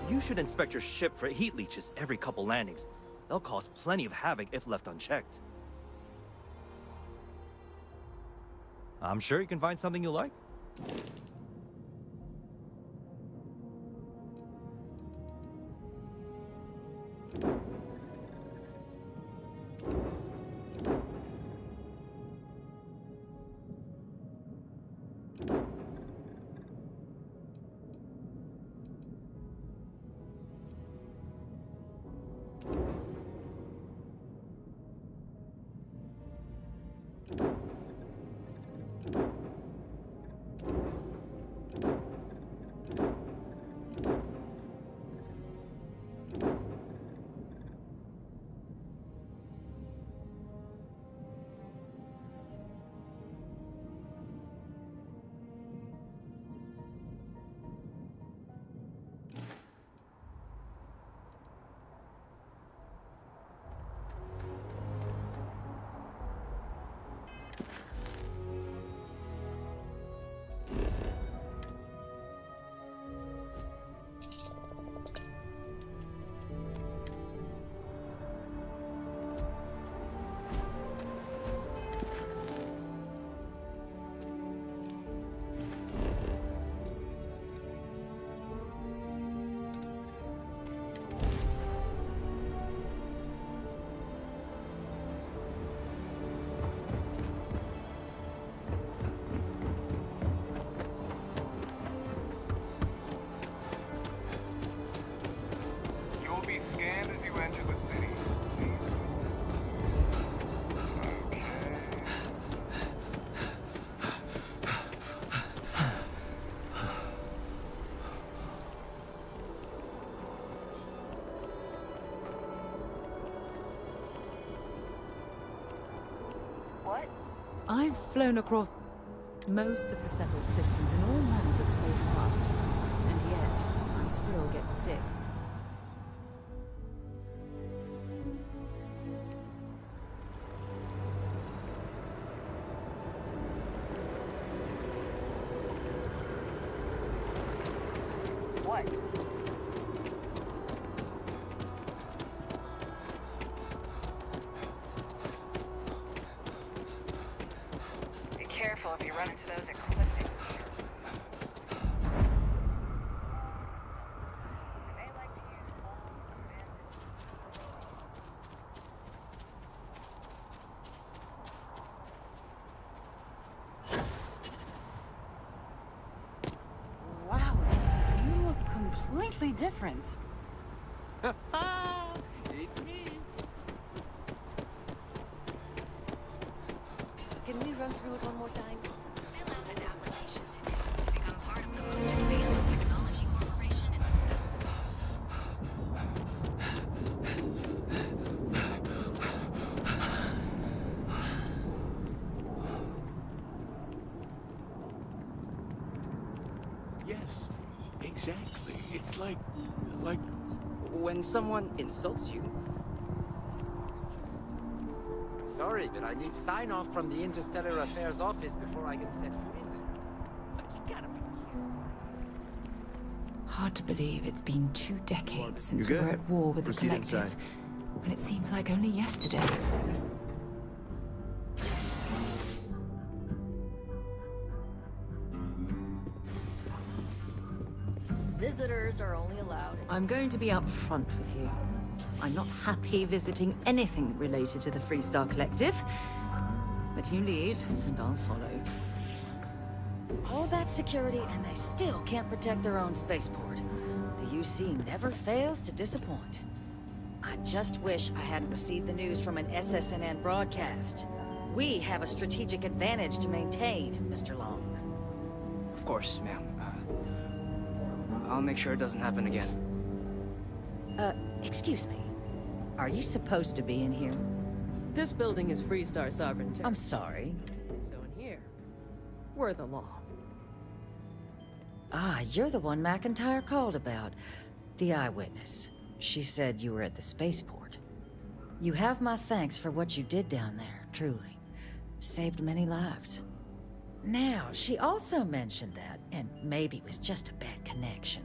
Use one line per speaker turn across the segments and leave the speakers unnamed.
You should inspect your ship for heat leeches every couple landings. They'll cause plenty of havoc if left unchecked. I'm sure you can find something you like.
Scanned as you enter the city. Okay.
What?
I've flown across most of the settled systems in all manners of spacecraft, and yet I still get sick.
What? Be careful if you run into those ecliptic. They like to use
Wow, you look completely different.
It's me.
Can we run through it one more time?
Fill out an application today to become part of the most advanced technology corporation in the
Yes, exactly. It's like when someone insults you. Sorry, but I need sign-off from the Interstellar Affairs office before I can set foot in there. Like, you gotta be kidding.
Hard to believe it's been 2 decades since
You
we
good?
were at war with the
Proceed
Collective,
inside.
when it seems like only yesterday.
Visitors are only allowed.
I'm going to be up front with you. I'm not happy visiting anything related to the Freestar Collective, but you lead, and I'll follow.
All that security, and they still can't protect their own spaceport. The UC never fails to disappoint. I just wish I hadn't received the news from an SSNN broadcast. We have a strategic advantage to maintain, Mr. Long.
Of course, ma'am. I'll make sure it doesn't happen again.
Excuse me. Are you supposed to be in here?
This building is Freestar sovereign territory.
I'm sorry.
So in here, we're the law.
Ah, you're the one McIntyre called about. The eyewitness. She said you were at the spaceport. You have my thanks for what you did down there, truly. Saved many lives. Now, she also mentioned that, and maybe it was just a bad connection,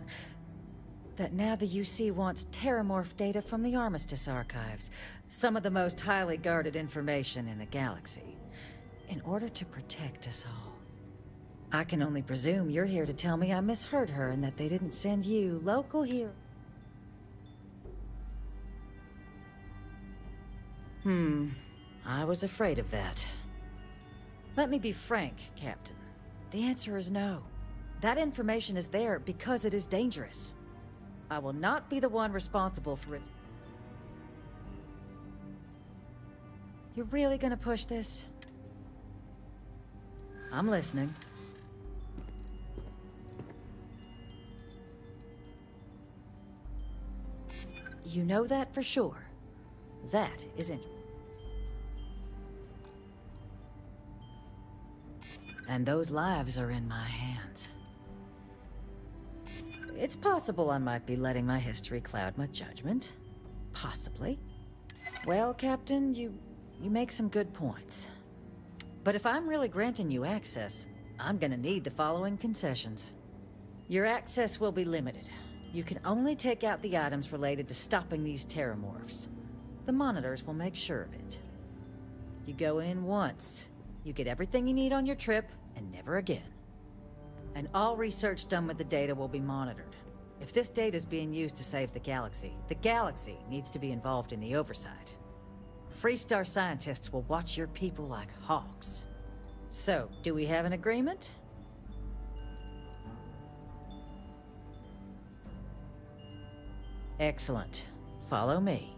that now the UC wants terramorph data from the Armistice archives, some of the most highly guarded information in the galaxy, in order to protect us all. I can only presume you're here to tell me I misheard her and that they didn't send you, local hero. I was afraid of that. Let me be frank, Captain. The answer is no. That information is there because it is dangerous. I will not be the one responsible for its... You're really gonna push this? I'm listening. You know that for sure. That isn't... And those lives are in my hands. It's possible I might be letting my history cloud my judgment. Possibly. Well, Captain, you make some good points. But if I'm really granting you access, I'm gonna need the following concessions. Your access will be limited. You can only take out the items related to stopping these terramorphs. The monitors will make sure of it. You go in once. You get everything you need on your trip, and never again. And all research done with the data will be monitored. If this data is being used to save the galaxy needs to be involved in the oversight. Freestar scientists will watch your people like hawks. So, do we have an agreement? Excellent. Follow me.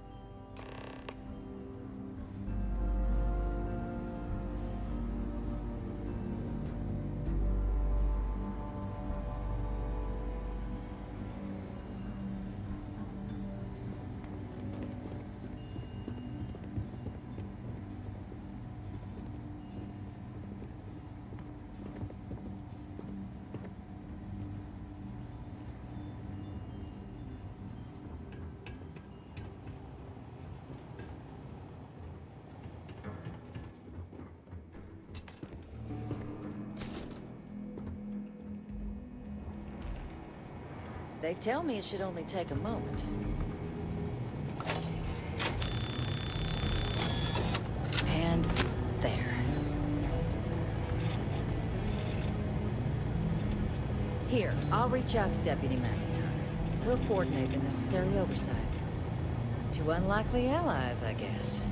They tell me it should only take a moment. And there. Here, I'll reach out to Deputy McIntyre. We'll coordinate the necessary oversights. Two unlikely allies, I guess.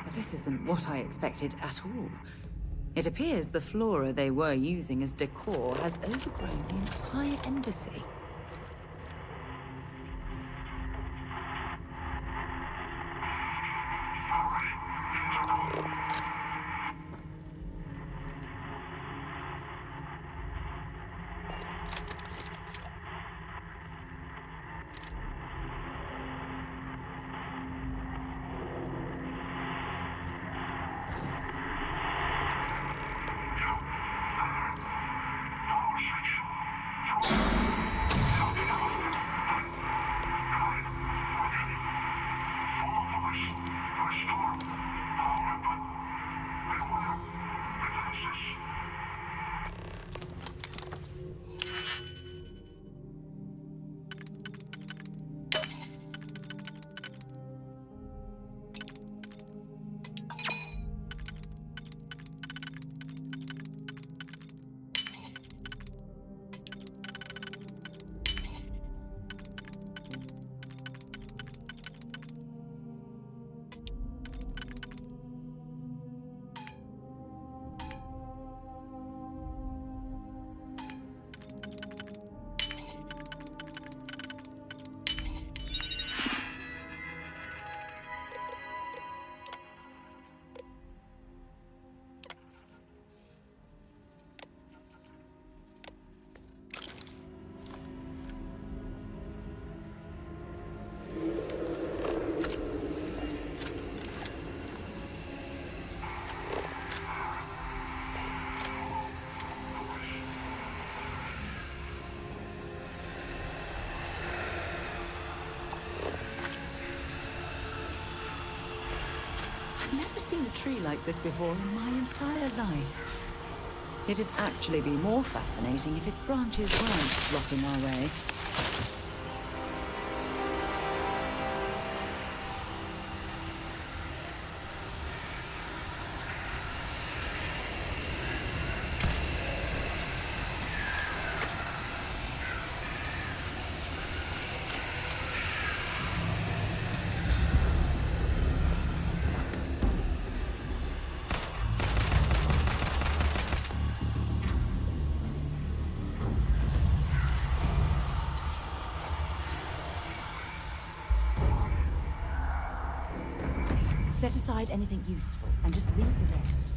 But this isn't what I expected at all. It appears the flora they were using as decor has overgrown the entire embassy. I've never seen a tree like this before in my entire life. It'd actually be more fascinating if its branches weren't blocking our way. Set aside anything useful and just leave the rest.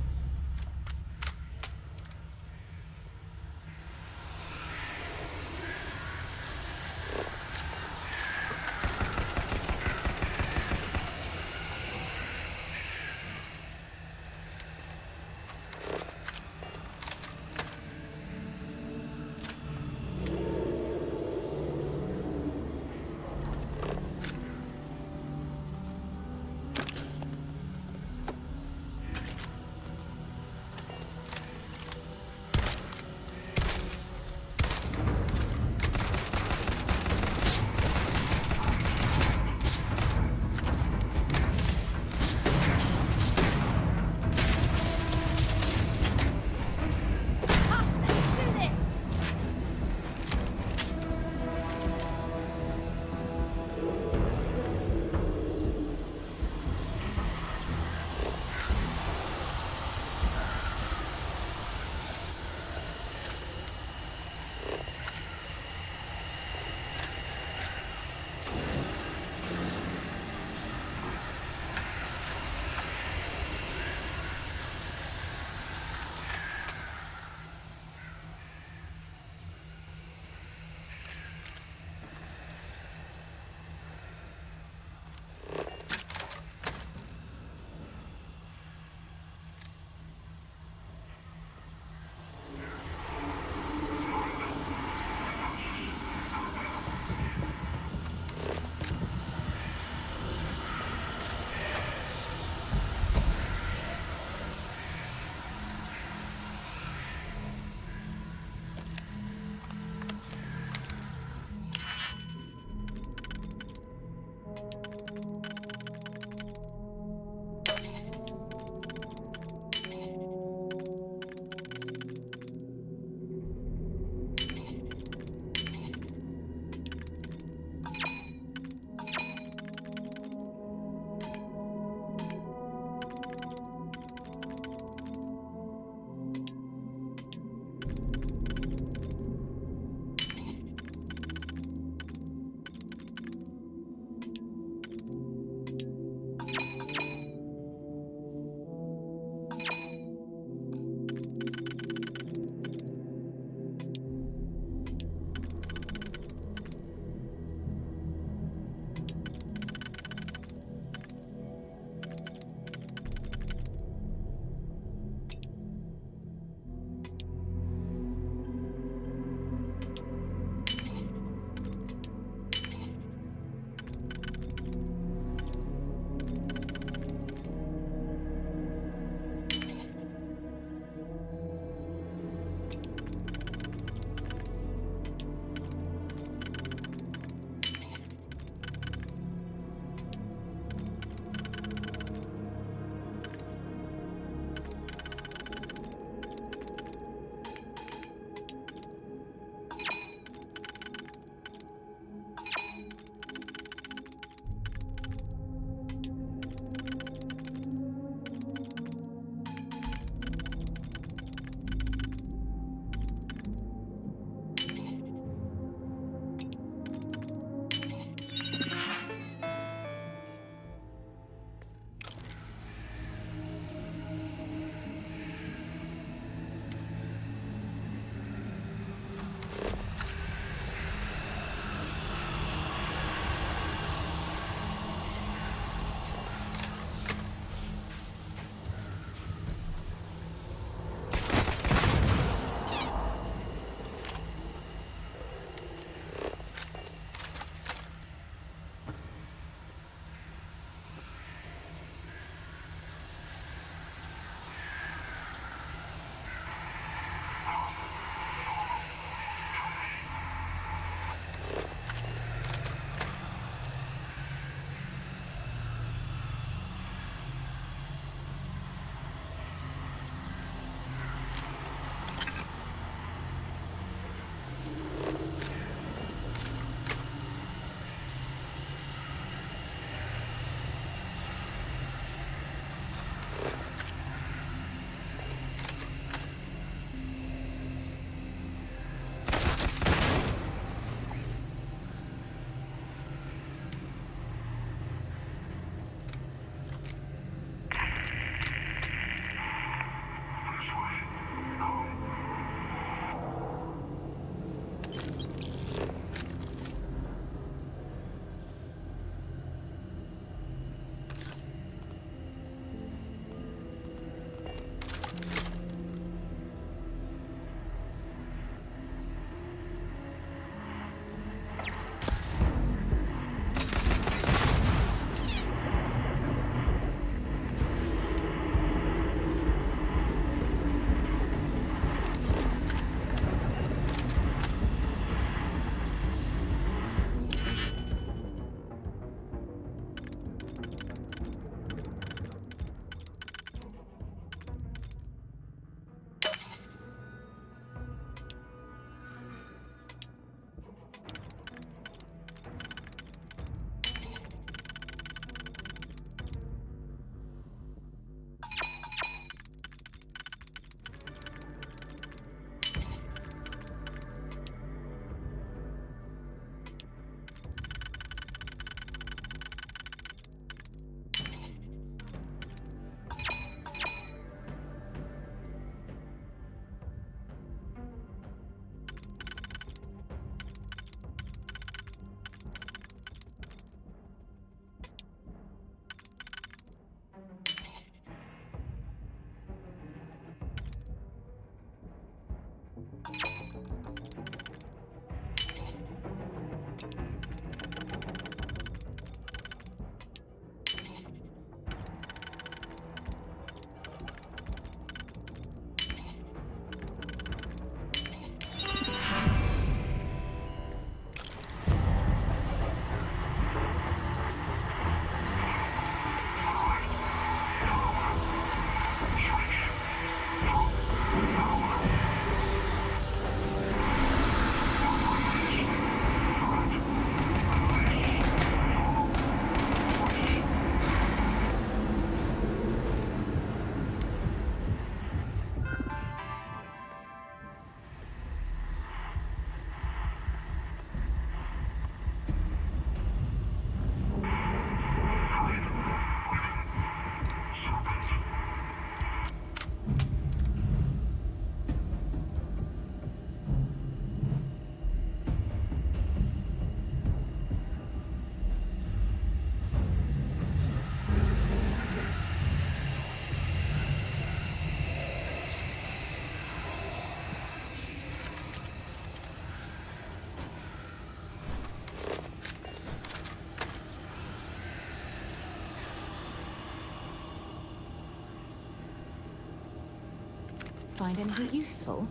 find anything useful?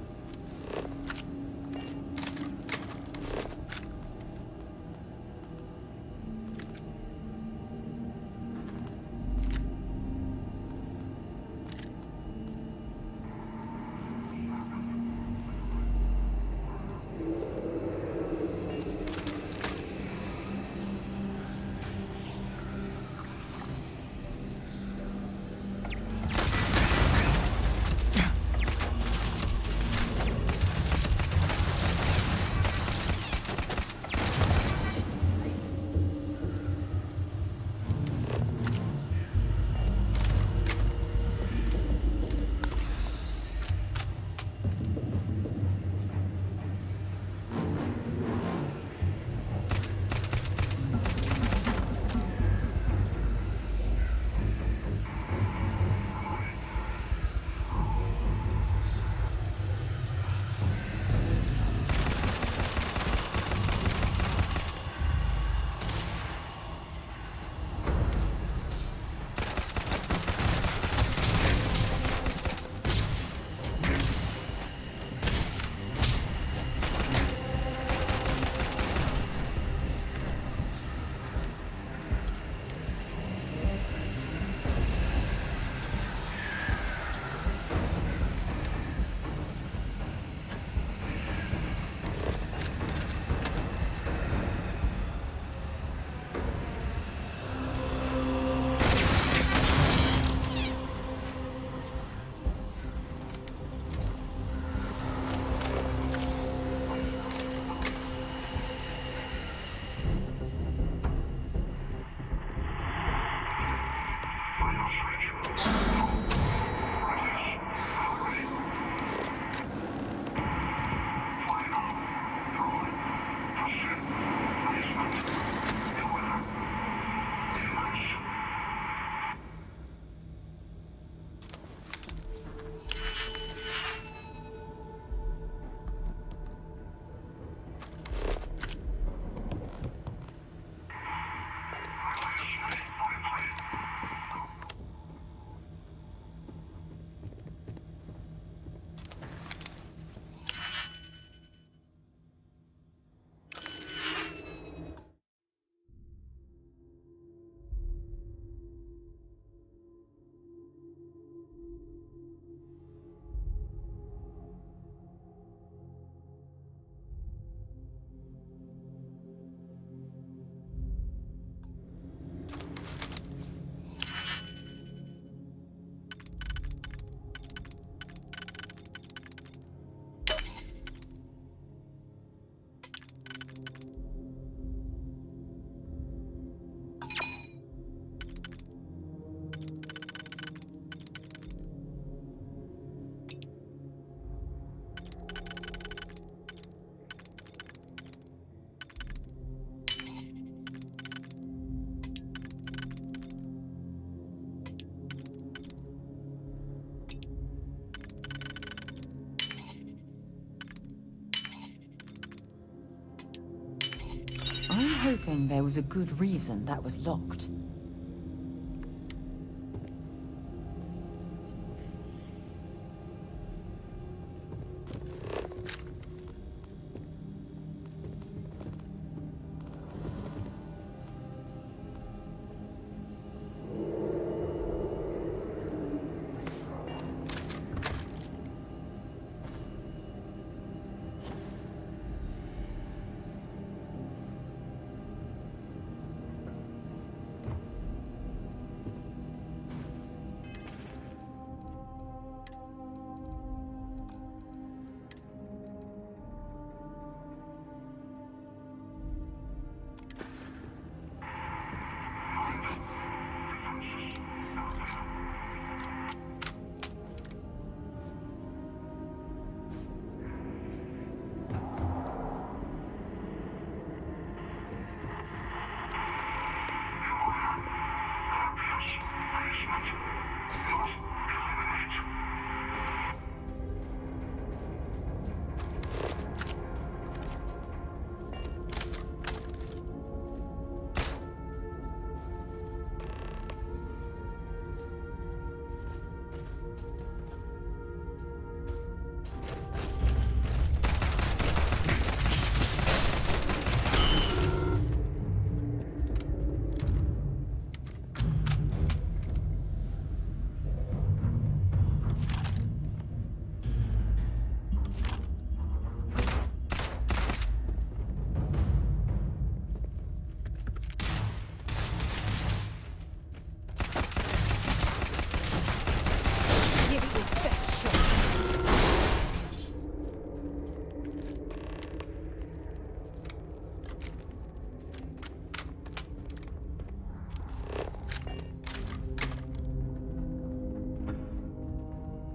I'm hoping there was a good reason that was locked.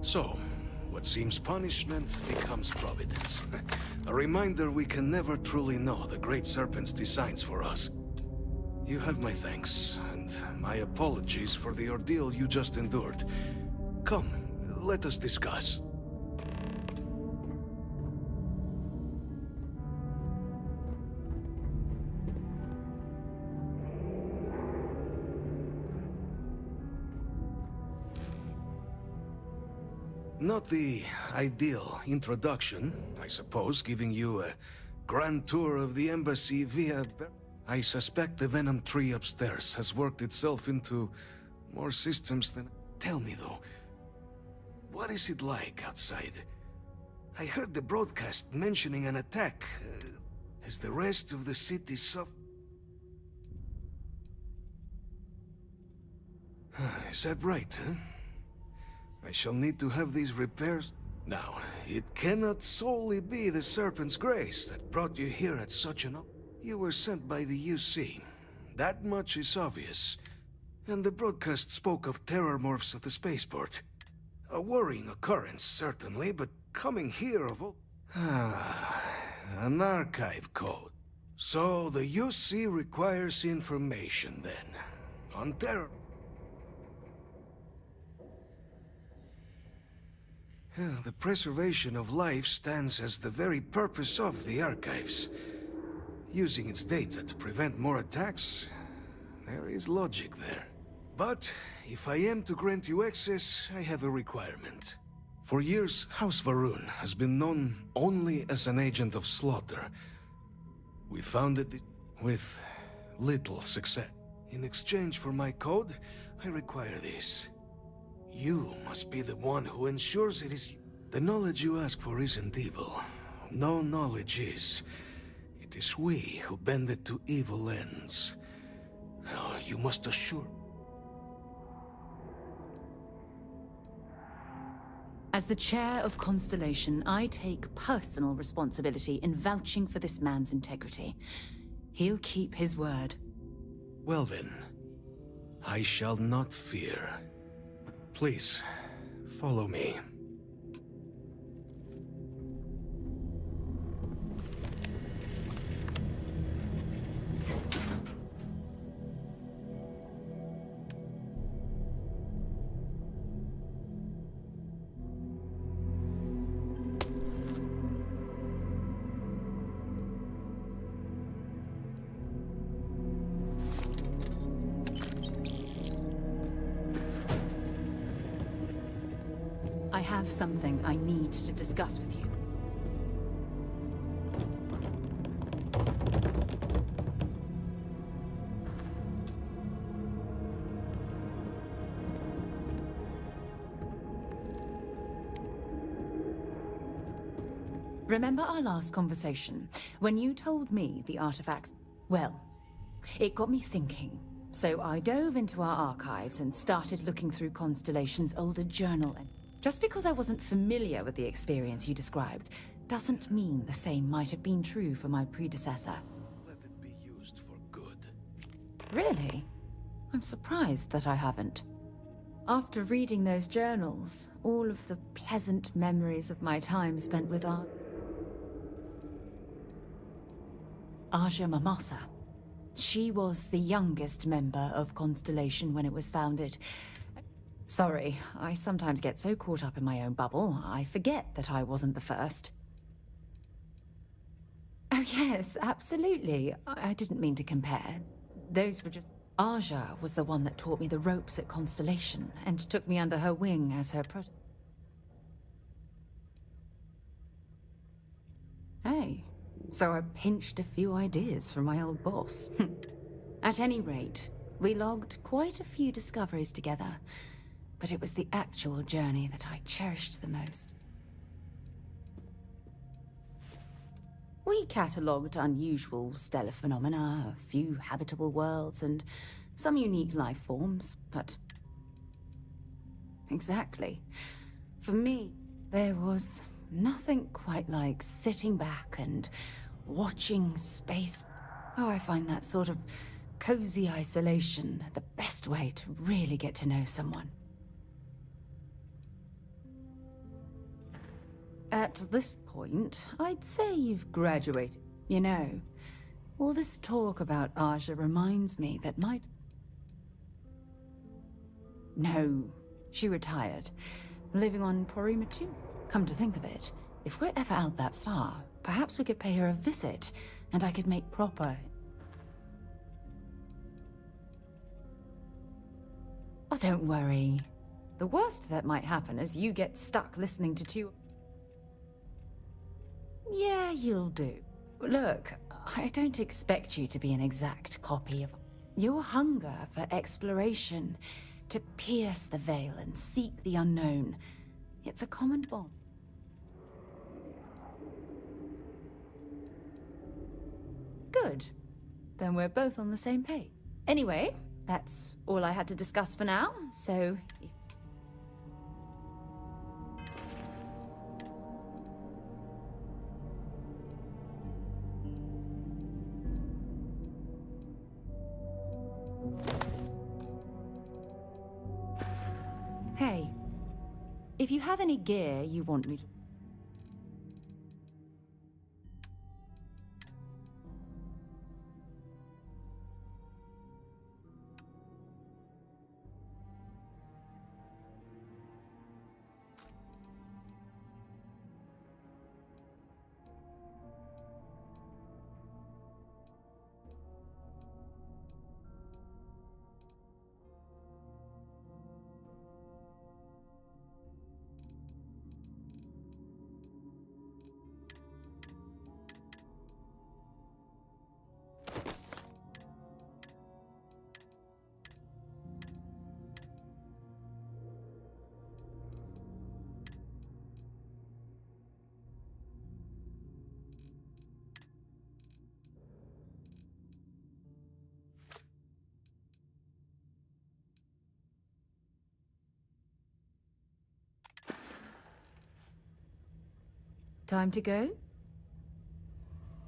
So, what seems punishment becomes providence. A reminder we can never truly know the Great Serpent's designs for us. You have my thanks, and my apologies for the ordeal you just endured. Come, let us discuss. Not the ideal introduction, I suppose, giving you a grand tour of the embassy via... I suspect the Venom tree upstairs has worked itself into more systems than... Tell me, though, what is it like outside? I heard the broadcast mentioning an attack. Has the rest of the city suffered? Is that right, huh? I shall need to have these repairs. Now, it cannot solely be the Serpent's grace that brought you here at such an... You were sent by the UC. That much is obvious. And the broadcast spoke of terror morphs at the spaceport. A worrying occurrence, certainly, but coming here of all... an archive code. So the UC requires information, then. On terror... The preservation of life stands as the very purpose of the archives. Using its data to prevent more attacks, there is logic there. But if I am to grant you access, I have a requirement. For years, House Varun has been known only as an agent of slaughter. We founded it with little success. In exchange for my code, I require this. You must be the one who ensures it is... The knowledge you ask for isn't evil. No knowledge is. It is we who bend it to evil ends. Oh, you must assure...
As the chair of Constellation, I take personal responsibility in vouching for this man's integrity. He'll keep his word.
Well then, I shall not fear. Please, follow me.
I have something I need to discuss with you. Remember our last conversation, when you told me the artifacts... Well, it got me thinking. So I dove into our archives and started looking through Constellation's older journal. And just because I wasn't familiar with the experience you described, doesn't mean the same might have been true for my predecessor.
Let it be used for good.
Really? I'm surprised that I haven't. After reading those journals, all of the pleasant memories of my time spent with Aja Mamasa. She was the youngest member of Constellation when it was founded. Sorry, I sometimes get so caught up in my own bubble, I forget that I wasn't the first. Oh yes, absolutely. I didn't mean to compare. Those were just... Aja was the one that taught me the ropes at Constellation, and took me under her wing as her Hey, so I pinched a few ideas from my old boss. At any rate, we logged quite a few discoveries together. But it was the actual journey that I cherished the most. We catalogued unusual stellar phenomena, a few habitable worlds, and some unique life forms, but... Exactly. For me, there was nothing quite like sitting back and watching space. Oh, I find that sort of cozy isolation the best way to really get to know someone. At this point, I'd say you've graduated. You know, all this talk about Aja reminds me that my... No, she retired, living on Porima too. Come to think of it, if we're ever out that far, perhaps we could pay her a visit, and I could make proper... Oh, don't worry. The worst that might happen is you get stuck listening to two... Yeah, you'll do. Look, I don't expect you to be an exact copy of... Your hunger for exploration, to pierce the veil and seek the unknown, it's a common bond. Good. Then we're both on the same page. Anyway, that's all I had to discuss for now, so... Hey, if you have any gear you want me to... Time to go?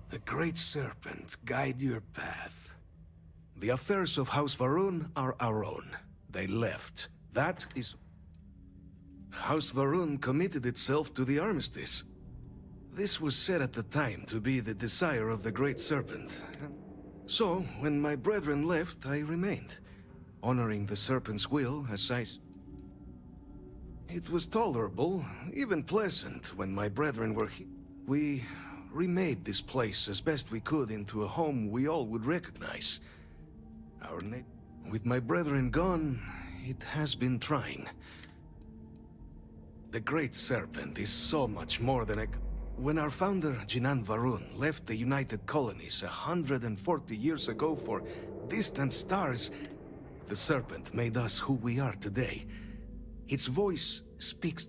The Great Serpent guide your path. The affairs of House Varun are our own. They left. That is... House Varun committed itself to the armistice. This was said at the time to be the desire of the Great Serpent. So, when my brethren left, I remained, honoring the Serpent's will as I... It was tolerable, even pleasant, when my brethren were here. We remade this place as best we could into a home we all would recognize. With my brethren gone, it has been trying. The Great Serpent is so much more than a... When our founder, Jinan Varun, left the United Colonies 140 years ago for distant stars, the Serpent made us who we are today. Its voice speaks...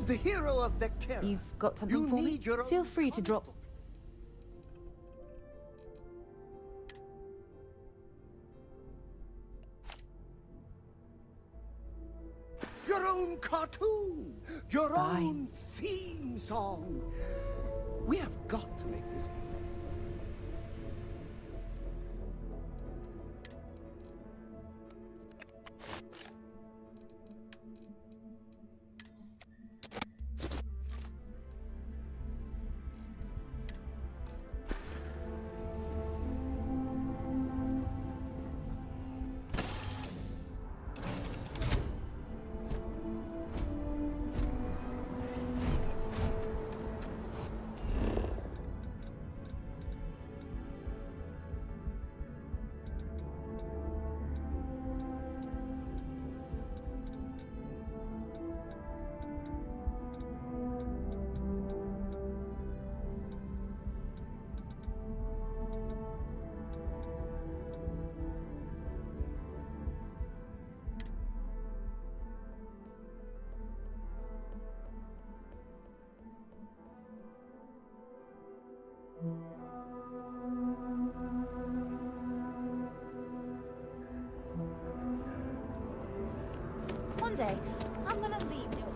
the hero of Vectera.
You've got something
You
for me?
need your
Feel
own
free to drop...
Your own cartoon! Your
Fine.
own theme song! We have got to make this...
One day, I'm gonna leave New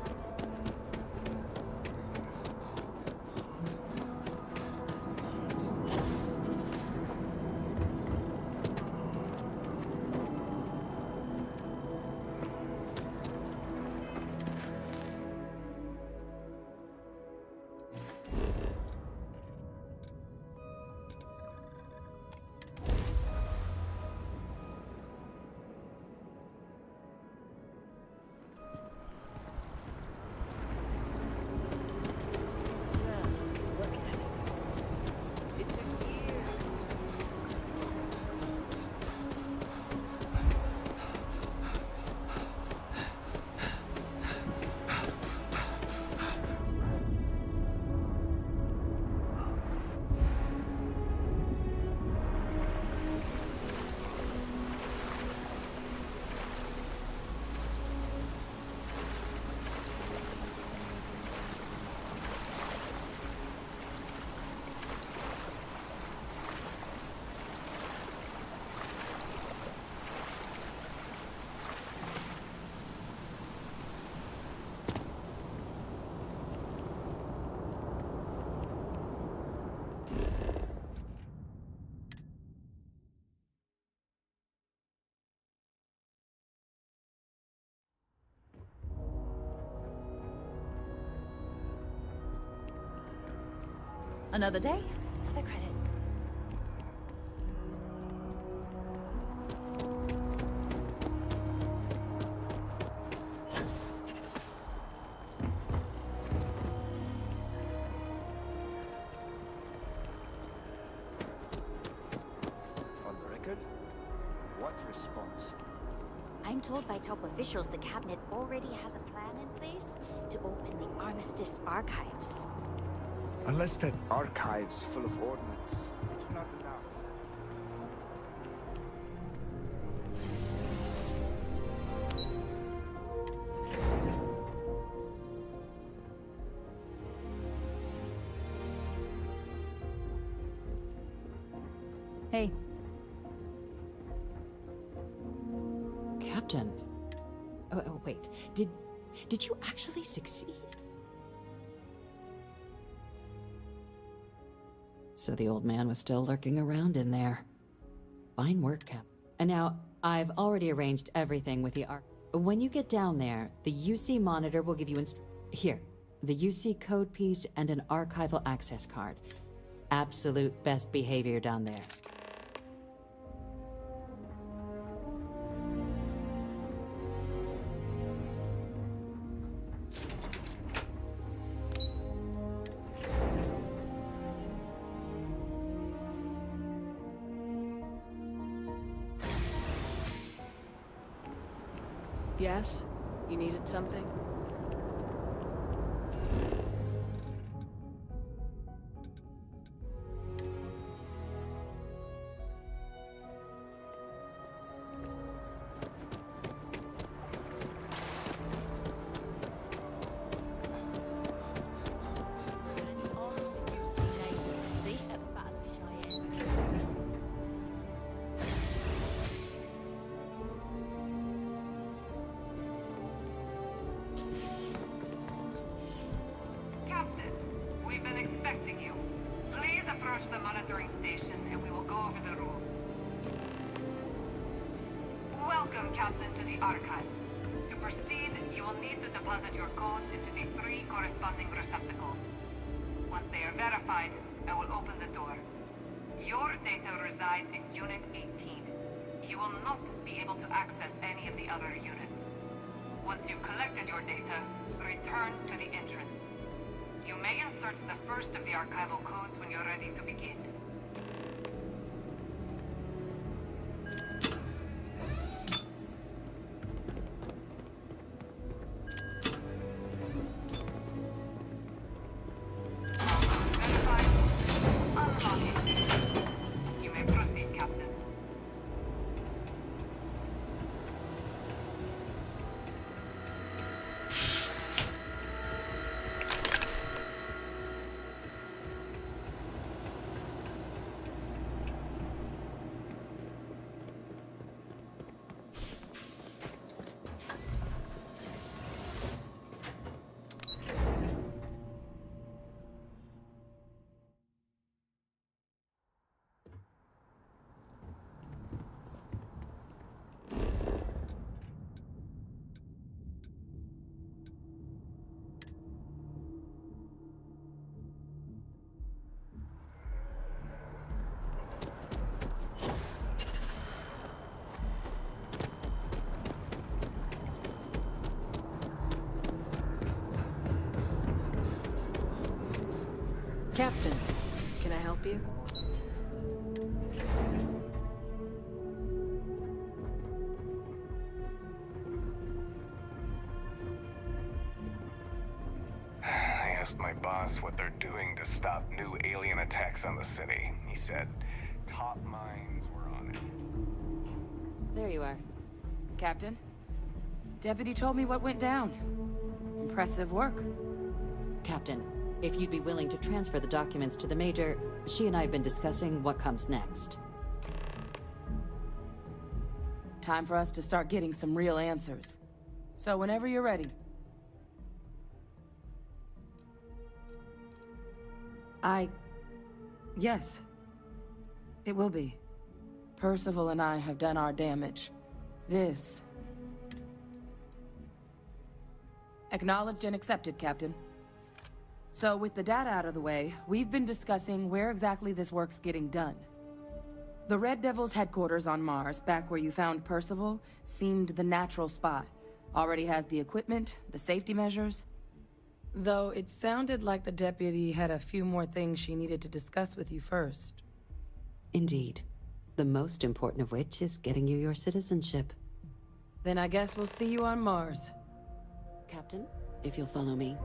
Another day, another credit.
On the record? What response?
I'm told by top officials the cabinet already has a plan in place to open the Armistice archives.
Unless that archive's full of ordnance, it's not enough.
Hey.
Captain. Oh, wait. Did you actually succeed? So the old man was still lurking around in there. Fine work, Cap. And now, I've already arranged everything with the arc. When you get down there, the UC monitor will give you Here, the UC code piece and an archival access card. Absolute best behavior down there.
Yes? You needed something?
monitoring station and we will go over the rules. Welcome, Captain, to the Archives. To proceed, you will need to deposit your codes into the 3 corresponding receptacles. Once they are verified, I will open the door. Your data resides in Unit 18. You will not be able to access any of the other units. Once you've collected your data, return to the entrance. You may insert the first of the archival codes when you're ready to begin. You may proceed, Captain.
Captain, can I help you?
I asked my boss what they're doing to stop new alien attacks on the city. He said, top minds were on it.
There you are.
Captain? Deputy told me what went down. Impressive work.
Captain, if you'd be willing to transfer the documents to the Major, she and I have been discussing what comes next.
Time for us to start getting some real answers. So whenever you're ready. Yes. It will be. Percival and I have done our damage. This... Acknowledged and accepted, Captain. So with the data out of the way, we've been discussing where exactly this work's getting done. The Red Devil's headquarters on Mars, back where you found Percival, seemed the natural spot. Already has the equipment, the safety measures. Though it sounded like the deputy had a few more things she needed to discuss with you first.
Indeed. The most important of which is getting you your citizenship.
Then I guess we'll see you on Mars.
Captain, if you'll follow me.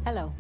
Hello.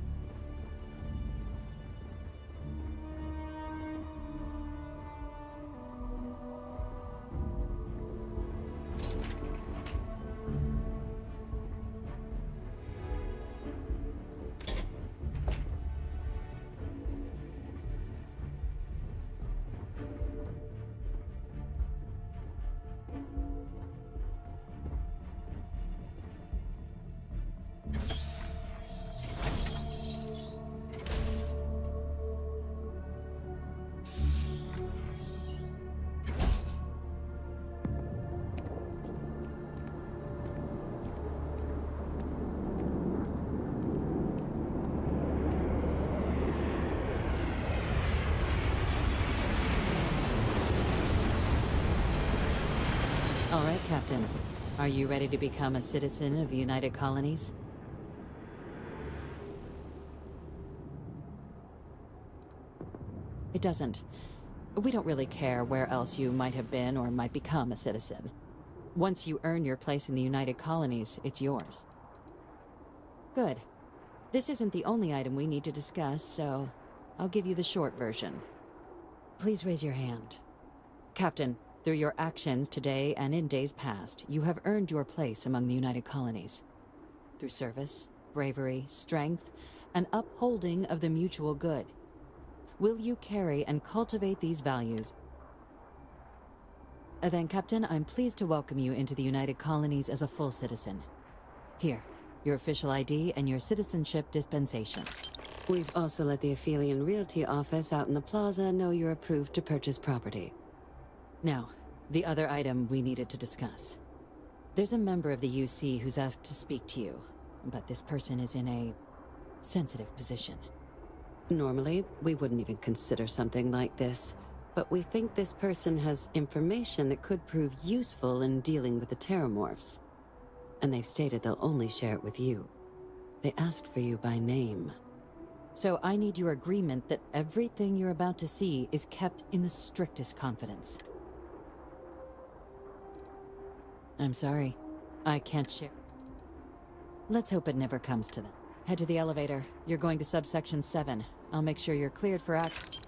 All right, Captain. Are you ready to become a citizen of the United Colonies? It doesn't. We don't really care where else you might have been or might become a citizen. Once you earn your place in the United Colonies, it's yours. Good. This isn't the only item we need to discuss, so I'll give you the short version. Please raise your hand. Captain, through your actions today and in days past, you have earned your place among the United Colonies. Through service, bravery, strength, and upholding of the mutual good. Will you carry and cultivate these values? Then, Captain, I'm pleased to welcome you into the United Colonies as a full citizen. Here, your official ID and your citizenship dispensation. We've also let the Aphelion Realty office out in the plaza know you're approved to purchase property. Now, the other item we needed to discuss. There's a member of the UC who's asked to speak to you, but this person is in a sensitive position. Normally, we wouldn't even consider something like this, but we think this person has information that could prove useful in dealing with the Terramorphs. And they've stated they'll only share it with you. They asked for you by name. So I need your agreement that everything you're about to see is kept in the strictest confidence. I'm sorry. I can't share. Let's hope it never comes to that. Head to the elevator. You're going to subsection 7. I'll make sure you're cleared for act.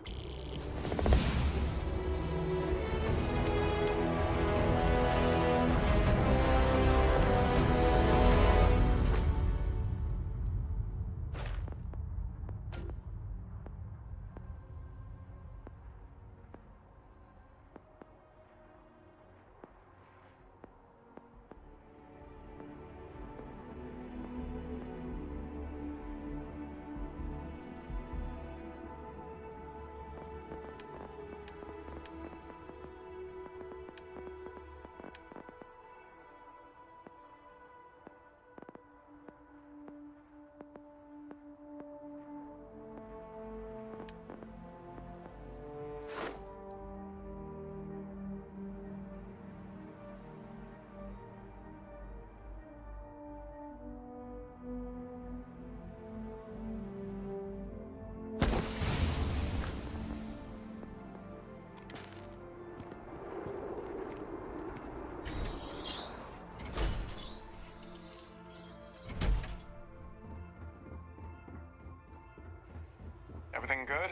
Everything good?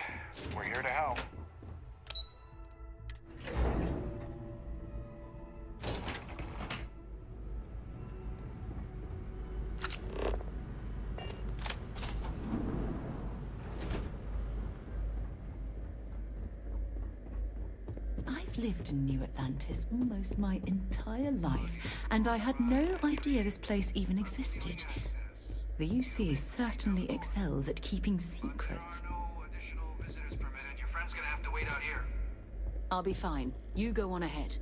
We're here to help.
I've lived in New Atlantis almost my entire life, and I had no idea this place even existed. The UC certainly excels at keeping secrets.
Your friend's gonna have to wait out here.
I'll be fine. You go on ahead.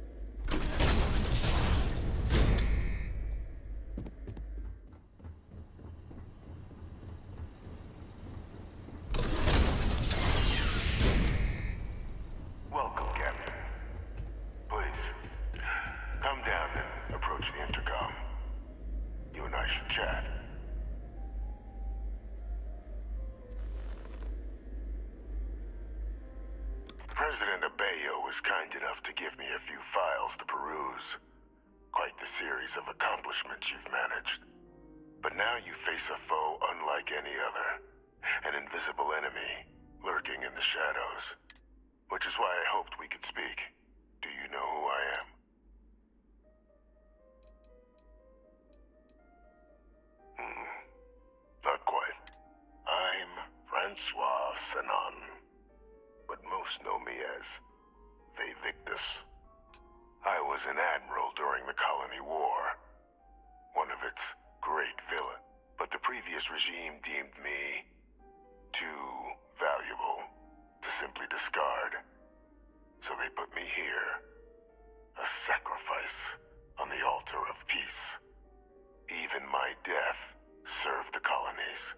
Welcome, Captain. Please, come down and approach the intercom. You and I should chat. President Abeyo was kind enough to give me a few files to peruse. Quite the series of accomplishments you've managed. But now you face a foe unlike any other. An invisible enemy, lurking in the shadows. Which is why I hoped we could speak. Do you know who I am? Not quite. I'm Francois Fanon. But most know me as Victus. I was an admiral during the Colony War. One of its great villains. But the previous regime deemed me too valuable to simply discard. So they put me here. A sacrifice on the altar of peace. Even my death served the colonies.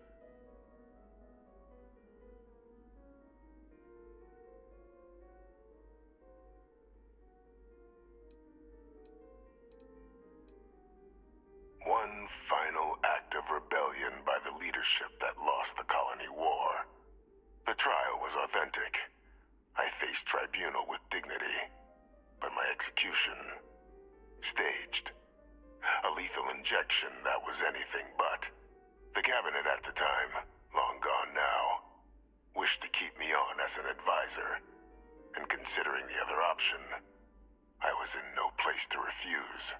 leadership that lost the colony war. The trial was authentic. I faced tribunal with dignity, but my execution, staged. A lethal injection that was anything but. The cabinet at the time, long gone now, wished to keep me on as an advisor, and considering the other option, I was in no place to refuse.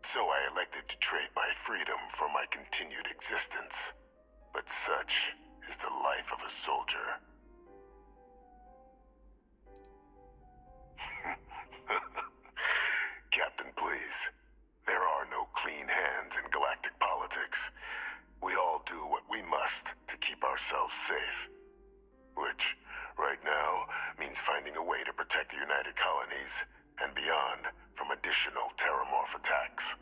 So I elected to trade my freedom for my continued existence. But such is the life of a soldier. Captain, please. There are no clean hands in galactic politics. We all do what we must to keep ourselves safe. Which, right now, means finding a way to protect the United Colonies and beyond from additional terramorph attacks.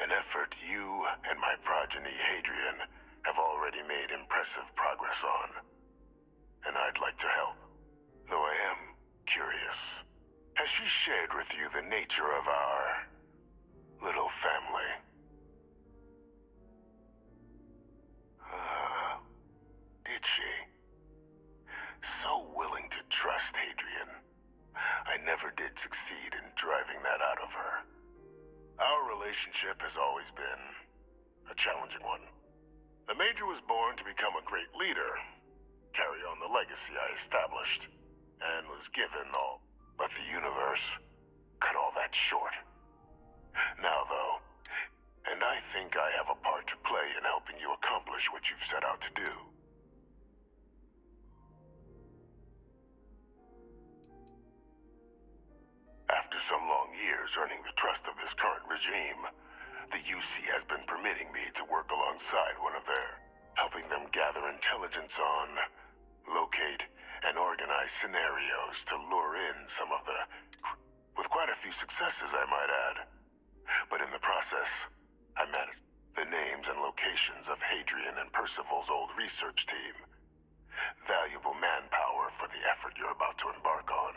An effort you and my progeny Hadrian have already made impressive progress on. And I'd like to help, though I am curious. Has she shared with you the nature of our little family? Did she? So willing to trust Hadrian. I never did succeed in driving that out of her. Our relationship has always been a challenging one. The Major was born to become a great leader, carry on the legacy I established, and was given all. But the universe cut all that short. Now, though, and I think I have a part to play in helping you accomplish what you've set out to do. After some long years earning the trust of this current regime, the UC has been permitting me to work alongside one of their, helping them gather intelligence on, locate, and organize scenarios to lure in some of the... with quite a few successes, I might add. But in the process, I managed the names and locations of Hadrian and Percival's old research team. Valuable manpower for the effort you're about to embark on.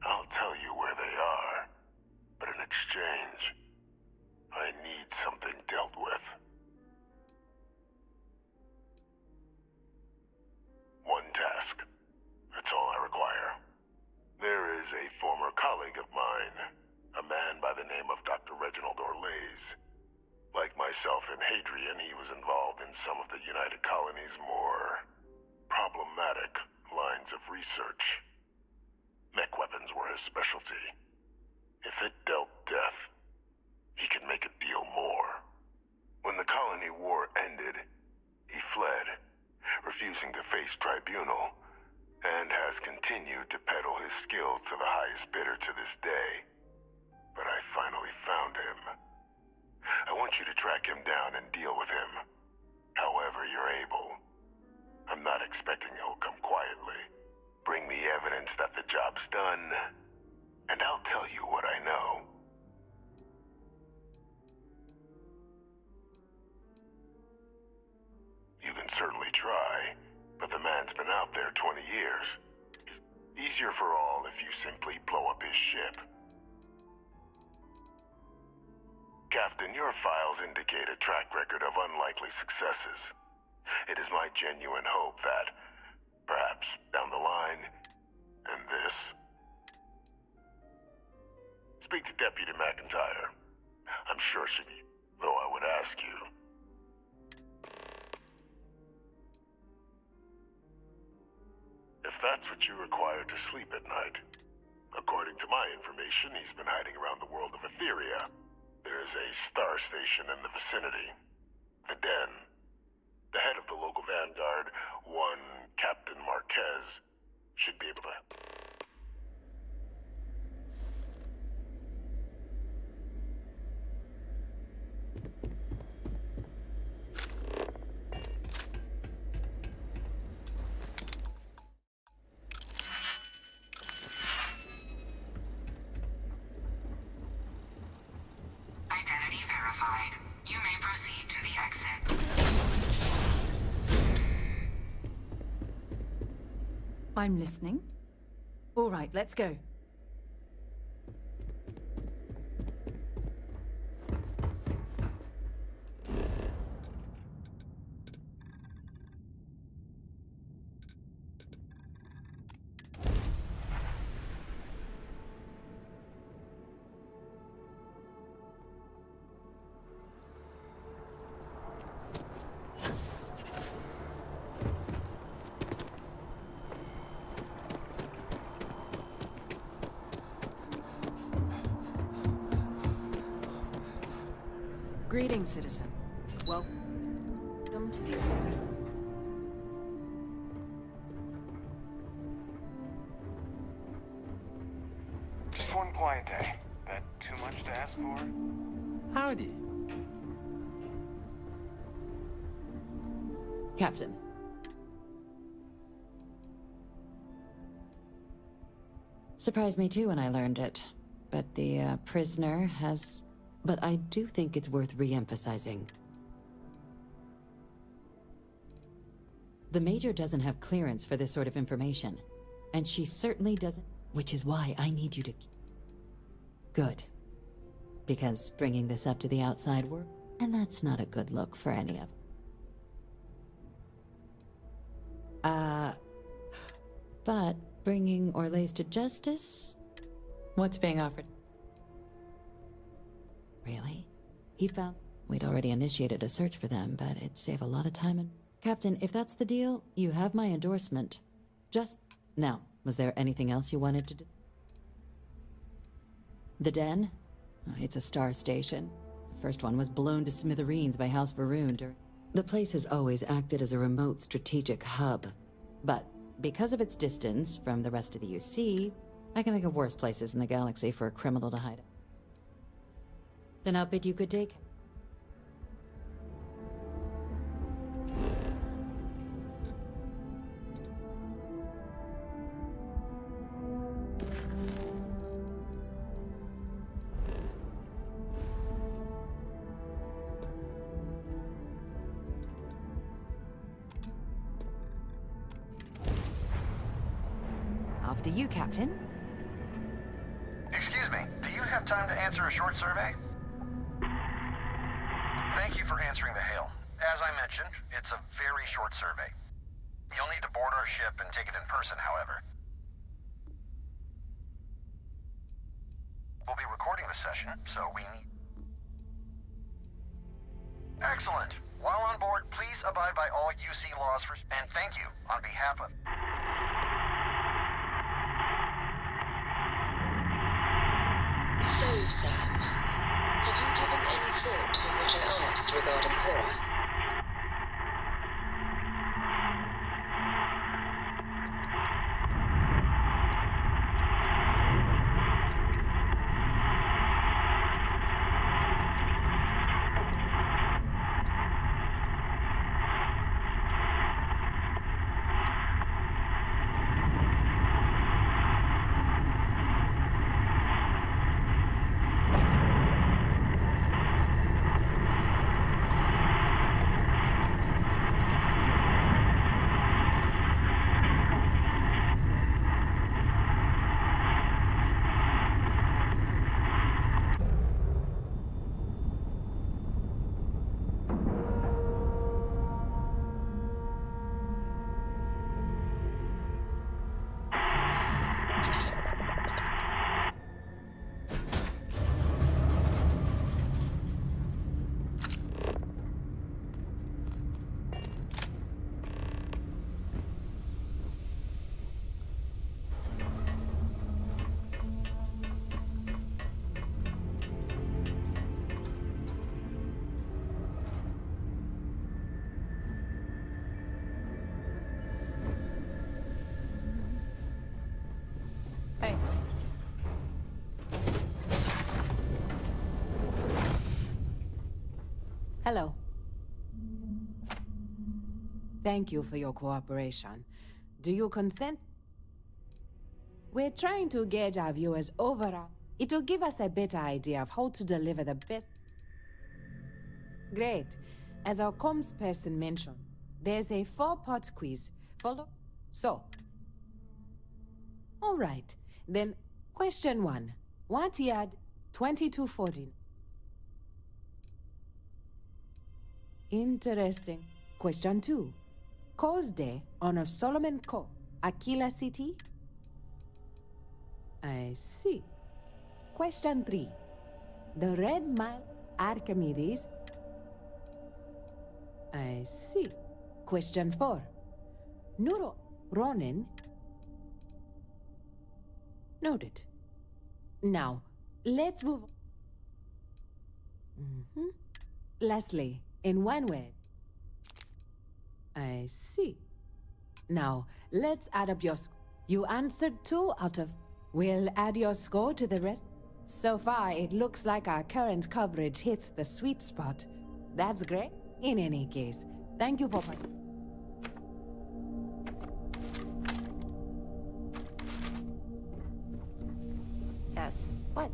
I'll tell you where they are, but in exchange, I need something dealt with. One task. That's all I require. There is a former colleague of mine, a man by the name of Dr. Reginald Orlaise. Like myself and Hadrian, he was involved in some of the United Colony's more problematic lines of research. Mech weapons were his specialty. If it dealt death, he could make a deal more. When the colony war ended, he fled, refusing to face tribunal, and has continued to peddle his skills to the highest bidder to this day. But I finally found him. I want you to track him down and deal with him, however you're able. I'm not expecting he'll come quietly. Bring me evidence that the job's done, and I'll tell you what I know. You can certainly try, but the man's been out there 20 years. Easier for all if you simply blow up his ship. Captain, your files indicate a track record of unlikely successes. It is my genuine hope that, perhaps down the line, and this... Speak to Deputy McIntyre. I'm sure she'd be, though I would ask you. If that's what you require to sleep at night. According to my information, he's been hiding around the world of Etheria. There's a star station in the vicinity. The Den. The head of the local vanguard, one Captain Marquez, should be able to...
Identity verified. You may proceed to the exit.
I'm listening. All right, let's go.
Greetings, citizen. Welcome to the...
Just one quiet day. That too much to ask for?
Howdy.
Captain. Surprised me too when I learned it. But the prisoner has... But I do think it's worth re-emphasizing. The Major doesn't have clearance for this sort of information. And she certainly doesn't... Which is why I need you to... Good. Because bringing this up to the outside world... And that's not a good look for any of... But bringing Orlays to justice? What's being offered? Really? He found... We'd already initiated a search for them, but it'd save a lot of time and... Captain, if that's the deal, you have my endorsement. Just... Now, was there anything else you wanted to do? The Den? It's a star station. The first one was blown to smithereens by House Varun. The place has always acted as a remote strategic hub. But because of its distance from the rest of the UC, I can think of worse places in the galaxy for a criminal to hide. An outfit you could take?
After you, Captain.
Excuse me, do you have time to answer a short survey? Thank you for answering the hail. As I mentioned, it's a very short survey. You'll need to board our ship and take it in person, however. We'll be recording the session, so we need... Excellent. While on board, please abide by all UC laws for... And thank you on behalf of...
So, Sam, have you given any thought to what I asked regarding Cora?
Hello. Thank you for your cooperation. Do you consent? We're trying to gauge our viewers' overall. It'll give us a better idea of how to deliver the best. Great. As our comms person mentioned, there's a 4-part quiz. Follow? So. All right. Then, question 1. What year? 2214. Interesting. Question 2. Cause Day on a Solomon Co. Aquila City? I see. Question 3. The Red Mile Archimedes? I see. Question 4. Nuro Ronin? Noted. Now, let's move on. Leslie, in one way. I see. Now, let's add up your You answered 2 out of... We'll add your score to the rest. So far, it looks like our current coverage hits the sweet spot. That's great. In any case, thank you for...
Yes. What?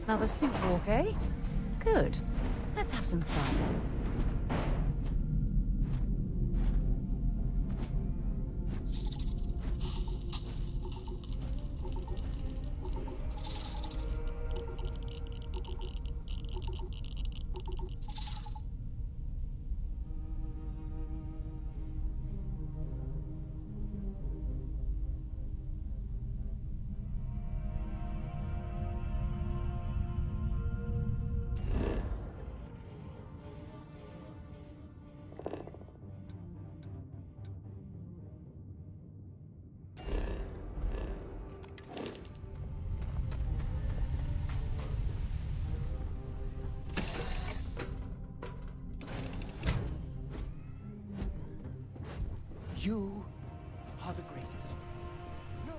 Another suit walk, eh? Good. Let's have some fun.
You are the greatest. No.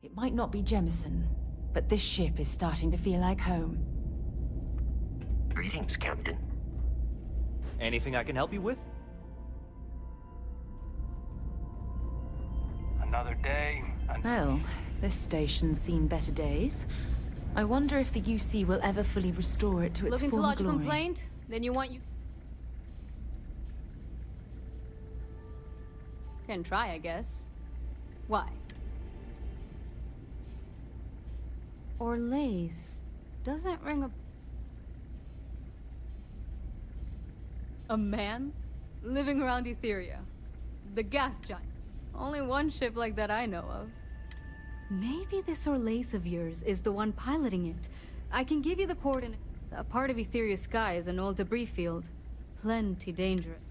It might not be Jemison, but this ship is starting to feel like home.
Greetings, Captain.
Anything I can help you with?
Another day.
Well, this station's seen better days. I wonder if the UC will ever fully restore it to its
Looking to
former
lodge a
glory.
complaint? Then you want you... Can try, I guess. Why? Orlaise doesn't ring a man living around Etheria. The gas giant. Only one ship like that I know of. Maybe this Orlaise of yours is the one piloting it. I can give you the coordinate. A part of Etheria's sky is an old debris field. Plenty dangerous.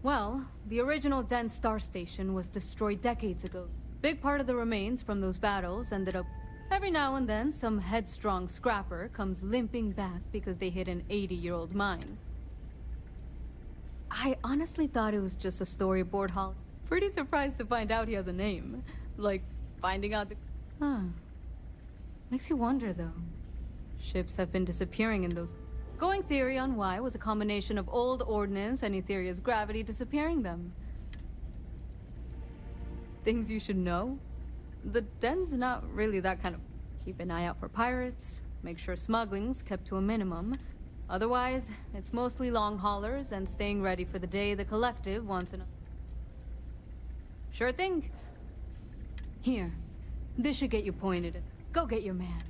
Well, the original dense star station was destroyed decades ago. Big part of the remains from those battles ended up... Every now and then, some headstrong scrapper comes limping back because they hit an 80-year-old mine. I honestly thought it was just a storyboard haul. Pretty surprised to find out he has a name. Like, finding out the... Huh. Makes you wonder, though. Ships have been disappearing in those... Going theory on why was a combination of old ordnance and Etheria's gravity disappearing them. Things you should know? The den's not really that kind of... Keep an eye out for pirates, make sure smuggling's kept to a minimum. Otherwise, it's mostly long haulers and staying ready for the day the collective wants an... Sure thing. Here, this should get you pointed. Go get your man.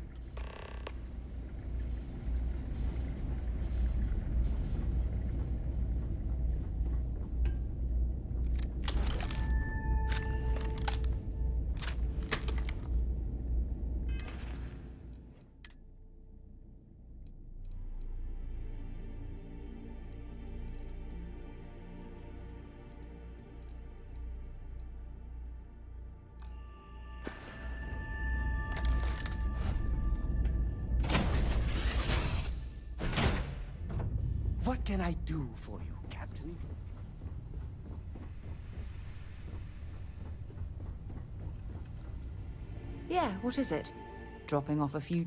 What can I do for you, Captain?
Yeah, what is it? Dropping off a few...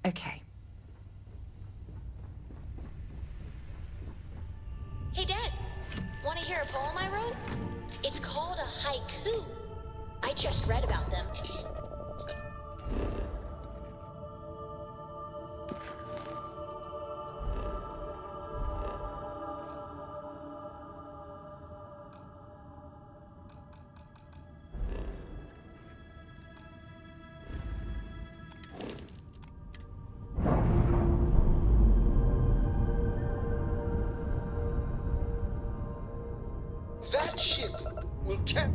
Okay.
Hey, Dad. Want to hear a poem I wrote? It's called a haiku. I just read about them.
That ship will carry...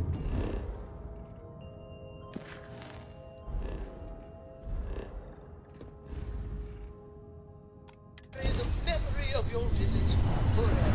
the memory of your visit forever.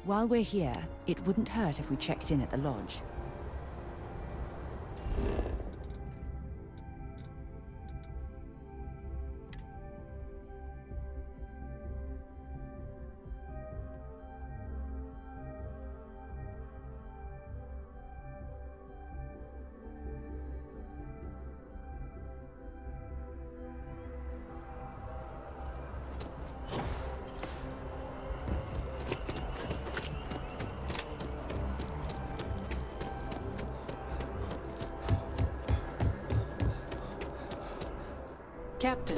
while we're here, it wouldn't hurt if we checked in at the lodge.
Captain,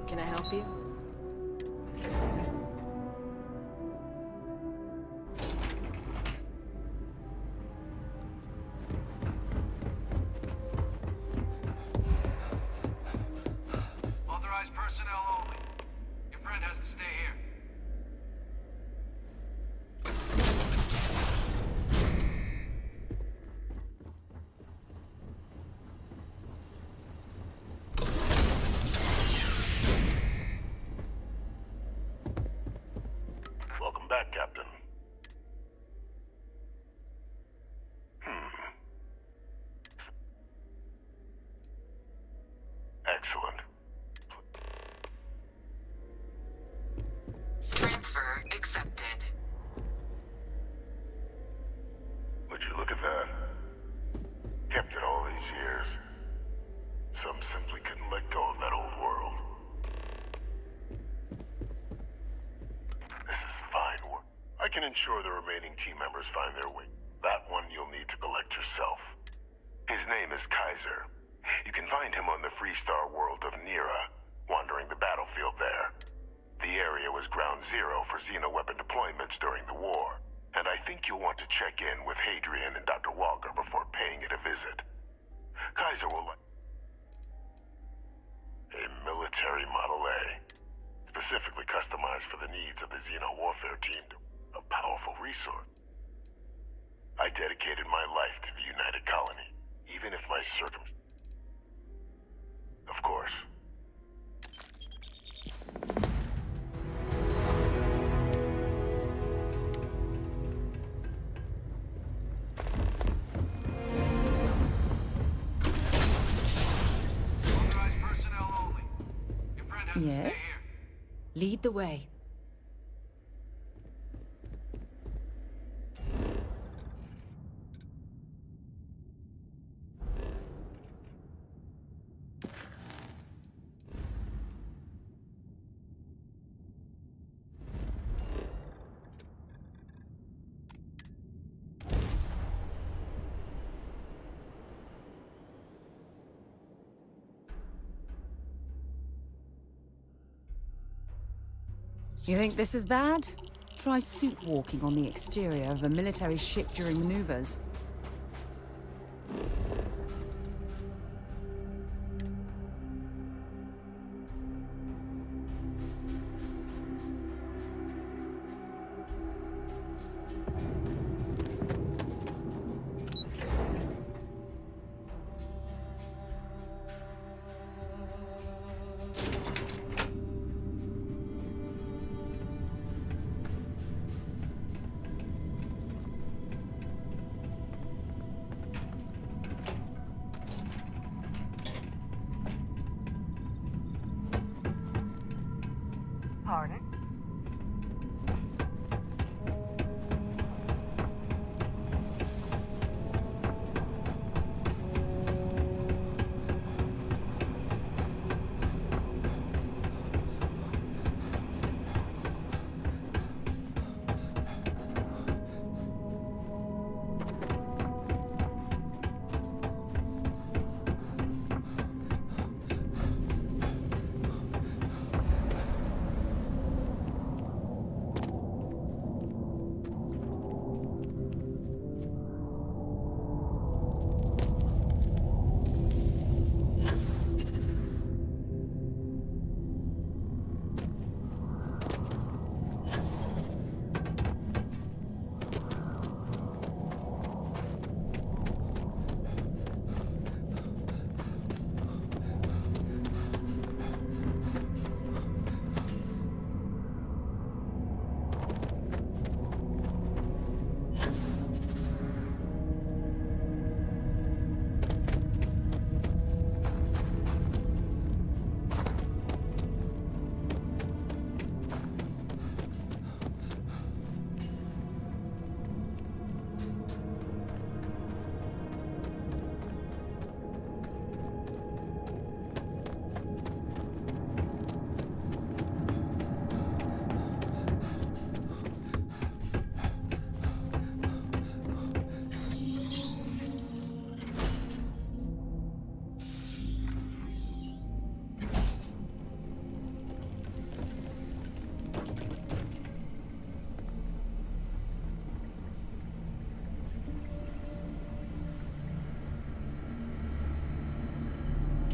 can I help you?
Authorized personnel only. Your friend has to stay here.
Welcome back, Captain. Excellent.
Transfer accepted.
Would you look at that? Kept it all these years. Some simply couldn't let go of that old world. This is fine work. I can ensure the remaining team members find their way. That one you'll need to collect yourself. His name is Kaiser. You can find him on the Freestar world of Nira, wandering the battlefield there. The area was ground zero for Xeno weapon deployments during the war, and I think you'll want to check in with Hadrian and Dr. Walker before paying it a visit. Kaiser will like a military Model A, specifically customized for the needs of the Xeno warfare team, a powerful resource. I dedicated my life to the United Colony, even if my circumstances... Of course.
Authorized personnel only. Your friend has to stay
Yes?
here.
Lead the way. You think this is bad? Try suit walking on the exterior of a military ship during maneuvers.
Pardon?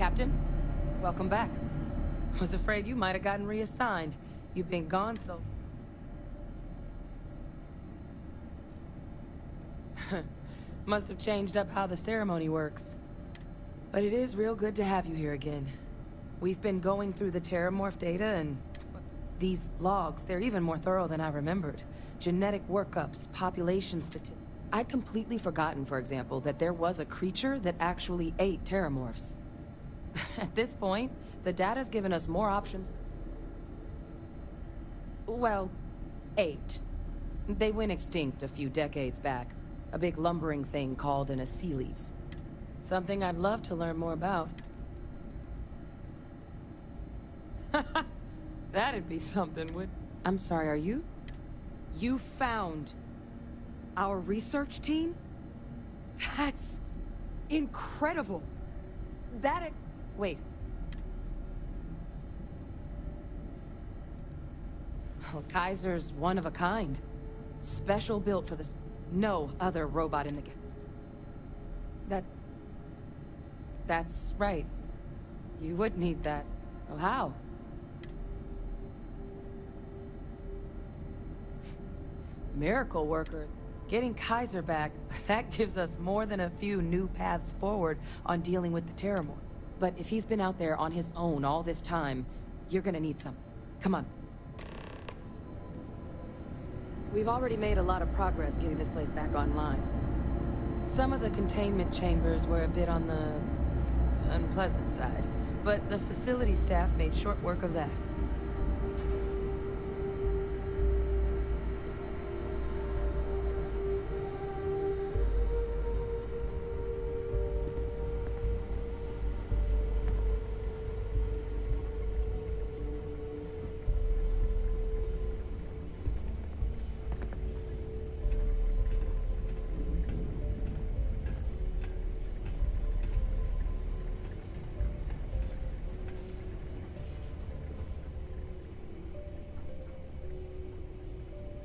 Captain, welcome back. Was afraid you might have gotten reassigned. You've been gone so... Must have changed up how the ceremony works. But it is real good to have you here again. We've been going through the Terramorph data and... these logs, they're even more thorough than I remembered. Genetic workups, population statistics. I'd completely forgotten, for example, that there was a creature that actually ate Terramorphs. At this point, the data's given us more options. Well, 8. They went extinct a few decades back. A big lumbering thing called an Aceles. Something I'd love to learn more about. That'd be something, would... I'm sorry, are you? You found our research team? That's incredible. Wait. Well, Kaiser's one of a kind. Special built for this. No other robot in the That's right. You would need that. Well, how? Miracle workers. Getting Kaiser back, that gives us more than a few new paths forward on dealing with the Terramorph. But if he's been out there on his own all this time, you're gonna need something. Come on. We've already made a lot of progress getting this place back online. Some of the containment chambers were a bit on the unpleasant side, but the facility staff made short work of that.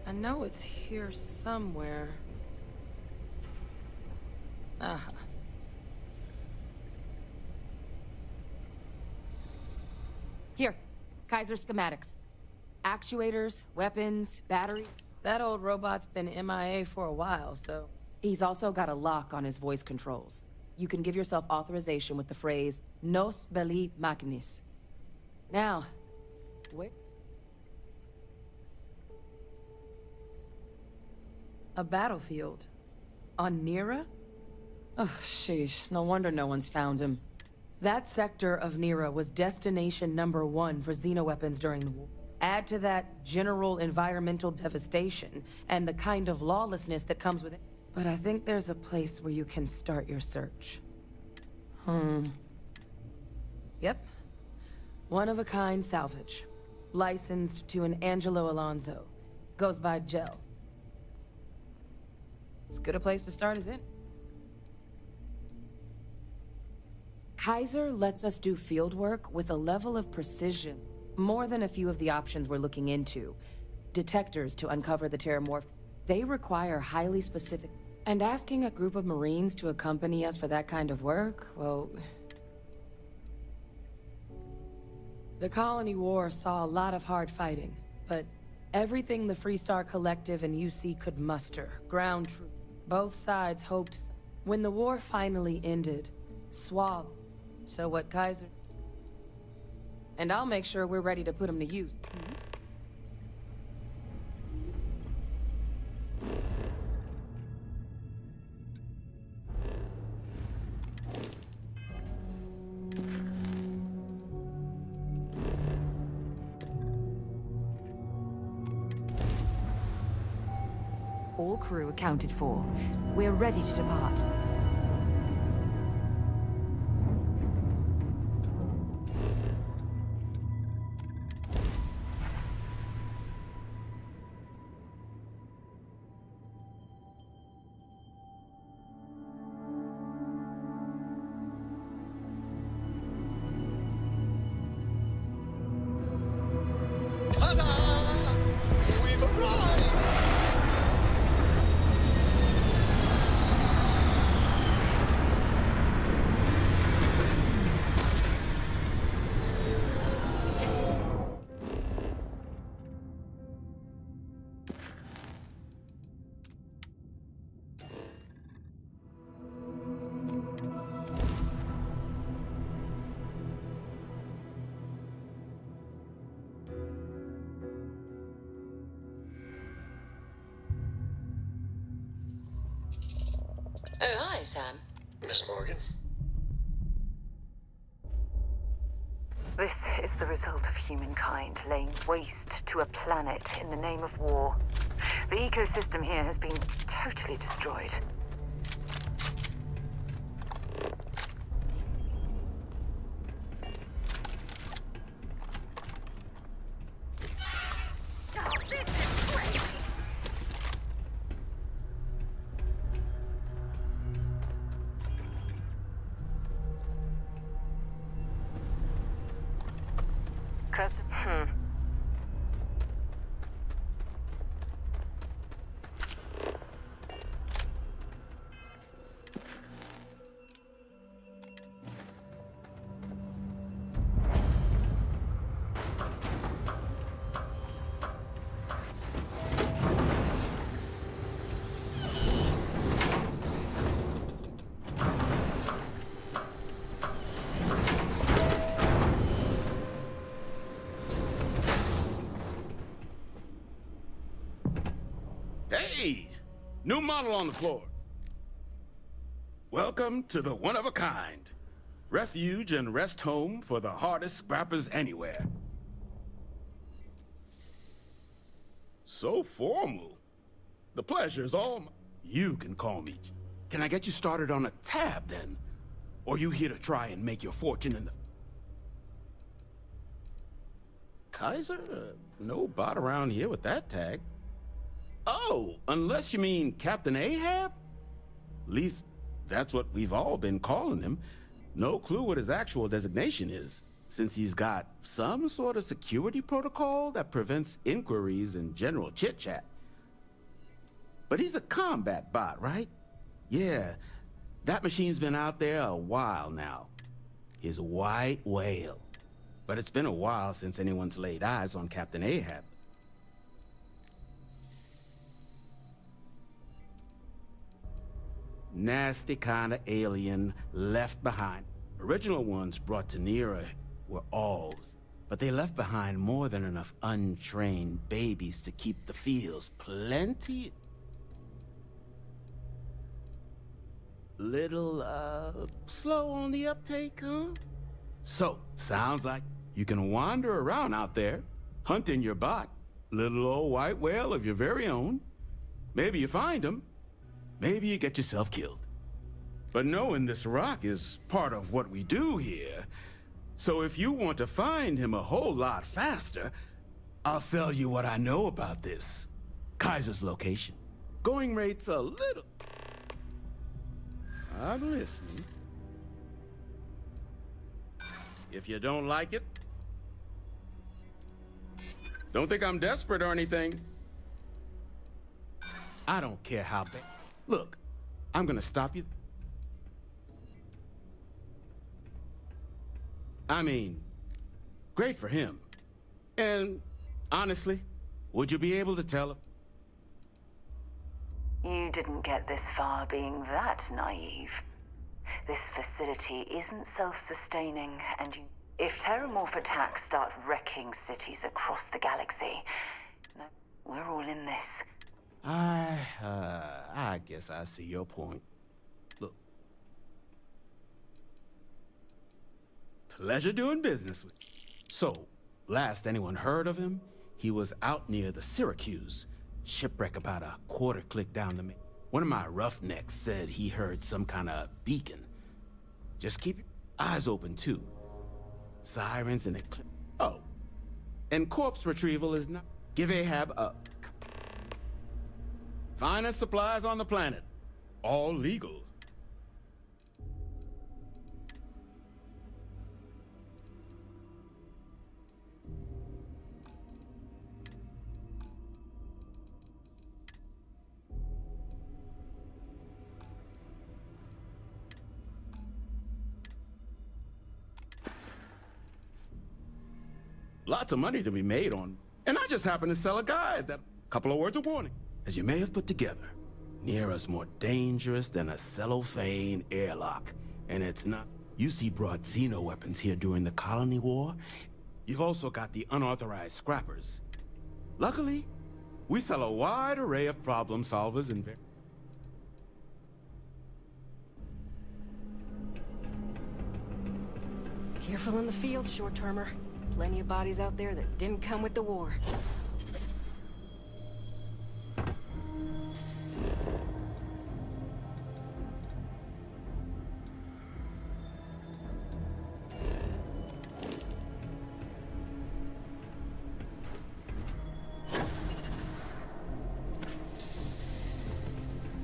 I know it's here somewhere. Ah. Here, Kaiser schematics. Actuators, weapons, battery. That old robot's been MIA for a while, so... He's also got a lock on his voice controls. You can give yourself authorization with the phrase, Nos belli machinis. Now, where... A battlefield? On Nira? Oh, sheesh. No wonder no one's found him. That sector of Nira was destination #1 for xenoweapons during the war. Add to that general environmental devastation and the kind of lawlessness that comes with it. But I think there's a place where you can start your search. Yep. One-of-a-kind salvage. Licensed to an Angelo Alonso. Goes by Gel. As good a place to start as in. Kaiser lets us do field work with a level of precision more than a few of the options we're looking into. Detectors to uncover the Terramorph. They require highly specific... And asking a group of Marines to accompany us for that kind of work, well... The Colony War saw a lot of hard fighting, but everything the Freestar Collective and UC could muster, ground troops. Both sides hoped... When the war finally ended, suave. So what Kaiser... And I'll make sure we're ready to put them to use.
All crew accounted for. We're ready to depart.
We've arrived!
Hi, Sam.
Miss Morgan?
This is the result of humankind laying waste to a planet in the name of war. The ecosystem here has been totally destroyed.
Hey! New model on the floor. Welcome to the one-of-a-kind. Refuge and rest home for the hardest scrappers anywhere. So formal. The pleasure's all You can call me. Can I get you started on a tab, then? Or you here to try and make your fortune in the... Kaiser? No bot around here with that tag. Oh, unless you mean Captain Ahab? At least, that's what we've all been calling him. No clue what his actual designation is, since he's got some sort of security protocol that prevents inquiries and general chit-chat. But he's a combat bot, right? Yeah, that machine's been out there a while now. His white whale. But it's been a while since anyone's laid eyes on Captain Ahab. Nasty kind of alien left behind. Original ones brought to Nera were alls, but they left behind more than enough untrained babies to keep the fields plenty. Little, slow on the uptake, huh? So, sounds like you can wander around out there, hunting your bot. Little old white whale of your very own. Maybe you find him. Maybe you get yourself killed. But knowing this rock is part of what we do here. So if you want to find him a whole lot faster, I'll sell you what I know about this. Kaiser's location. Going rate's a little... I'm listening. If you don't like it, don't think I'm desperate or anything. I don't care how bad. Look, I'm gonna stop you. I mean, great for him. And honestly, would you be able to tell him?
You didn't get this far being that naive. This facility isn't self-sustaining, and if terramorph attacks start wrecking cities across the galaxy, we're all in this.
I guess I see your point. Look. Pleasure doing business with you. So, last anyone heard of him, he was out near the Syracuse. Shipwreck about a quarter click down the main. One of my roughnecks said he heard some kind of beacon. Just keep your eyes open, too. Sirens and oh. And corpse retrieval is not... Give Ahab a... Finest supplies on the planet. All legal. Lots of money to be made on. And I just happen to sell a guide that... Couple of words of warning. As you may have put together, Nera's more dangerous than a cellophane airlock. And it's not... UC brought xeno-weapons here during the Colony War. You've also got the unauthorized scrappers. Luckily, we sell a wide array of problem solvers and...
Careful in the field, short-termer. Plenty of bodies out there that didn't come with the war.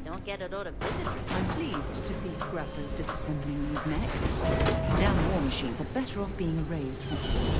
Don't get a lot of visitors.
I'm pleased to see scrappers disassembling these mechs. Damn war machines are better off being erased from history.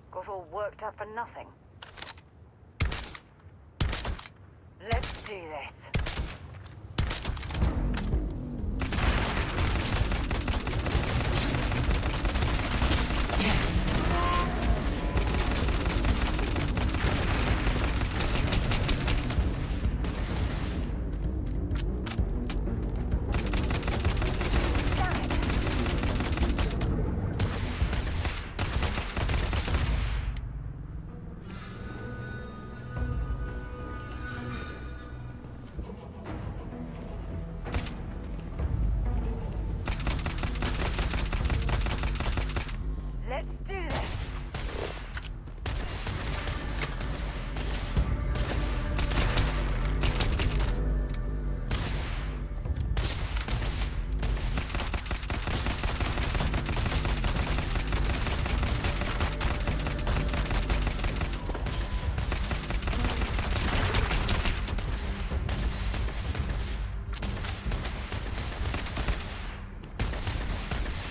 Got all worked up for nothing. Let's do this. Let's do this.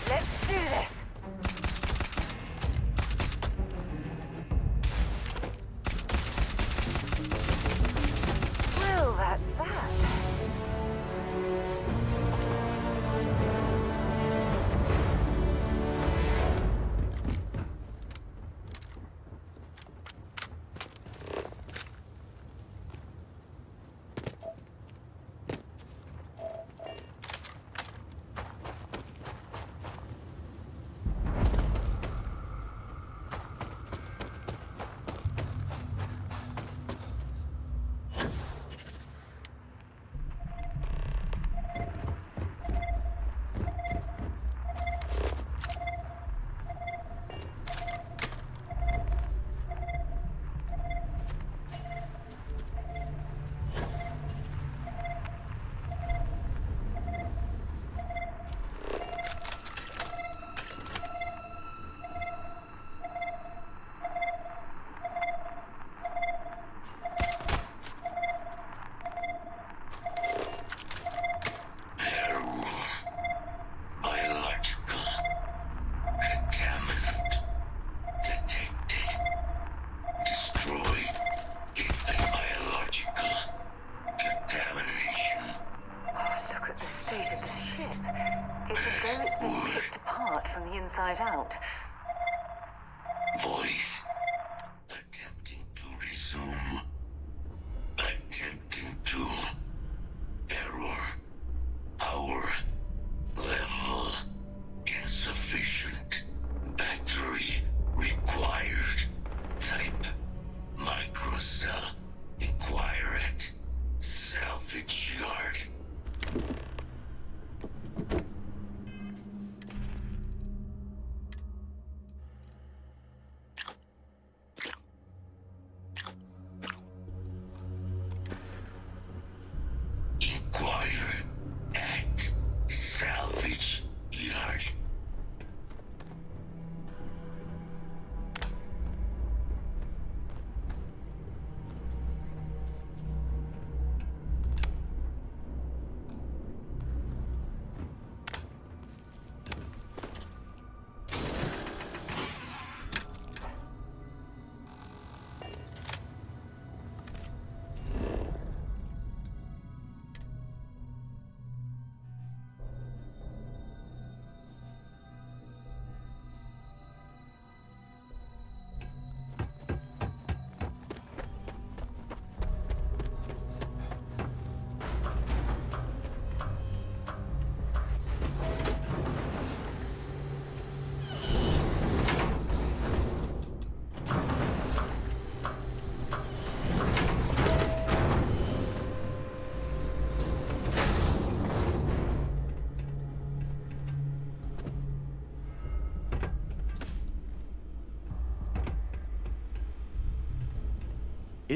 Let's do this. Well, that's that. Inside out.
Voice. Attempting to resume. Attempting to. Error. Power. Level. Insufficient. Battery. Required. Type. Microcell. Inquire at. Salvage yard. Inquire at salvage yard.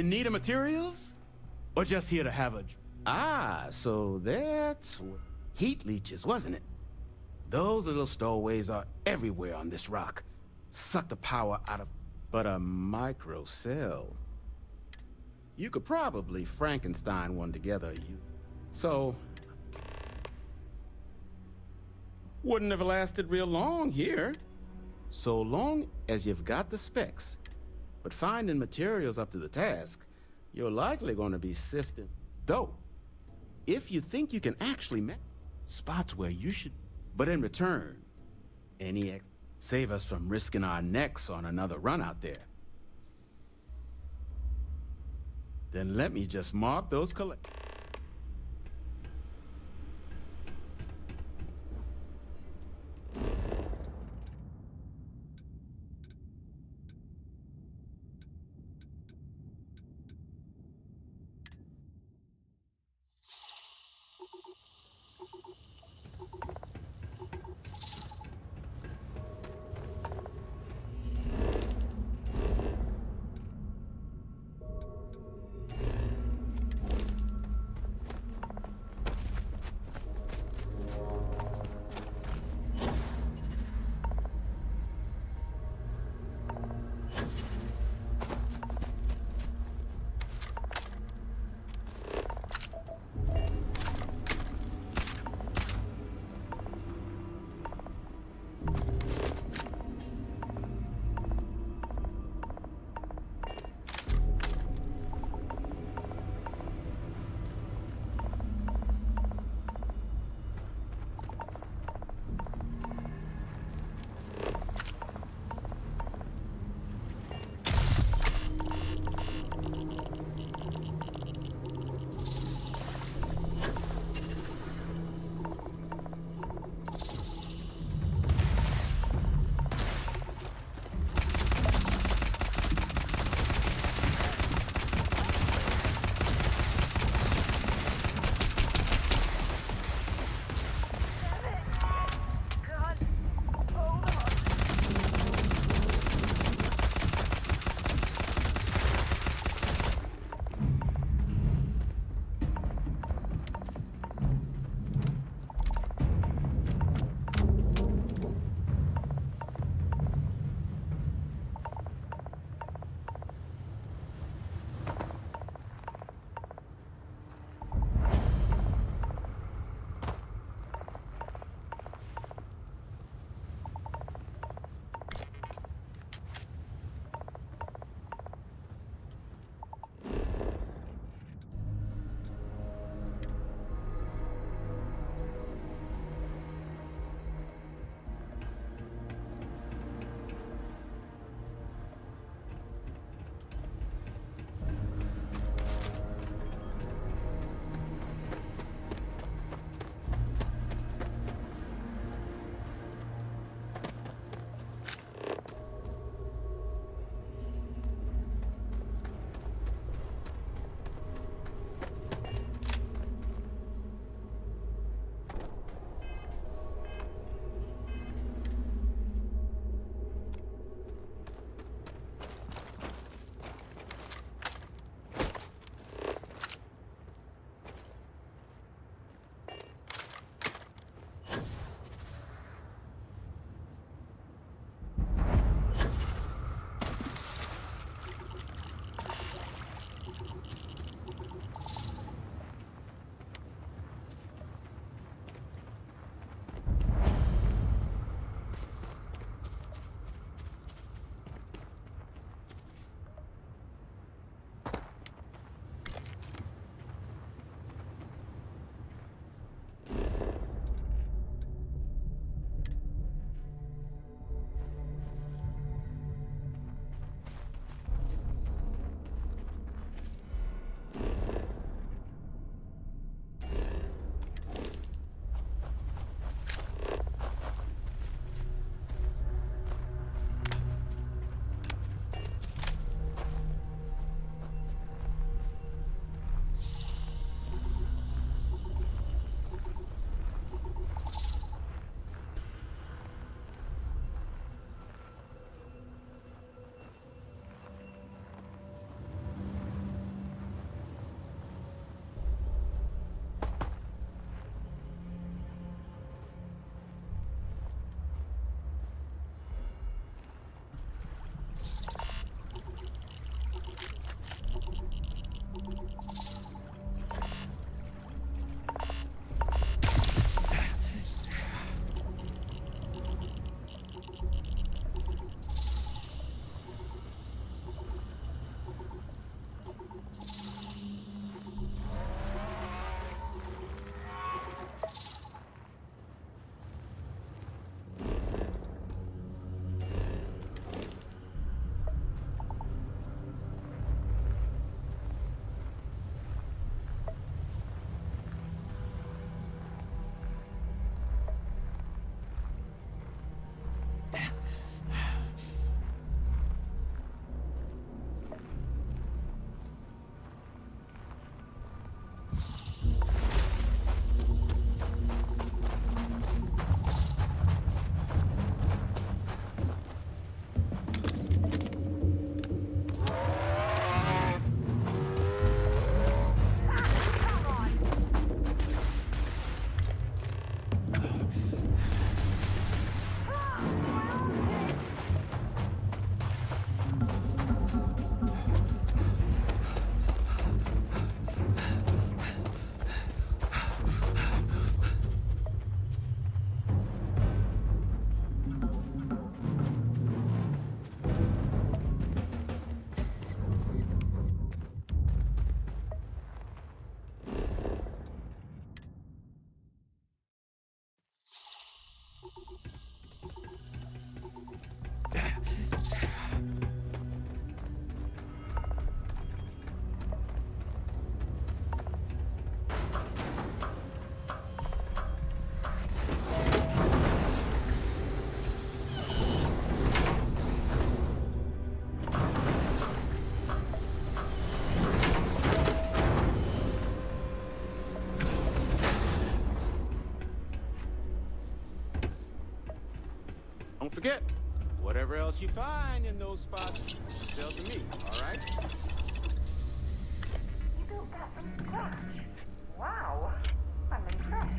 In need of materials? Or just here to have a... Ah, so that's... heat leeches, wasn't it? Those little stowaways are everywhere on this rock. Suck the power out of... But a micro cell... You could probably Frankenstein one together, So... Wouldn't have lasted real long here. So long as you've got the specs. But finding materials up to the task, you're likely going to be sifting. Though, if you think you can actually spots where you should... But in return, save us from risking our necks on another run out there. Then let me just mark those don't forget, whatever else you find in those spots, you sell to me, all right?
You built that from scratch. Wow. I'm impressed.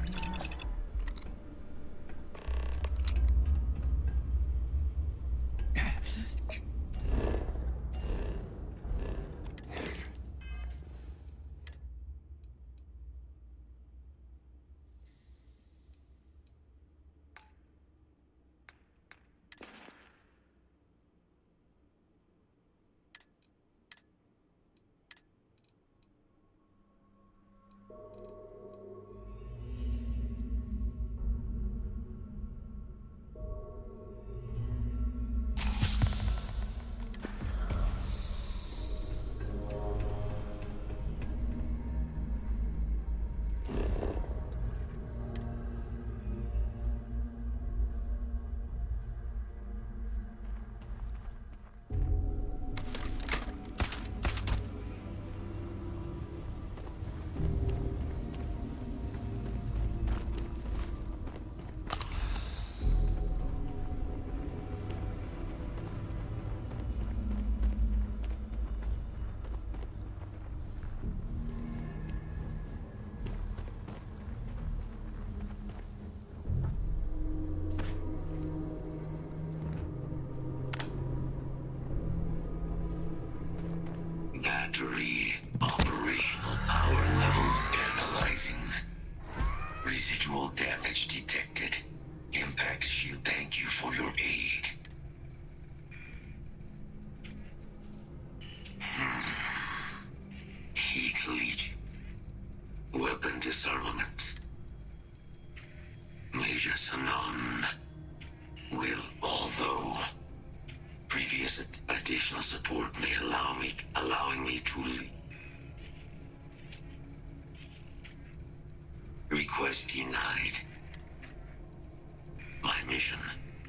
Battery operational power levels analyzing. Residual damage detected. Impact shield, thank you for your aid. Heat leech. Weapon disarmament. Major Sanon. Will, although previous additional support may allowing me to request denied. My mission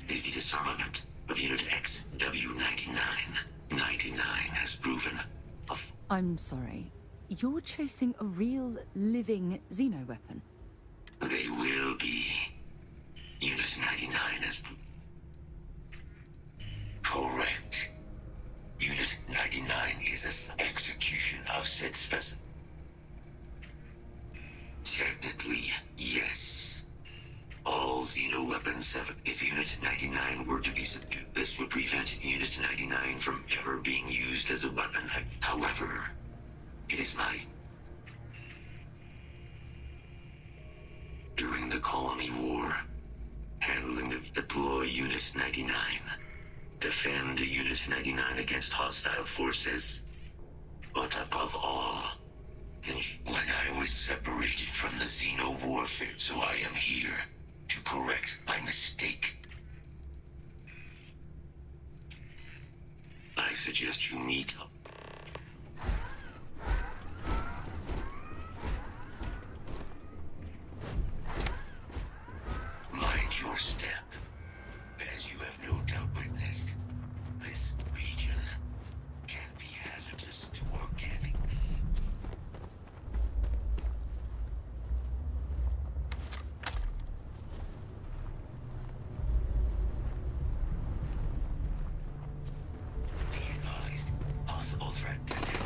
is the disarmament of Unit XW-99. 99 has proven
I'm sorry. You're chasing a real, living xeno-weapon?
They will be. Unit 99 has correct. Unit 99 is an execution of said specimen. Technically, yes. All Xeno weapons have. If Unit 99 were to be subdued, this would prevent Unit 99 from ever being used as a weapon. However, it is my. During the Colony War, handling the deploy Unit 99. Defend Unit 99 against hostile forces. But above all, when I was separated from the Xeno warfare, so I am here to correct my mistake. I suggest you meet up. Mind your step. As you have no doubt witnessed, this region can be hazardous to organics. Be advised, possible threat detected.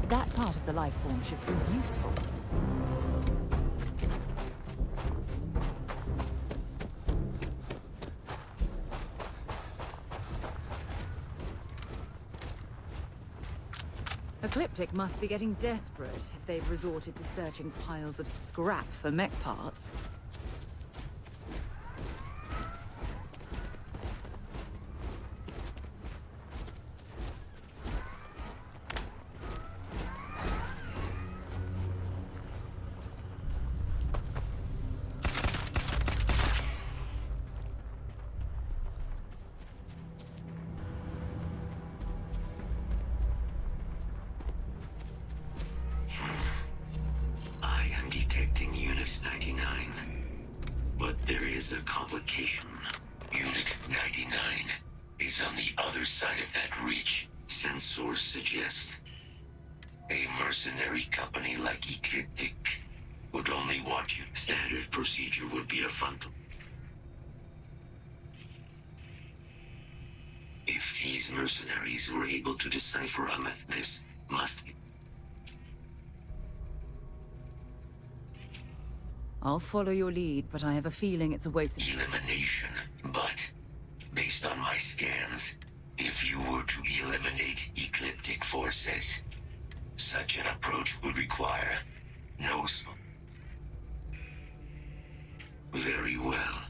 That part of the life form should prove useful. Ecliptic must be getting desperate if they've resorted to searching piles of scrap for mech parts.
99 is on the other side of that ridge. Sensors suggest a mercenary company like Ecliptic would only want you. Standard procedure would be a frontal. If these mercenaries were able to decipher a method, this must be.
I'll follow your lead, but I have a feeling it's a waste of...
Elimination, but based on my scans, if you were to eliminate Ecliptic forces, such an approach would require no... Very well.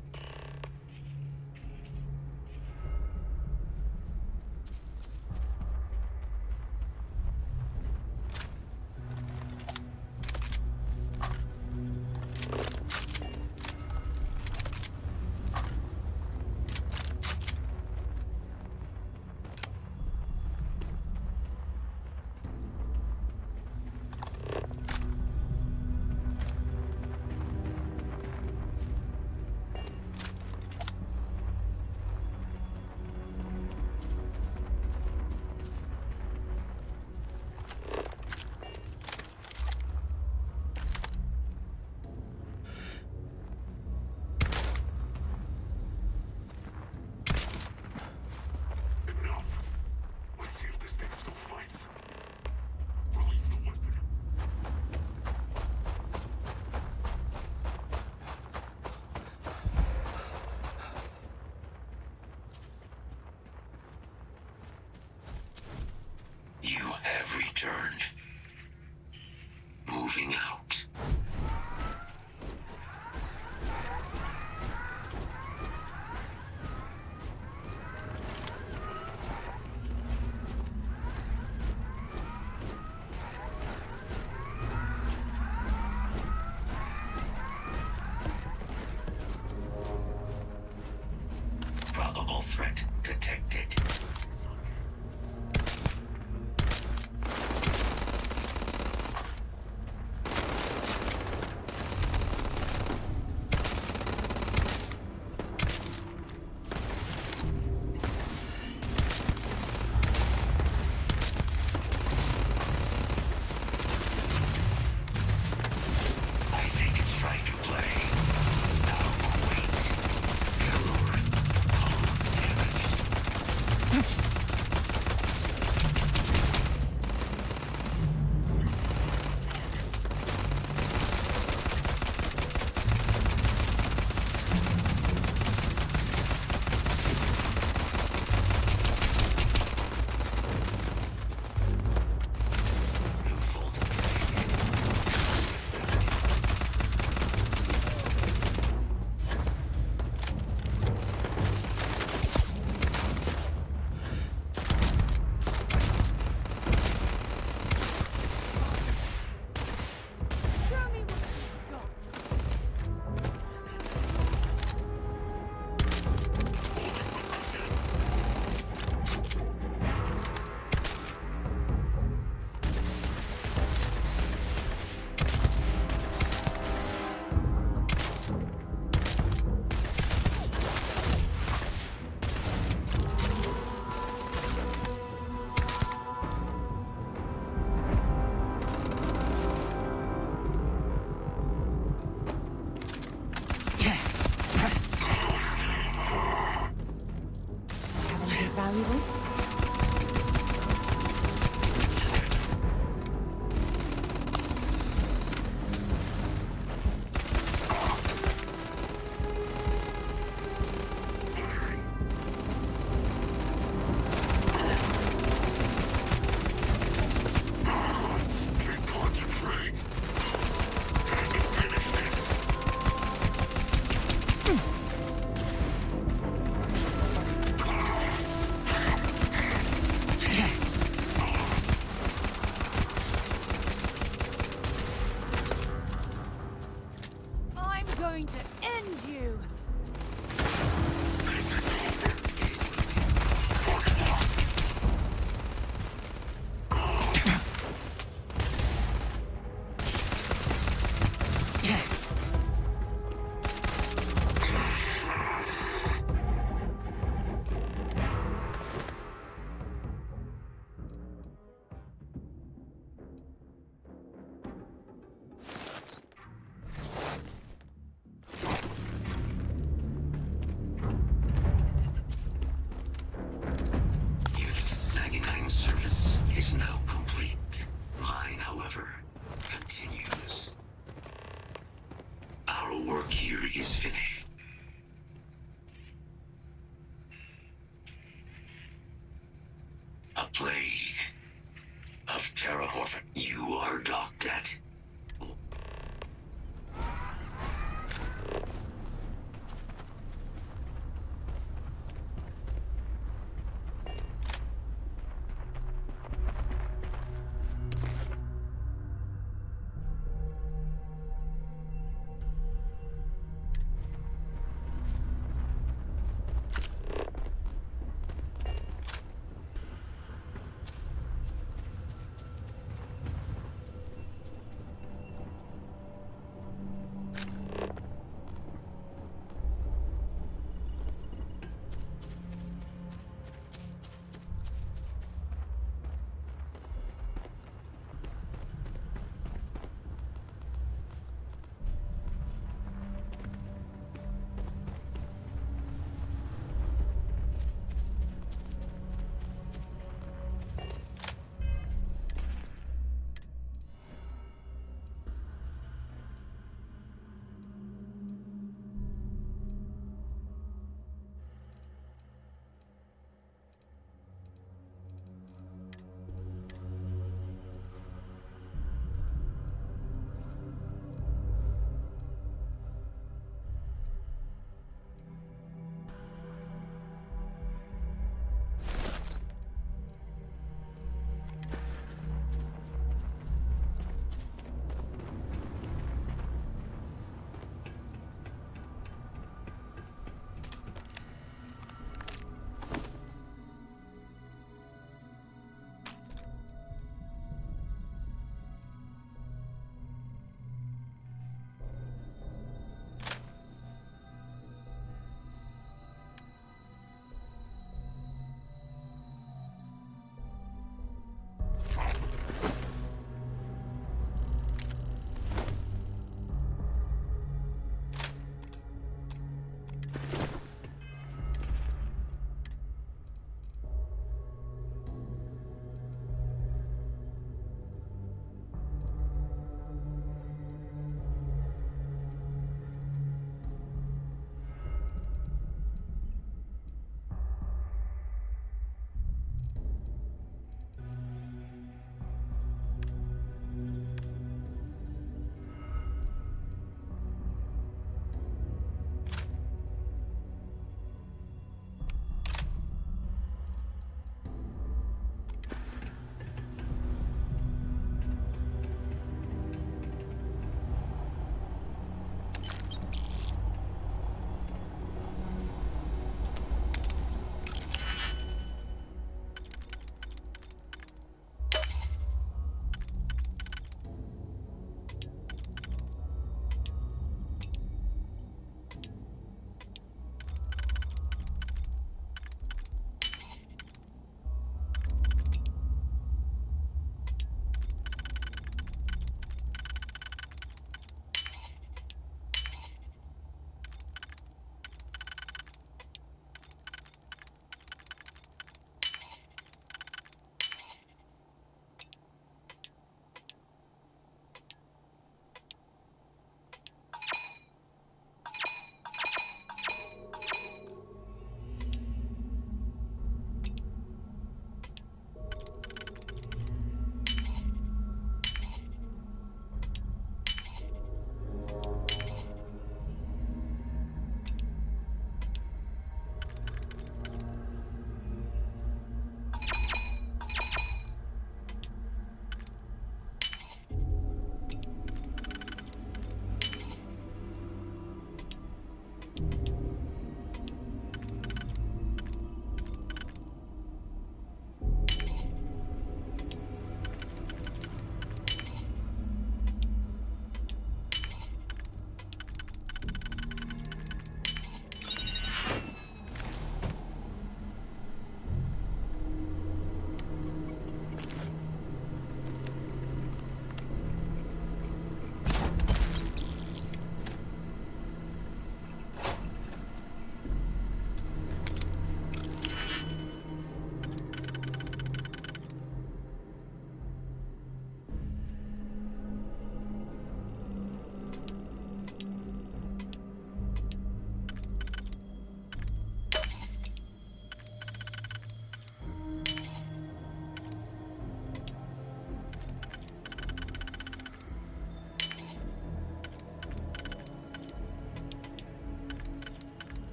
You have returned. Moving out. Probable threat detected.
Valuable?
A plague of terramorphin you are docked at.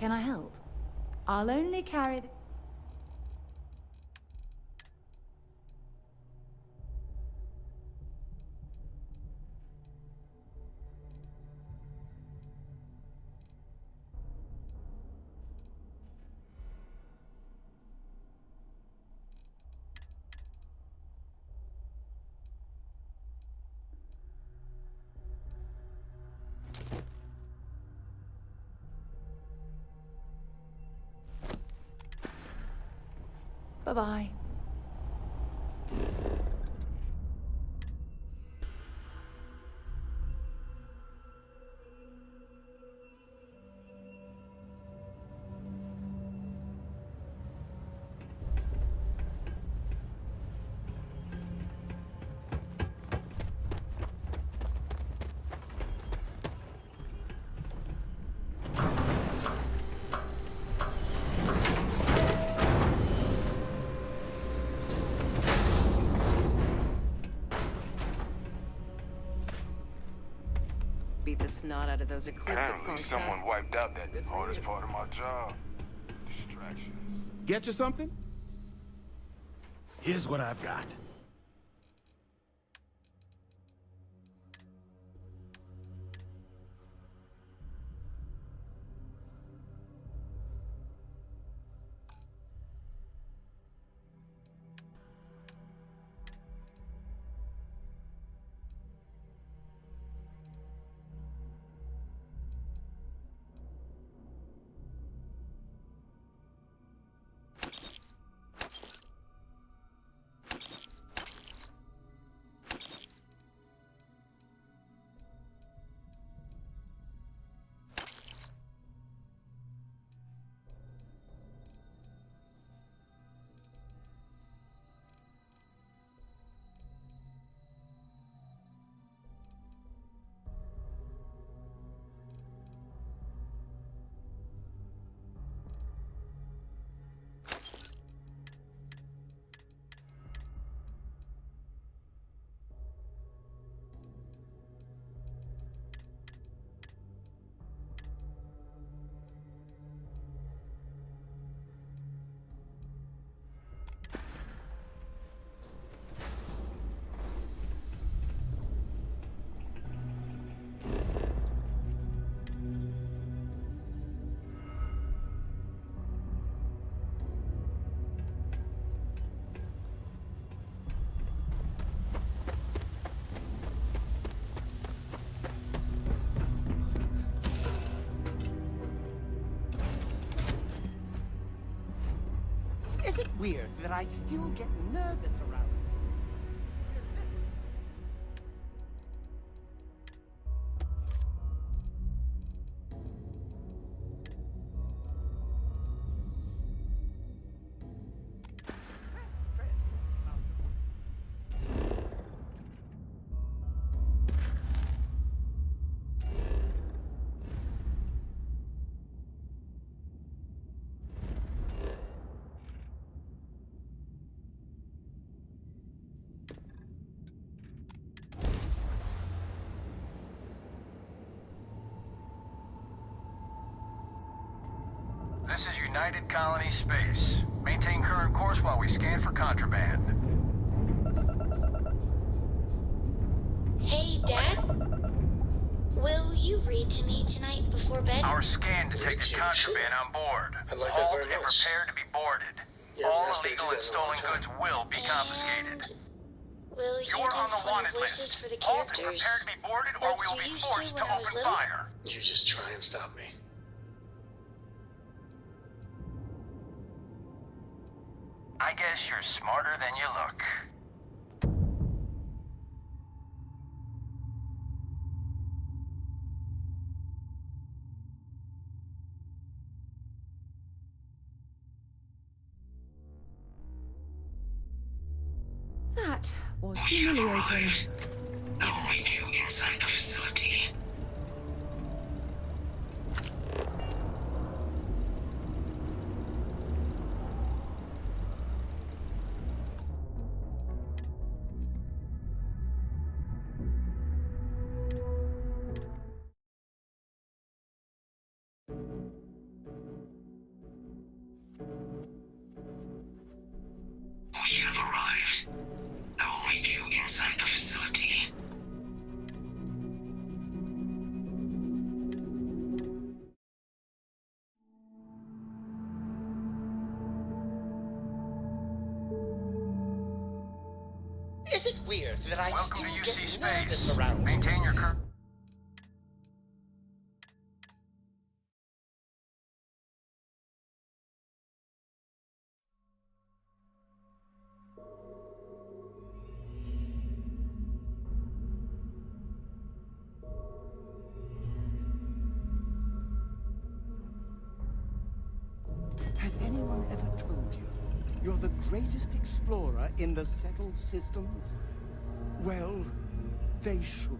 can I help? I'll only carry the... Bye-bye.
Beat the snot out of those ecliptic
Apparently,
punks,
someone
huh?
wiped out that hardest part of my job. Distractions.
Get you something? Here's what I've got.
Is it weird that I still get nervous around
This is United Colony Space. Maintain current course while we scan for contraband.
Hey, Dad? Will you read to me tonight before bed?
Our scan detected contraband on board.
I'd like that
Hold
very
and
much.
prepare to be boarded.
You
All
haven't asked me to
illegal
do
and
that in a long
stolen goods will be confiscated.
Will you
You're
do
on the
funny
wanted
voices
list.
for the
Hold and
characters?
prepare to be boarded, or
like
we will
you
be
used to
forced
when
to
I was
open
little?
fire.
You just try and stop me.
I guess you're smarter than you look.
That was
We have
humiliating.
arrived. I'll meet you inside the facility.
Is it weird that I
Welcome
still
to
get
UC
nervous
Space.
around you?
Maintain your current...
Has anyone ever told you you're the greatest explorer in the settled systems? Well, they should.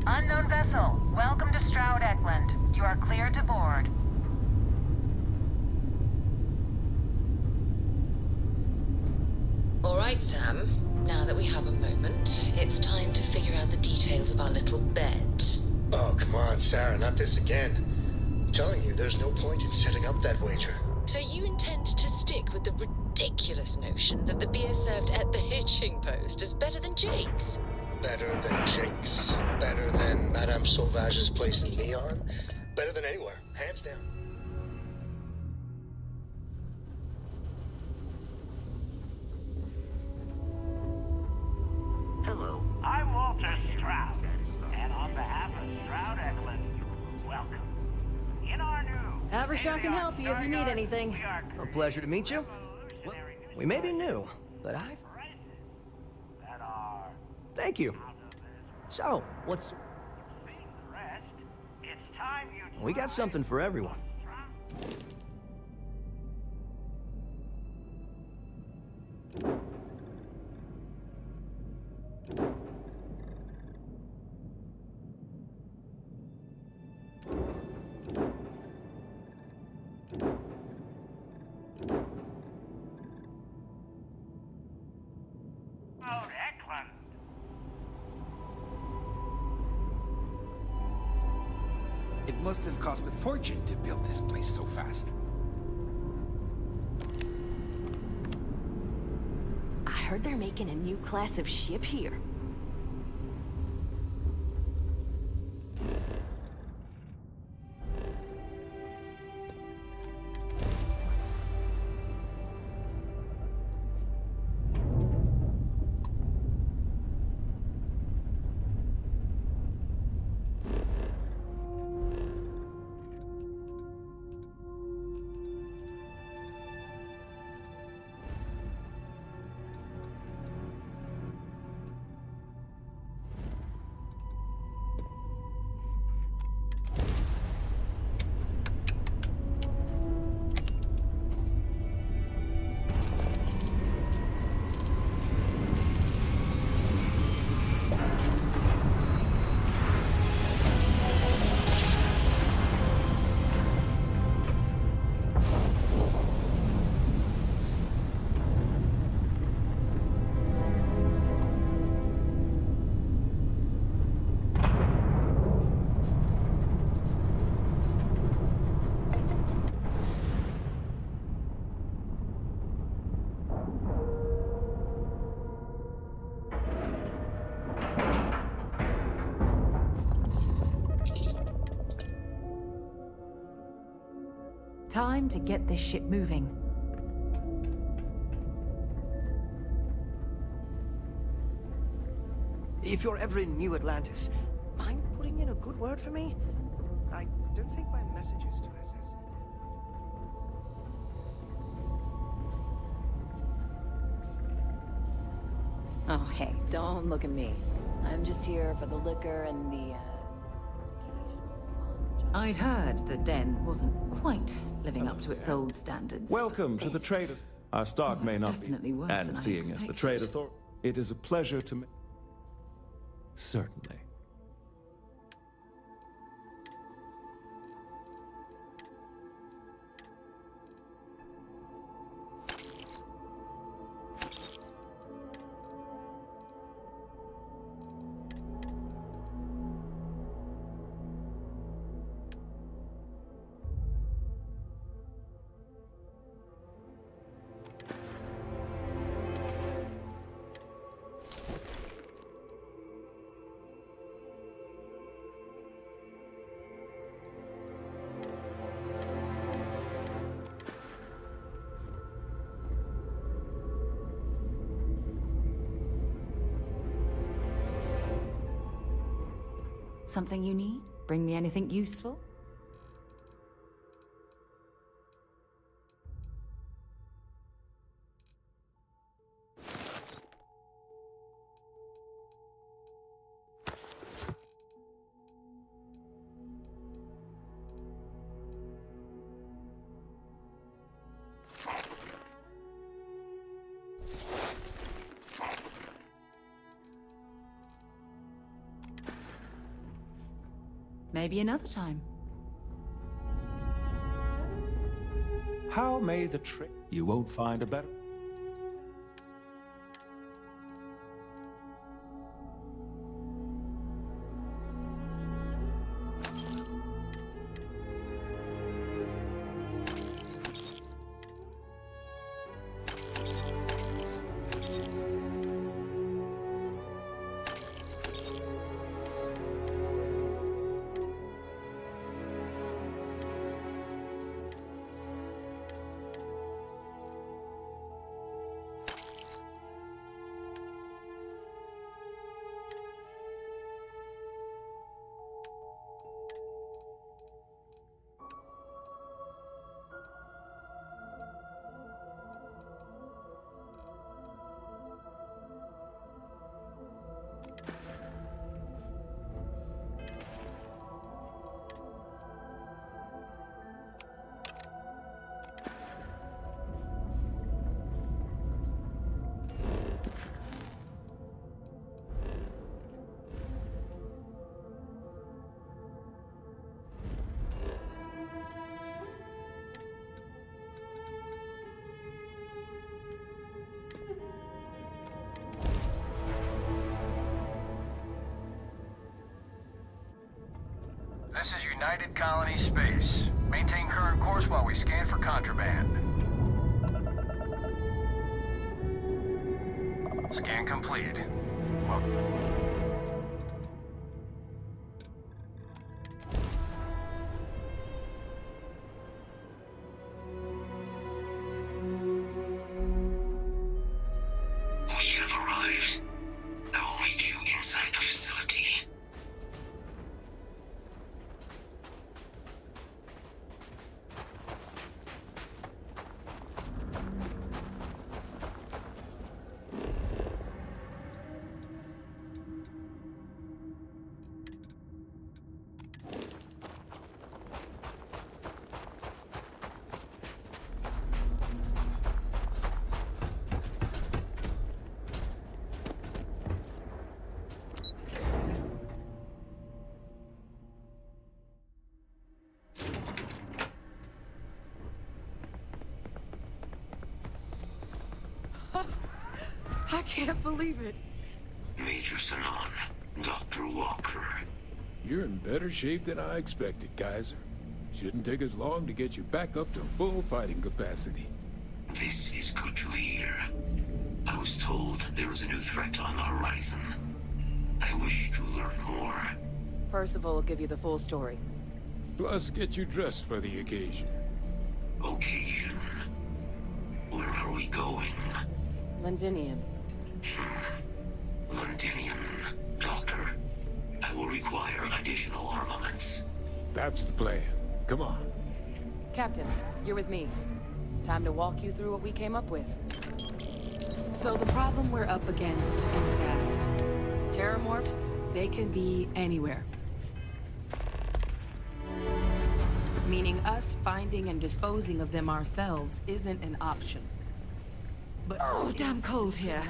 Unknown vessel, welcome to Stroud Eklund. You are cleared to board.
All right, Sam. Now that we have a moment, it's time to figure out the details of our little bet.
Oh, come on, Sarah, not this again. I'm telling you, there's no point in setting up that wager.
So you intend to stick with the ridiculous notion that the beer served at the hitching post is better than Jake's?
Better than Jake's. Better than Madame Sauvage's place in Neon. Better than anywhere, hands down.
Hello, I'm Walter Stroud, and on behalf of Stroud Eklund, welcome. In our new
Havershaw can help you if you need anything.
A pleasure to meet you. Well, we may be new, but I... Thank you. So, what's... We got something for everyone.
It must have cost a fortune to build this place so fast.
I heard they're making a new class of ship here.
Time to get this ship moving.
If you're ever in New Atlantis, mind putting in a good word for me? I don't think my messages to SS.
Oh, hey, don't look at me. I'm just here for the liquor and the,
I'd heard the Den wasn't quite living up to its old standards.
Welcome to the trade. Our stock may not be,
definitely worse than
and
I
seeing as the
expected.
trade authority, it is a pleasure to me. Certainly.
Something you need? Bring me anything useful? Maybe another time.
How may the trick? You won't find a better.
This is United Colony Space. Maintain current course while we scan for contraband. Scan complete. Well...
We have arrived. I will meet you inside the facility.
I can't believe it.
Major Sanon, Dr. Walker.
You're in better shape than I expected, Kaiser. Shouldn't take us long to get you back up to full fighting capacity.
This is good to hear. I was told there was a new threat on the horizon. I wish to learn more.
Percival will give you the full story.
Plus, get you dressed for the occasion.
Occasion? Where are we going?
Londinian.
Londinian, Doctor. I will require additional armaments.
That's the plan. Come on.
Captain, you're with me. Time to walk you through what we came up with. So the problem we're up against is vast. Terramorphs, they can be anywhere. Meaning us finding and disposing of them ourselves isn't an option. But
oh, damn cold here.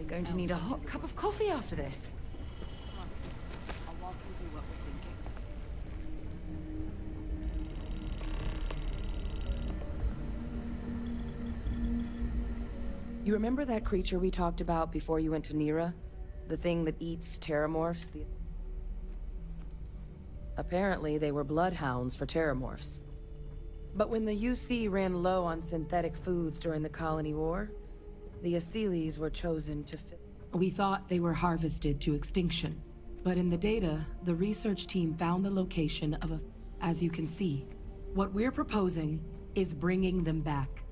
Going to need a hot cup of coffee after this.
I'll walk you through what we're thinking. You remember that creature we talked about before you went to Nira? The thing that eats terramorphs? Apparently, they were bloodhounds for terramorphs. But when the UC ran low on synthetic foods during the Colony War, the Asylees were chosen to fill. We thought they were harvested to extinction. But in the data, the research team found the location of a... As you can see, what we're proposing is bringing them back.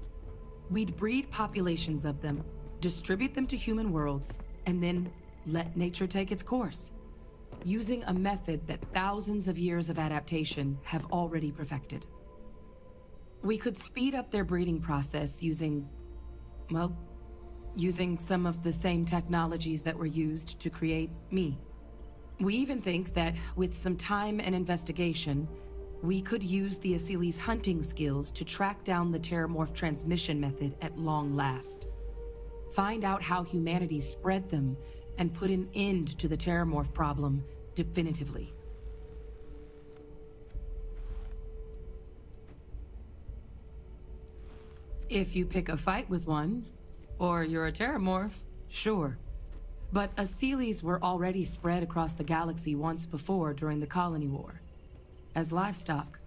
We'd breed populations of them, distribute them to human worlds, and then let nature take its course. using a method that thousands of years of adaptation have already perfected. We could speed up their breeding process using, well, using some of the same technologies that were used to create me. We even think that with some time and investigation, we could use the Asili's hunting skills to track down the Terramorph transmission method at long last. Find out how humanity spread them and put an end to the Terramorph problem definitively. If you pick a fight with one, or you're a Terramorph, sure. But Asilis were already spread across the galaxy once before during the Colony War. As livestock.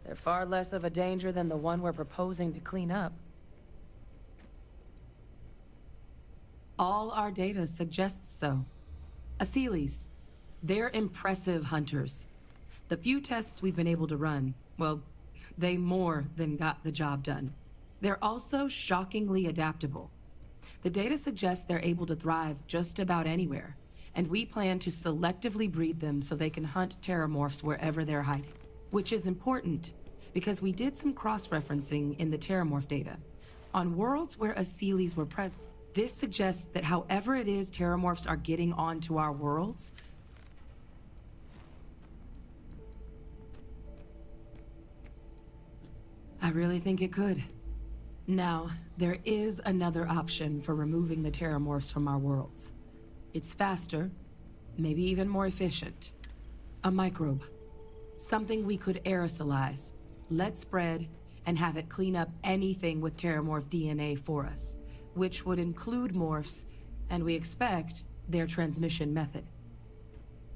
They're far less of a danger than the one we're proposing to clean up. All our data suggests so. Asilis, they're impressive hunters. The few tests we've been able to run, well, they more than got the job done. They're also shockingly adaptable. The data suggests they're able to thrive just about anywhere, and we plan to selectively breed them so they can hunt Terramorphs wherever they're hiding. Which is important, because we did some cross-referencing in the Terramorph data. On worlds where Asilis were present, this suggests that however it is Terramorphs are getting onto our worlds, I really think it could. Now, there is another option for removing the Terramorphs from our worlds. It's faster, maybe even more efficient. A microbe. Something we could aerosolize, let spread, and have it clean up anything with Terramorph DNA for us, which would include morphs, and we expect their transmission method.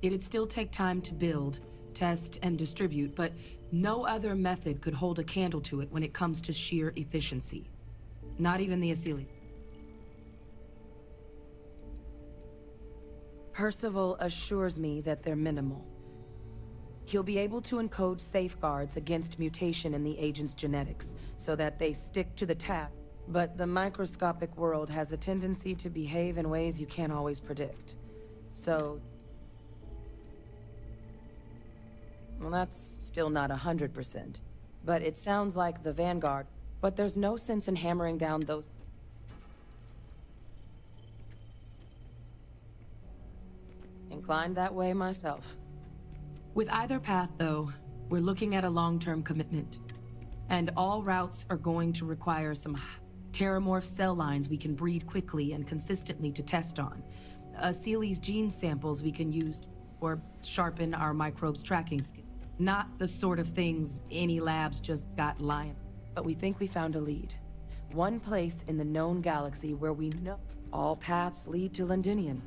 It'd still take time to build, test, and distribute, but no other method could hold a candle to it when it comes to sheer efficiency. Not even the Asili. Percival assures me that they're minimal. He'll be able to encode safeguards against mutation in the agent's genetics, so that they stick to the task. But the microscopic world has a tendency to behave in ways you can't always predict. So... well, that's still not 100%. But it sounds like the Vanguard. But there's no sense in hammering down those... Inclined that way myself. With either path, though, we're looking at a long-term commitment. And all routes are going to require some Terramorph cell lines we can breed quickly and consistently to test on. Asili's gene samples we can use or sharpen our microbes tracking skill. Not the sort of things any labs just got lying. But we think we found a lead. One place in the known galaxy where we know all paths lead to Londinian.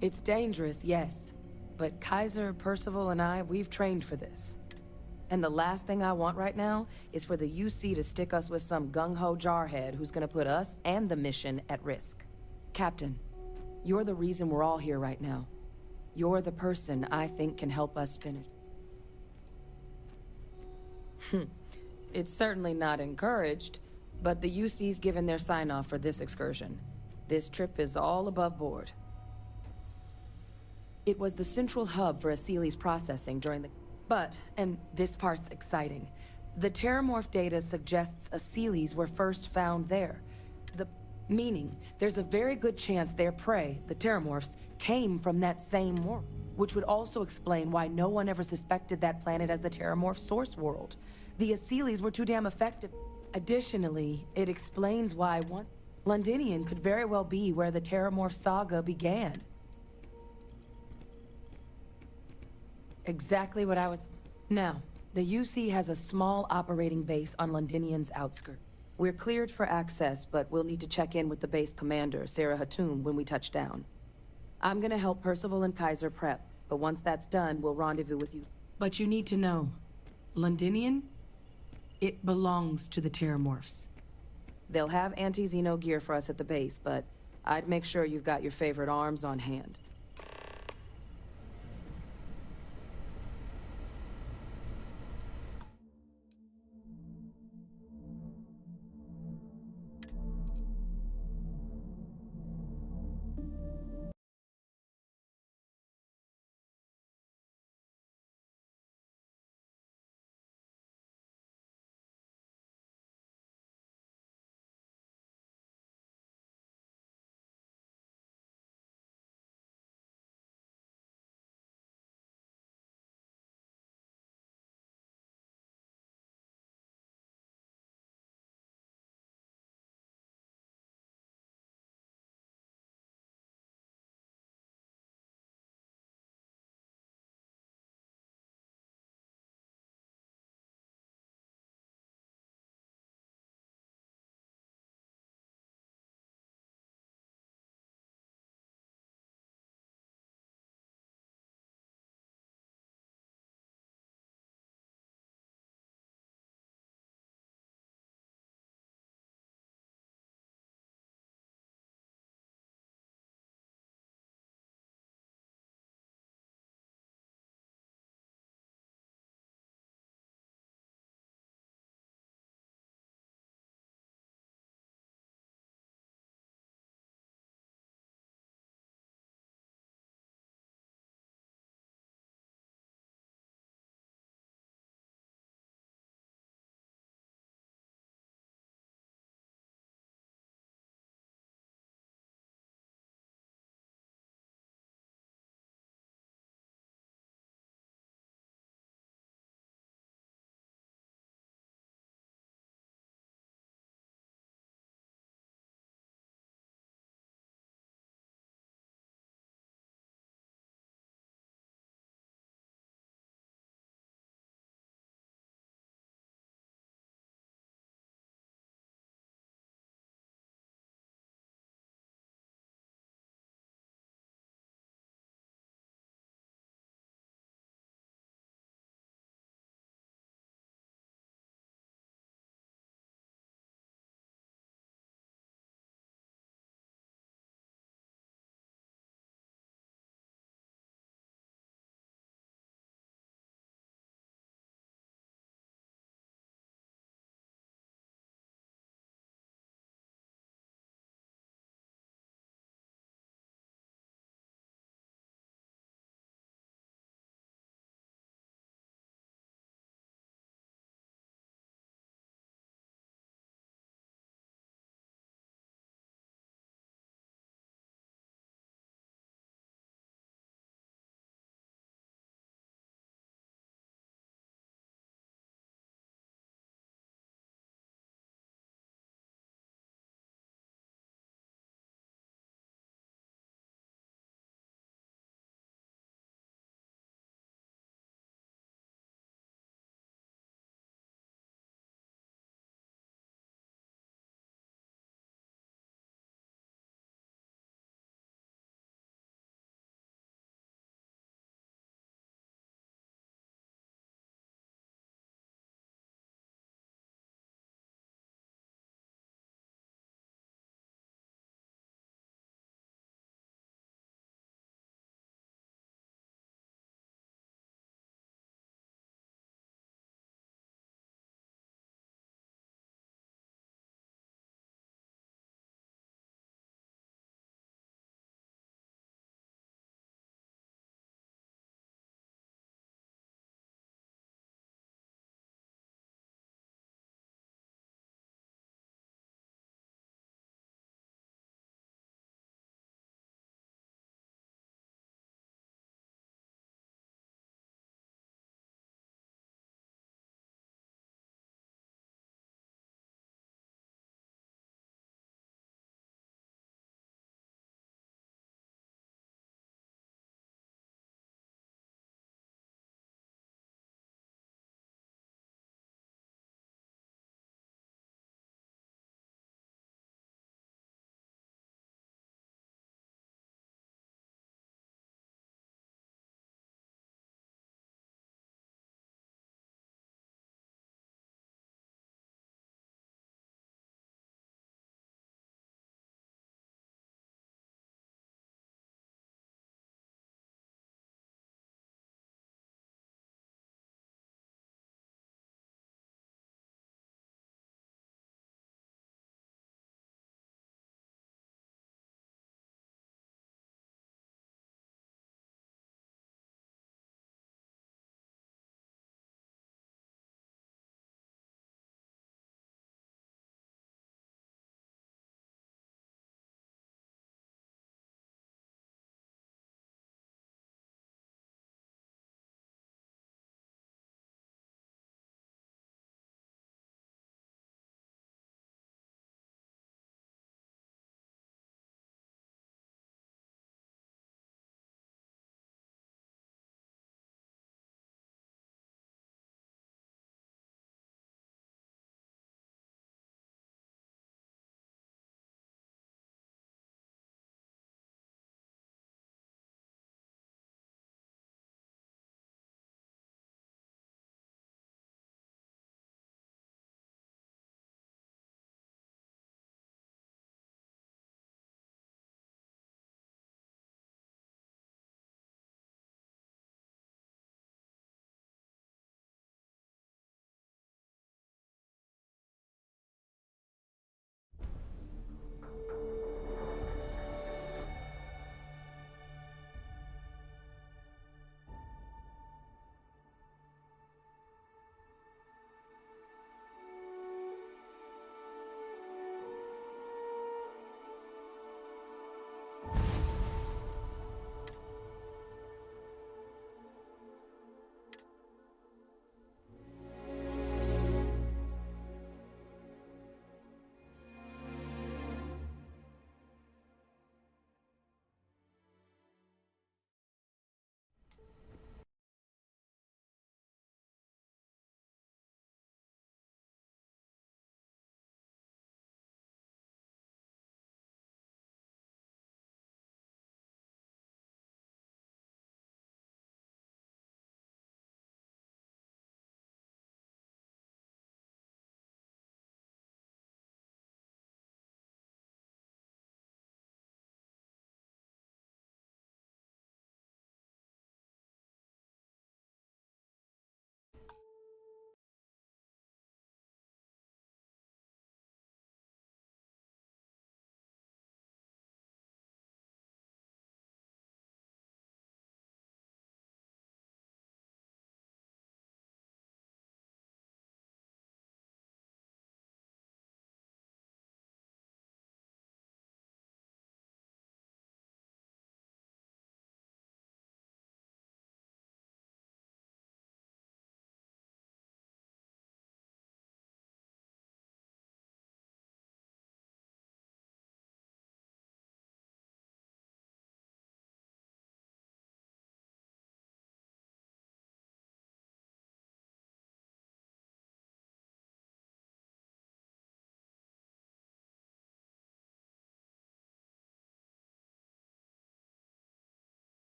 It's dangerous, yes. But Kaiser, Percival, and I, we've trained for this. And the last thing I want right now is for the UC to stick us with some gung-ho jarhead who's gonna put us and the mission at risk. Captain, you're the reason we're all here right now. You're the person I think can help us finish. It's certainly not encouraged, but the UC's given their sign-off for this excursion. This trip is all above board. It was the central hub for Asili's processing during the... But, and this part's exciting, the Terramorph data suggests Asilis were first found there. Meaning, there's a very good chance their prey, the Terramorphs, came from that same world. Which would also explain why no one ever suspected that planet as the Terramorph source world. The Asilis were too damn effective. Additionally, it explains why Londinian could very well be where the Terramorph saga began. Exactly what I was... Now, the UC has a small operating base on Londinian's outskirts. We're cleared for access, but we'll need to check in with the base commander, Sarah Hatoum, when we touch down. I'm gonna help Percival and Kaiser prep, but once that's done, we'll rendezvous with you. But you need to know, Londinian, it belongs to the Terramorphs. They'll have anti-Xeno gear for us at the base, but I'd make sure you've got your favorite arms on hand.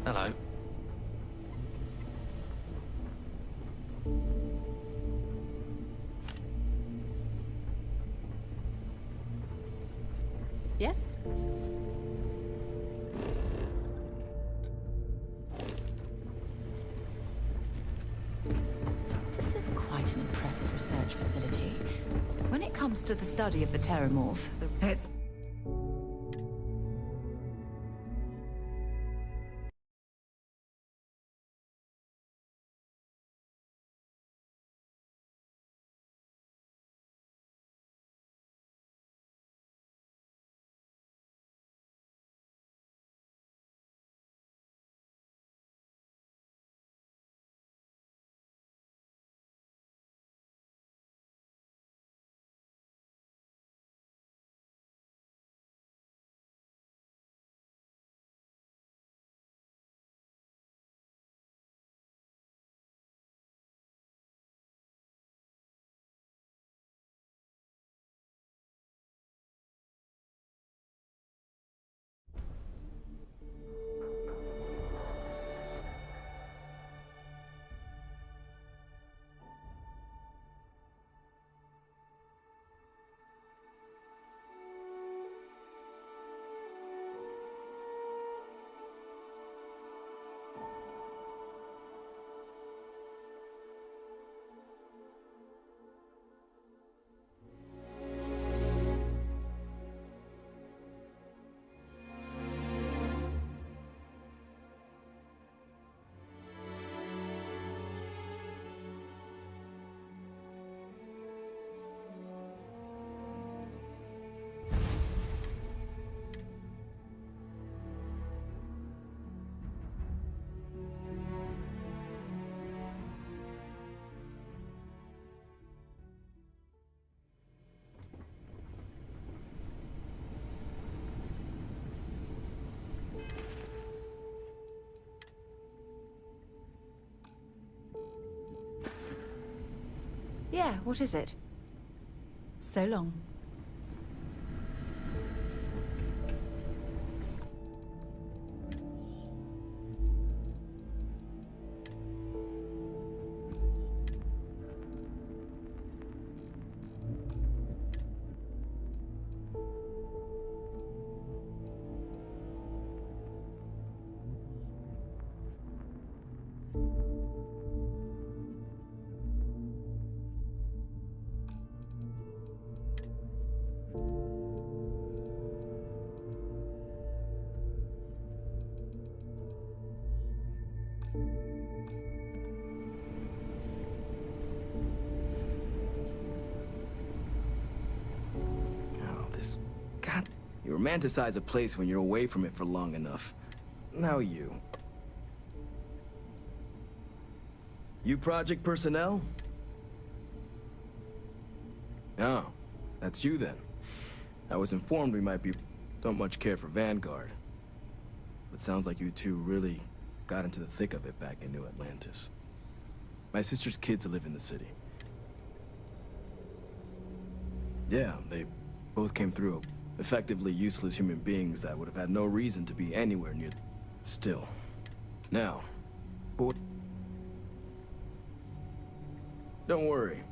Hello.
Yes?
This is quite an impressive research facility. When it comes to the study of the Terramorph, it's... Yeah, what is it? So long.
You romanticize a place when you're away from it for long enough. Now you. You project personnel? Oh, that's you then. I was informed we might be... don't much care for Vanguard. But sounds like you two really got into the thick of it back in New Atlantis. My sister's kids live in the city. Yeah, they both came through. Effectively useless human beings that would have had no reason to be anywhere near... Still. Now, boy... Don't worry.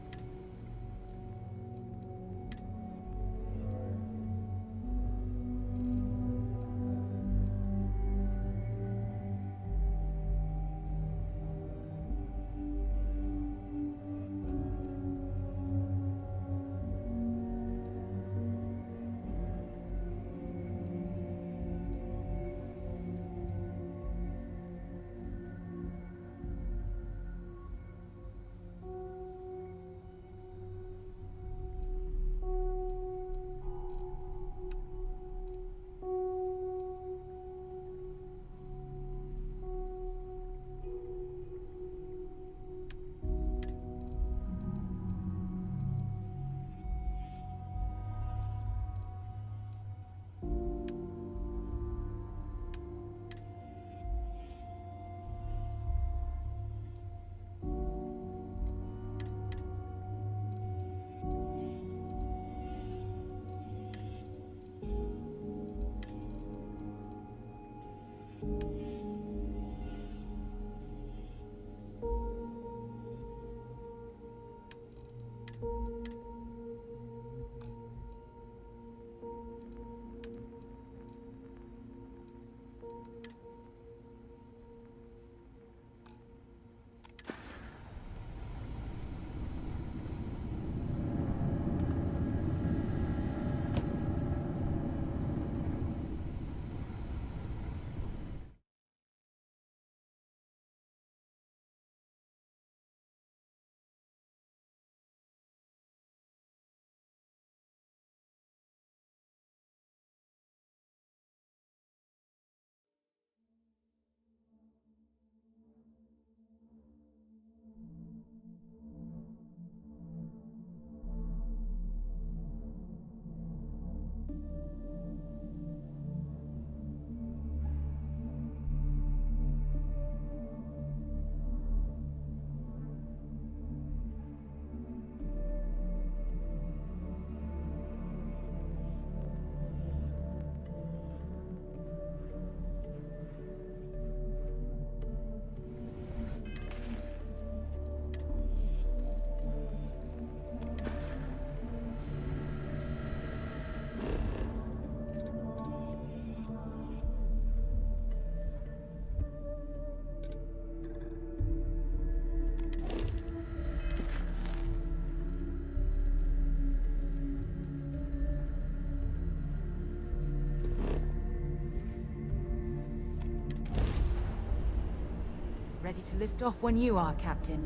ready to lift off when you are, Captain.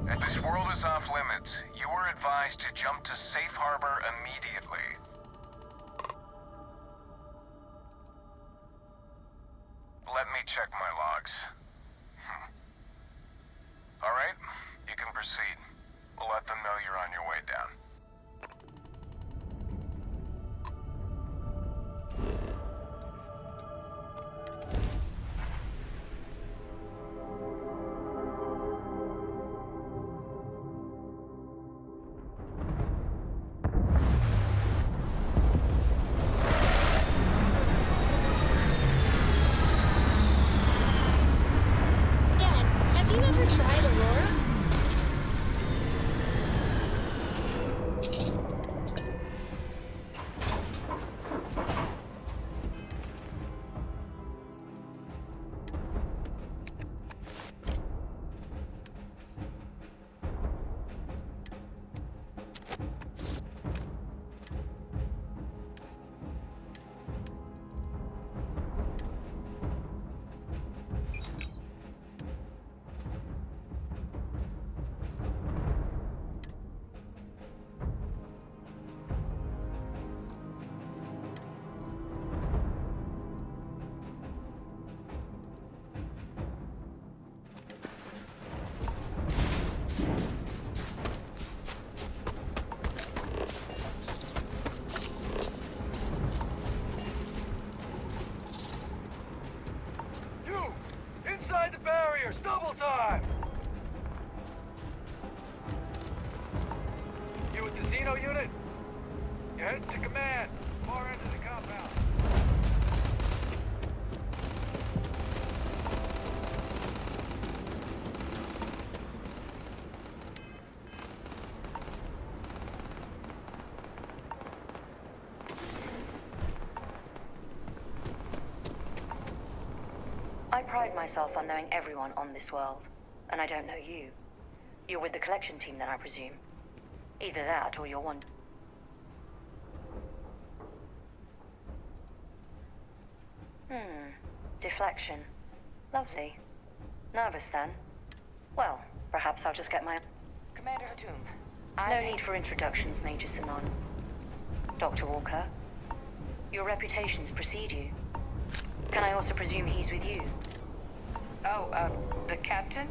If this world is off limits, you are advised to jump to safe harbor immediately. Let me check my logs. All right, you can proceed. We'll let them know you're on your way down.
Dad, have you ever tried Aurora?
You! Inside the barriers! Double time! You with the Xeno unit? You're heading to command. Far end of the compound.
I pride myself on knowing everyone on this world, and I don't know you. You're with the collection team then, I presume. Either that, or you're one... Deflection. Lovely. Nervous then? Well, perhaps I'll just get my...
Commander Hatum.
No need for introductions, Major Sanon. Dr. Walker, your reputations precede you. Can I also presume he's with you?
Oh, the captain?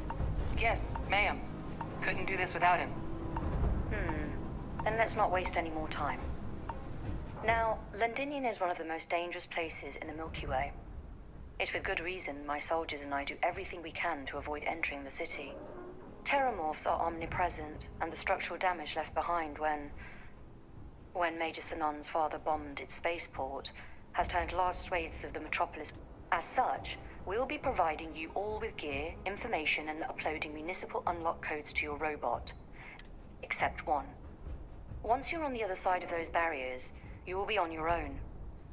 Yes, ma'am. Couldn't do this without him.
Then let's not waste any more time. Now, Londinium is one of the most dangerous places in the Milky Way. It's with good reason my soldiers and I do everything we can to avoid entering the city. Terramorphs are omnipresent, and the structural damage left behind when Major Sanon's father bombed its spaceport has turned large swathes of the metropolis. As such, we'll be providing you all with gear, information, and uploading municipal unlock codes to your robot. Except one. Once you're on the other side of those barriers, you will be on your own.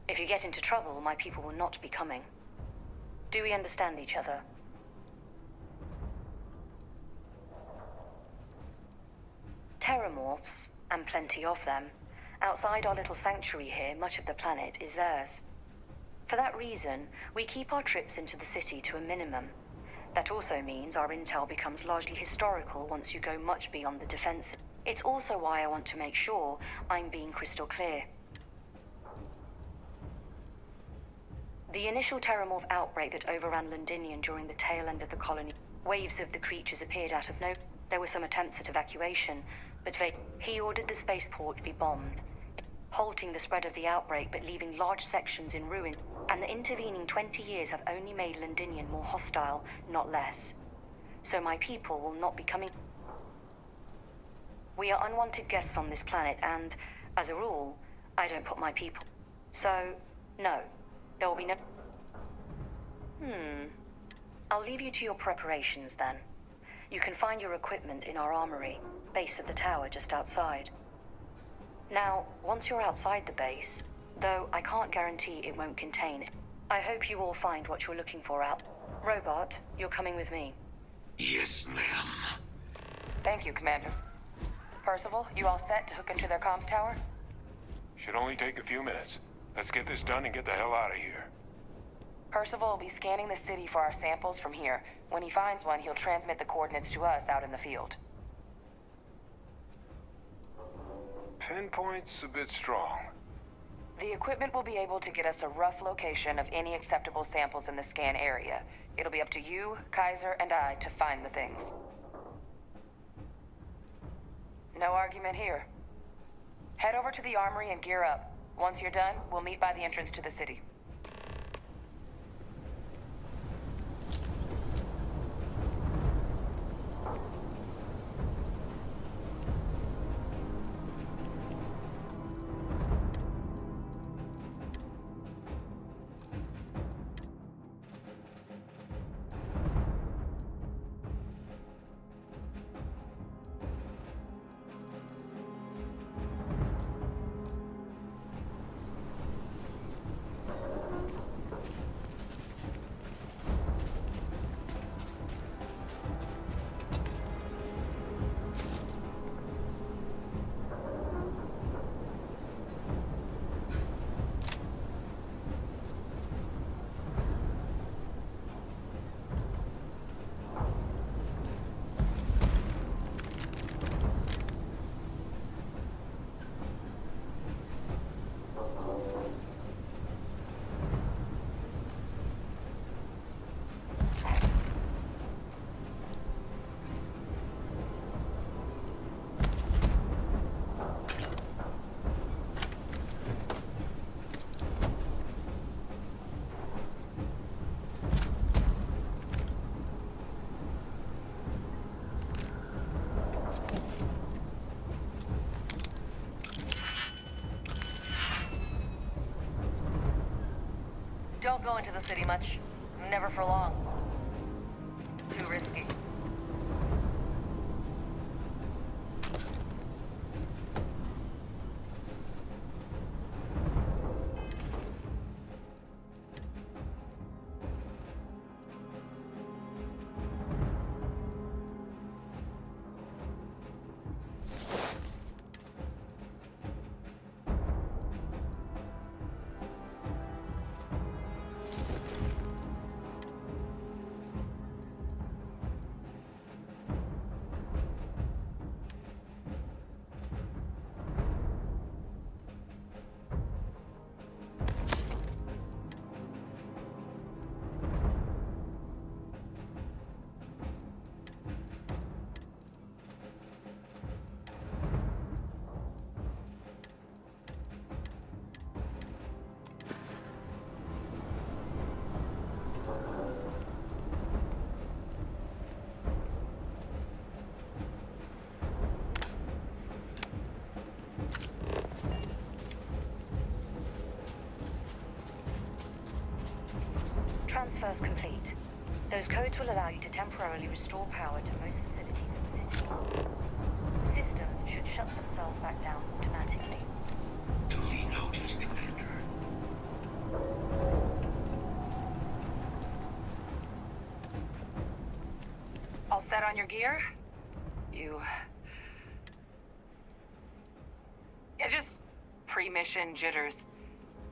If you get into trouble, my people will not be coming. Do we understand each other? Terramorphs, and plenty of them, outside our little sanctuary here, much of the planet is theirs. For that reason, we keep our trips into the city to a minimum. That also means our intel becomes largely historical once you go much beyond the defensive. It's also why I want to make sure I'm being crystal clear. The initial Terramorph outbreak that overran Londinium during the tail end of the colony, waves of the creatures appeared out of nowhere. There were some attempts at evacuation, but he ordered the spaceport to be bombed, halting the spread of the outbreak but leaving large sections in ruin, and the intervening 20 years have only made Londinium more hostile, not less. So my people will not be coming. We are unwanted guests on this planet, and, as a rule, I don't put my people. So, no. There will be no... I'll leave you to your preparations, then. You can find your equipment in our armory, base of the tower just outside. Now, once you're outside the base, though I can't guarantee it won't contain it, I hope you all find what you're looking for out. Robot, you're coming with me.
Yes, ma'am.
Thank you, Commander. Percival, you all set to hook into their comms tower?
Should only take a few minutes. Let's get this done and get the hell out of here.
Percival will be scanning the city for our samples from here. When he finds one, he'll transmit the coordinates to us out in the field.
Pinpoint's a bit strong.
The equipment will be able to get us a rough location of any acceptable samples in the scan area. It'll be up to you, Kaiser, and I to find the things. No argument here. Head over to the armory and gear up. Once you're done, we'll meet by the entrance to the city. Don't go into the city much. Never for long. Too risky. Transfers complete. Those codes will allow you to temporarily restore power to most facilities in the city. Systems should shut themselves back down automatically.
Duly noted, Commander.
All set on your gear? Yeah, just pre-mission jitters.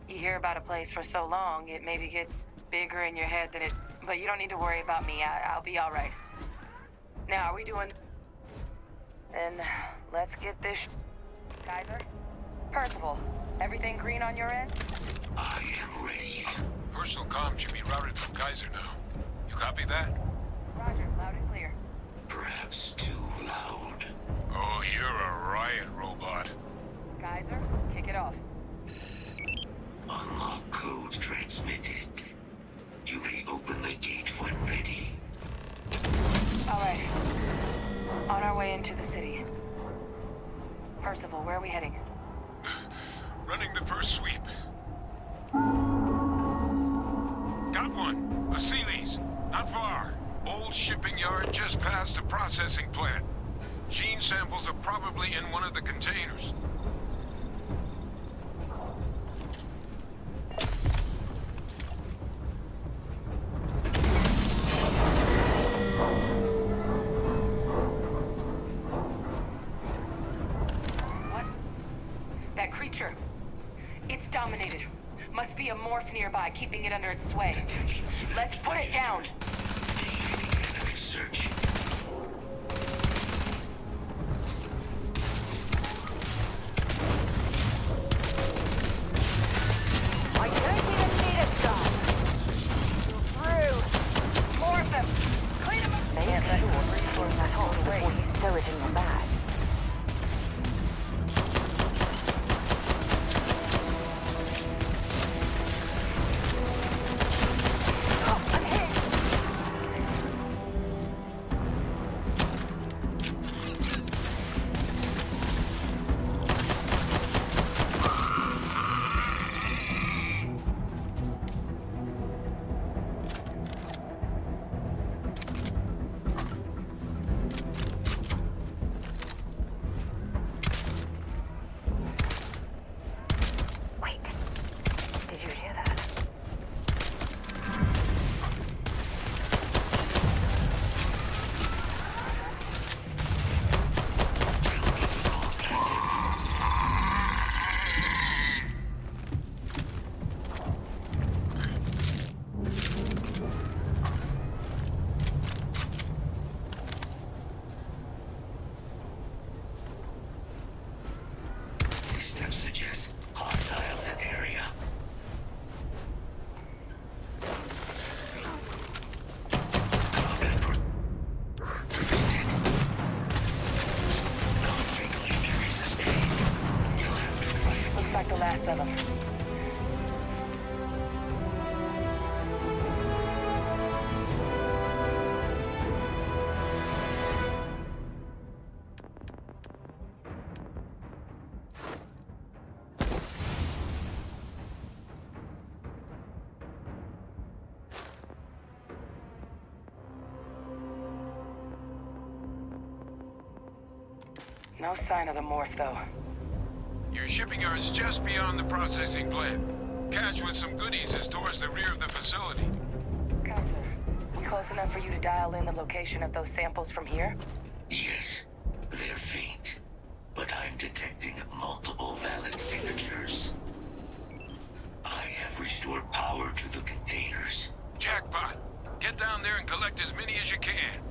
You hear about a place for so long, it maybe gets bigger in your head than it... But you don't need to worry about me. I'll be all right. Now, are we doing... Then, let's get this... Kaiser? Percival, everything green on your end?
I am ready.
Personal comm should be routed from Kaiser now. You copy that?
Roger, loud and clear.
Perhaps too loud.
Oh, you're a riot robot.
Kaiser, kick it off.
Unlock code transmitted. You may open the gate when ready.
All right. On our way into the city. Percival, where are we heading?
Running the first sweep. Got one. A Sealy's. Not far. Old shipping yard just past the processing plant. Gene samples are probably in one of the containers.
What? That creature. It's dominated. Must be a morph nearby, keeping it under its sway. Let's put it down.
Enemy search.
I don't even need a gun. Through. Morph him. Clean him up.
Make sure restoring that hole before you stow it in your bag.
Systems suggest hostiles in area. Prevented. Non-fatal injury sustained. You'll have to try it.
Looks like the last of them. No sign of the morph, though.
Your shipping yard's just beyond the processing plant. Cache with some goodies is towards the rear of the facility.
Counselor, we close enough for you to dial in the location of those samples from here?
Yes, they're faint, but I'm detecting multiple valid signatures. I have restored power to the containers.
Jackpot! Get down there and collect as many as you can.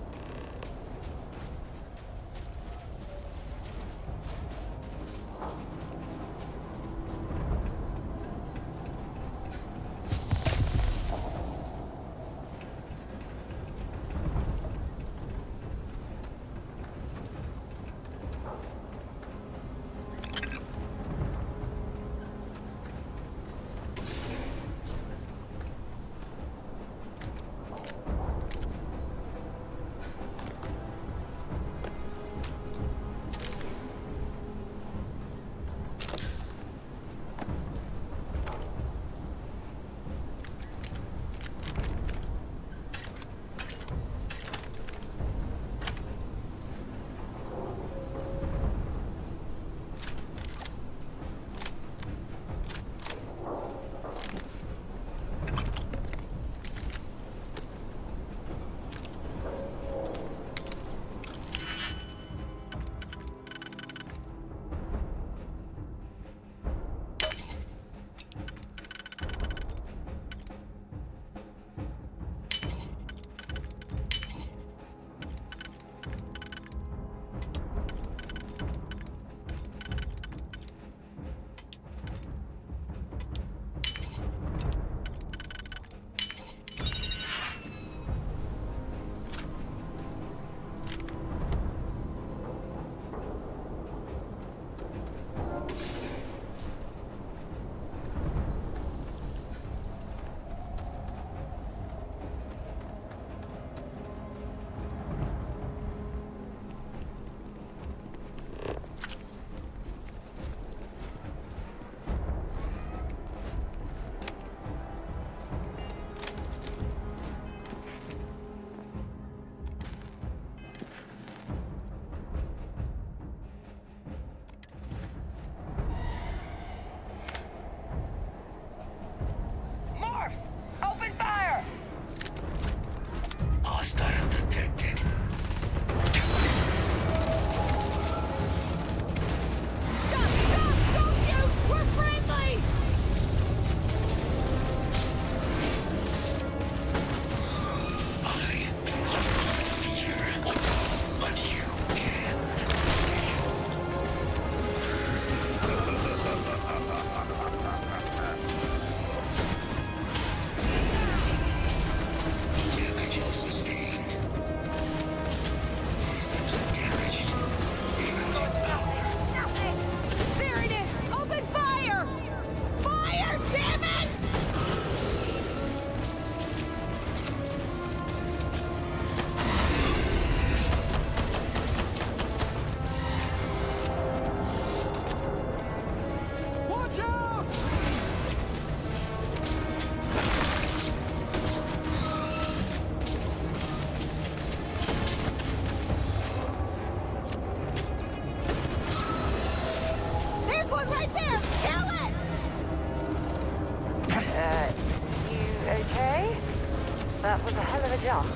the jump.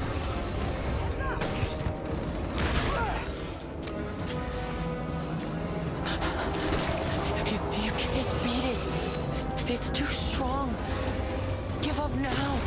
You can't beat it. It's too strong. Give up now.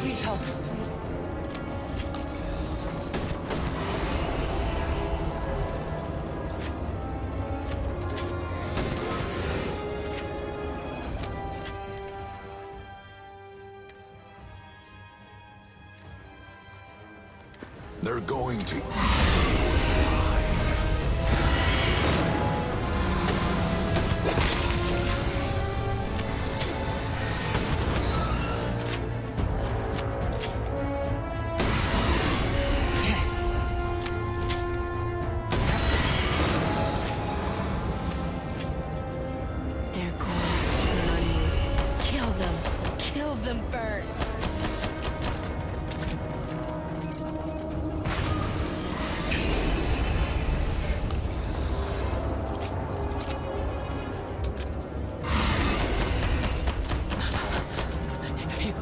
Please help. Please.
They're going to...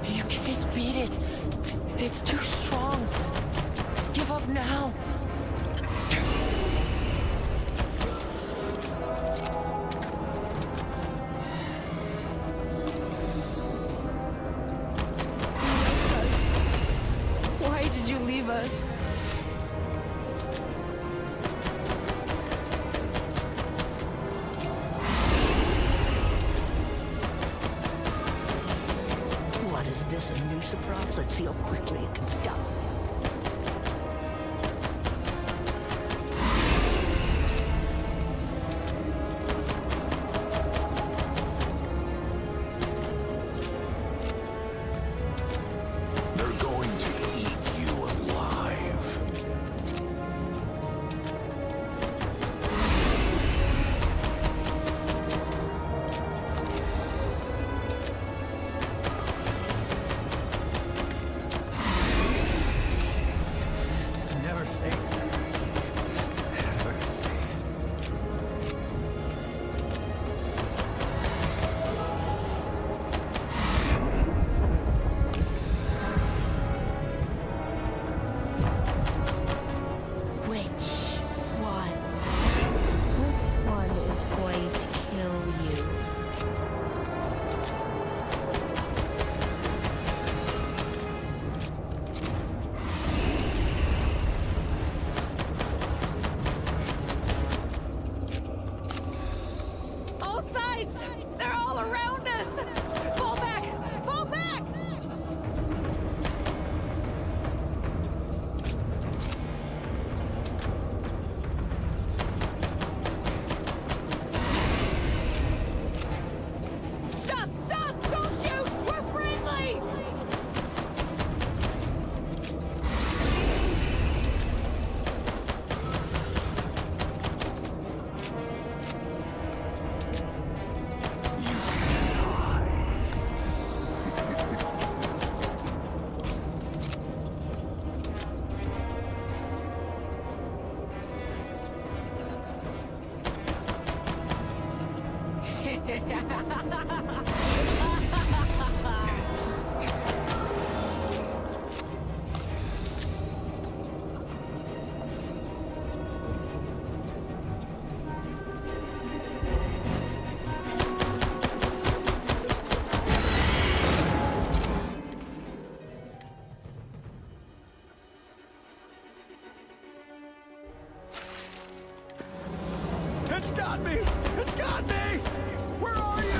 You can't beat it. It's too strong. Give up now.
Why did you leave us?
What is this, a new surprise? Let's see how quickly it can be done.
They're going to eat you alive.
It's got me! It's got me! Where are you?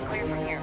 Clear from here.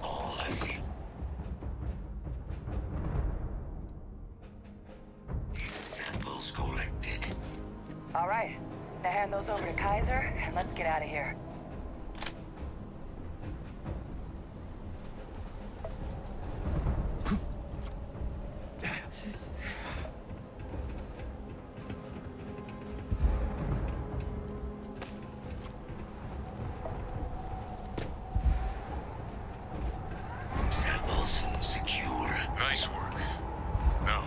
All I see. These samples collected.
All right. Now hand those over to Kaiser, and let's get out of here.
Samples secure.
Nice work. No.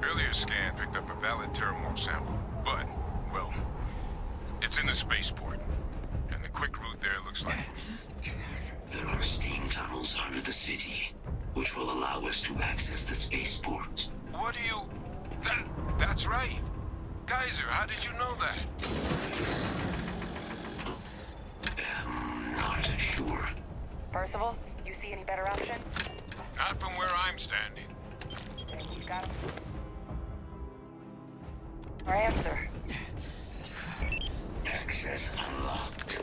Earlier scan picked up a valid terramorph sample, but, well, it's in the spaceport. And the quick route there looks like...
There are steam tunnels under the city, which will allow us to access the spaceport.
What do you... That's right. Kaiser, how did you know that?
Not sure.
Percival, you see any better option?
Not from where I'm standing.
You got him. Our answer.
Access unlocked.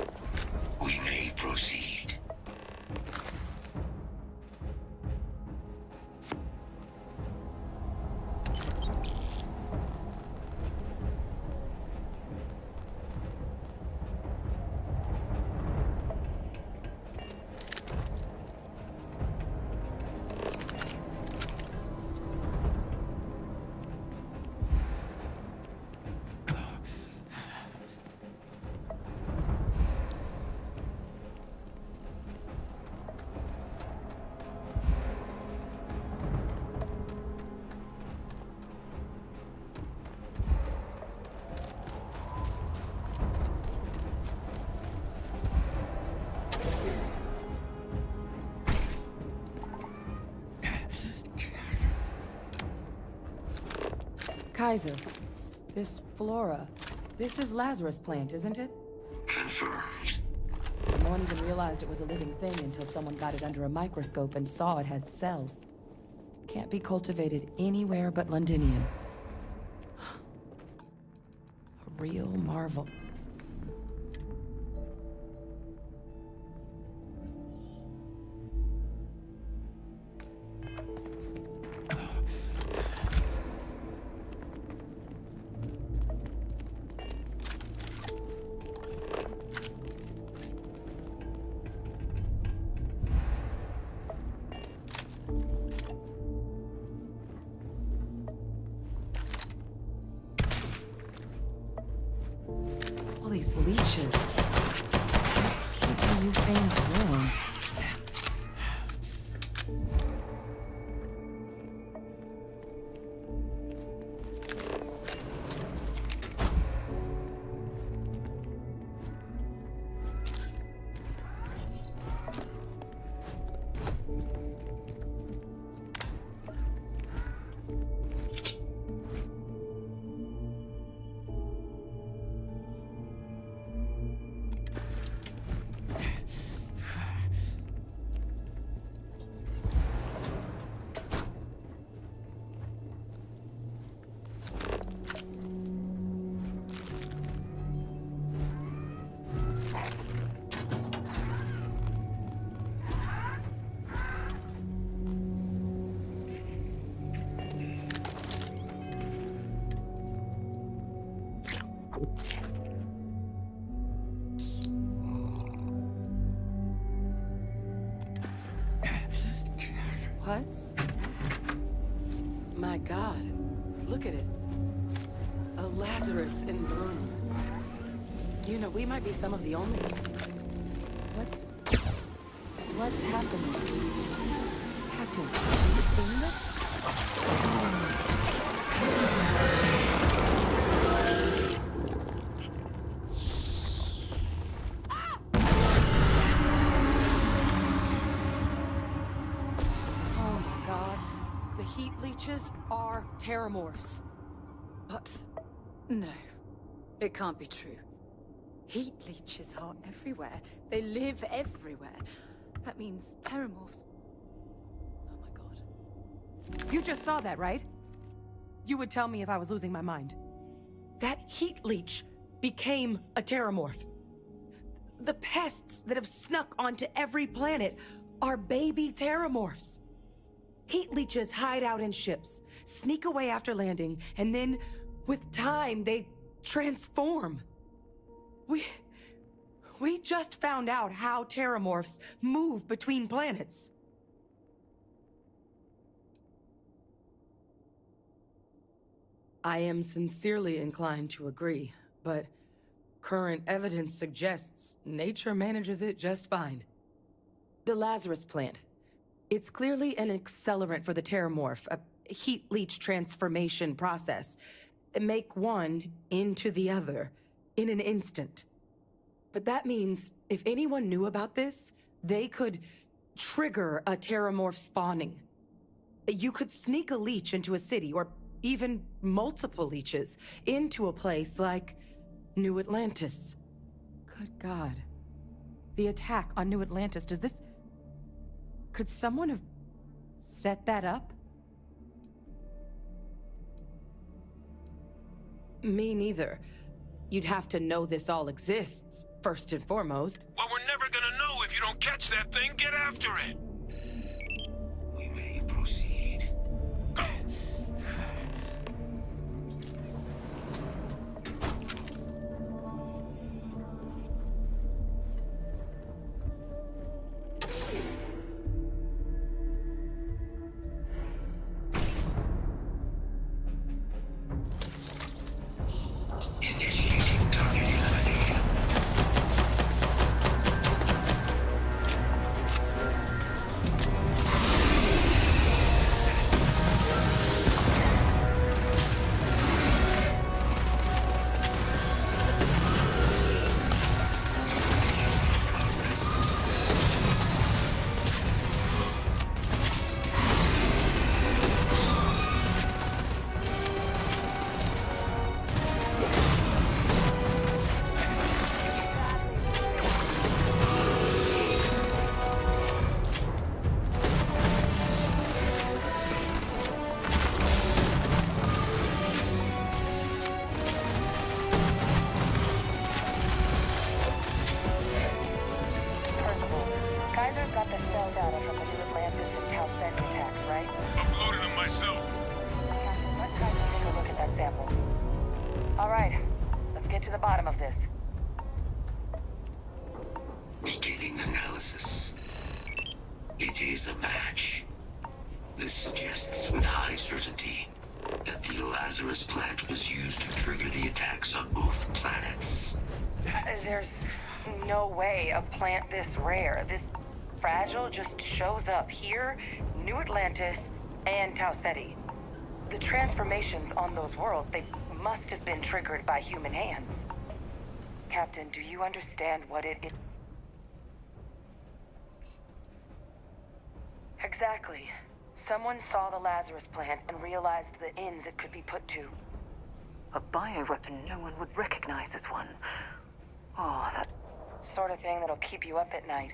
We may proceed.
Kaiser, this flora, this is Lazarus plant, isn't it?
Confirmed.
No one even realized it was a living thing until someone got it under a microscope and saw it had cells. Can't be cultivated anywhere but Londinium. real marvel. All these leeches. What's keeping you things warm? What's that? My God, look at it. A Lazarus in bloom. You know, we might be some of the only... What's happening? Captain, have you seen this? Are terramorphs.
What? No. It can't be true. Heat leeches are everywhere. They live everywhere. That means terramorphs... Oh my god.
You just saw that, right? You would tell me if I was losing my mind. That heat leech became a terramorph. The pests that have snuck onto every planet are baby terramorphs. Heat leeches hide out in ships, sneak away after landing, and then, with time, they transform. We just found out how terramorphs move between planets. I am sincerely inclined to agree, but current evidence suggests nature manages it just fine. The Lazarus plant. It's clearly an accelerant for the terramorph, a heat leech transformation process. Make one into the other in an instant. But that means if anyone knew about this, they could trigger a terramorph spawning. You could sneak a leech into a city, or even multiple leeches, into a place like New Atlantis. Good God. The attack on New Atlantis, does this... Could someone have set that up? Me neither. You'd have to know this all exists, first and foremost.
Well, we're never gonna know if you don't catch that thing. Get after it!
We may proceed. Initiating target elimination.
got the cell data from the New Atlantis and Tau Ceti attacks, right?
Uploaded them myself.
Captain, let Kaiser take a look at that sample. All right, let's get to the bottom of this.
Beginning analysis. It is a match. This suggests with high certainty that the Lazarus plant was used to trigger the attacks on both planets.
There's no way a plant this rare, this fragile, just shows up here, New Atlantis, and Tau Ceti. The transformations on those worlds, they must have been triggered by human hands. Captain, do you understand what it is? Exactly. Someone saw the Lazarus plant and realized the ends it could be put to.
A bioweapon no one would recognize as one. Oh, that
sort of thing that'll keep you up at night.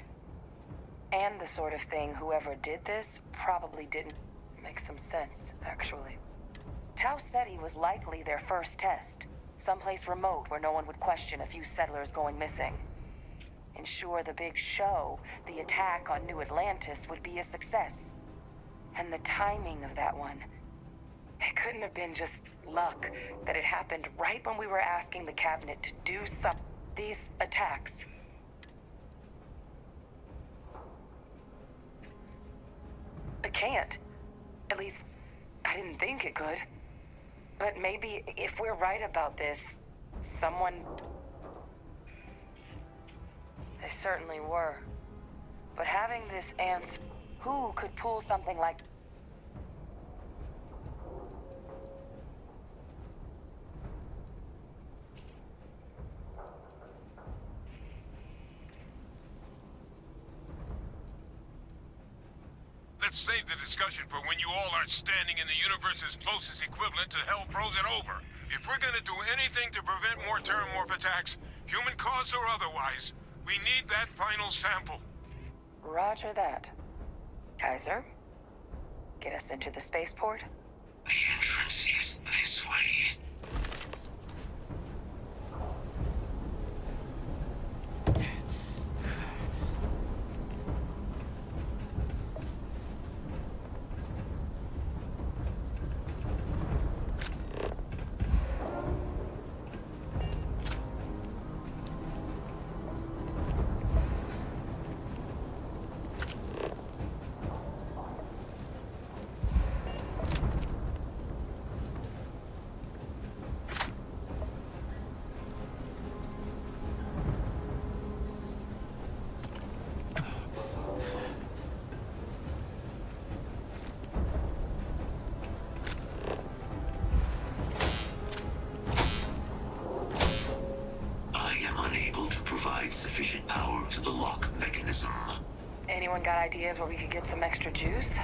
And the sort of thing whoever did this probably didn't. Make some sense, actually. Tau Ceti was likely their first test. Someplace remote where no one would question a few settlers going missing. Ensure the big show, the attack on New Atlantis, would be a success. And the timing of that one. It couldn't have been just luck that it happened right when we were asking the cabinet to do something. These attacks. It can't. At least, I didn't think it could. But maybe if we're right about this, someone... They certainly were. But having this answer, who could pull something like...
Let's save the discussion for when you all aren't standing in the universe's closest equivalent to hell frozen over. If we're gonna do anything to prevent more Terramorph attacks, human cause or otherwise, we need that final sample.
Roger that. Kaiser, get us into the spaceport?
The entrance is this way. Sufficient power to the lock mechanism.
Anyone got ideas where we could get some extra juice?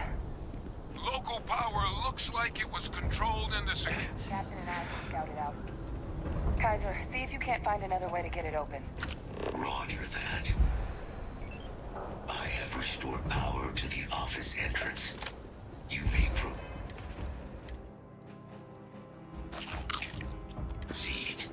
Local power looks like it was controlled in the city.
Captain and I can scout it out. Kaiser, see if you can't find another way to get it open.
Roger that. I have restored power to the office entrance. You may proceed.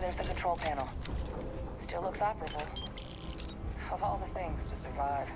There's the control panel.
still looks operable. Of all the things to survive.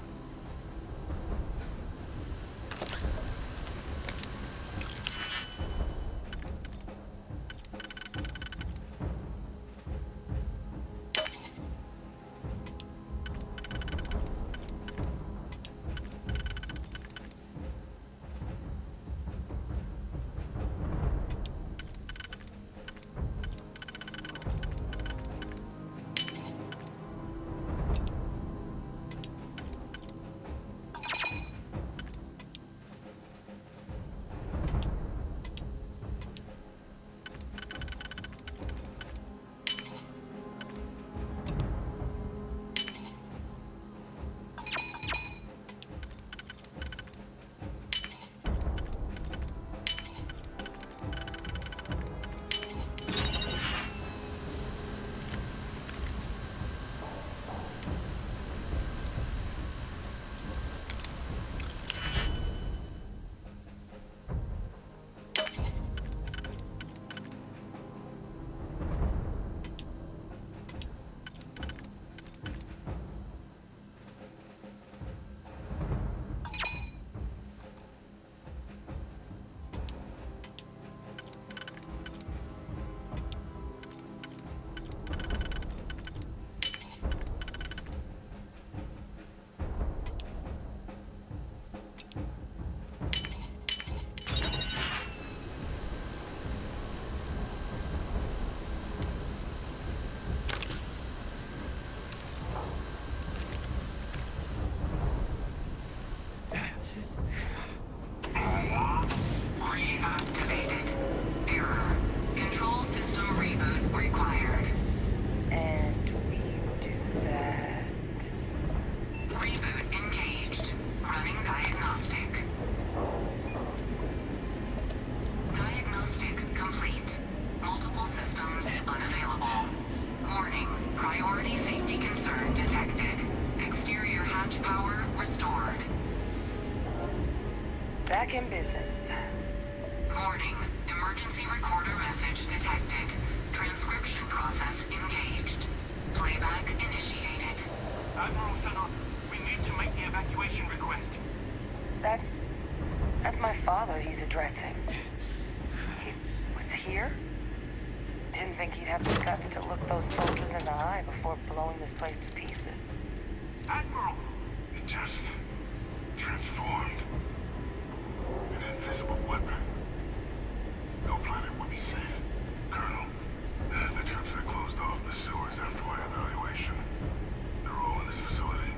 Back in business.
Warning. Emergency recorder message detected. Transcription process engaged. Playback initiated.
Admiral Senna, we need to make the evacuation request.
That's my father he's addressing. He was here? Didn't think he'd have the guts to look those soldiers in the eye before blowing this place to pieces.
Admiral! It just transformed. An invisible weapon. No planet would be safe. Colonel, the troops that closed off the sewers after my evaluation, they're all in this facility.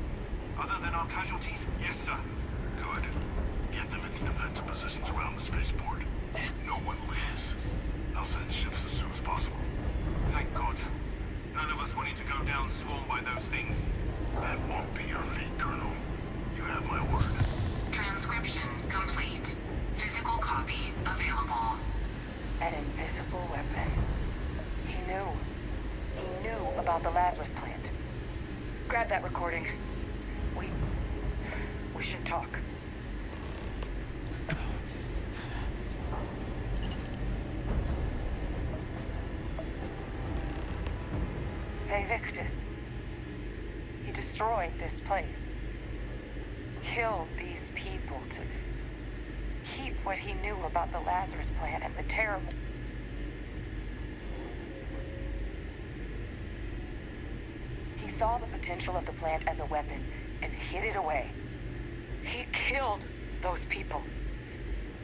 Other than our casualties? Yes, sir. Good. Get them into defensive positions around the spaceport. No one leaves. I'll send ships as soon as possible. Thank God. None of us wanted to go down swarmed by those things. That won't be your fate, Colonel. You have my word.
Transcription complete. Physical copy available.
An invisible weapon. He knew. He knew about the Lazarus plant. Grab that recording. We should talk. Hey, Victus. He destroyed this place. Killed these people to keep what he knew about the Lazarus plant and the terrible... He saw the potential of the plant as a weapon and hid it away. He killed those people.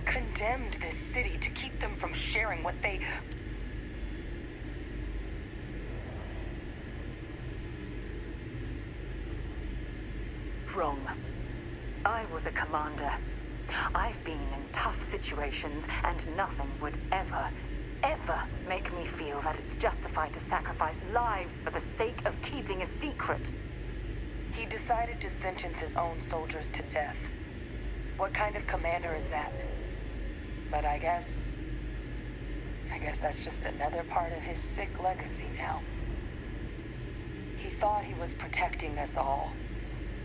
Condemned this city to keep them from sharing what they...
Wrong. I was a commander. I've been in tough situations, and nothing would ever make me feel that it's justified to sacrifice lives for the sake of keeping a secret.
He decided to sentence his own soldiers to death. What kind of commander is that? But I guess that's just another part of his sick legacy now. He thought he was protecting us all,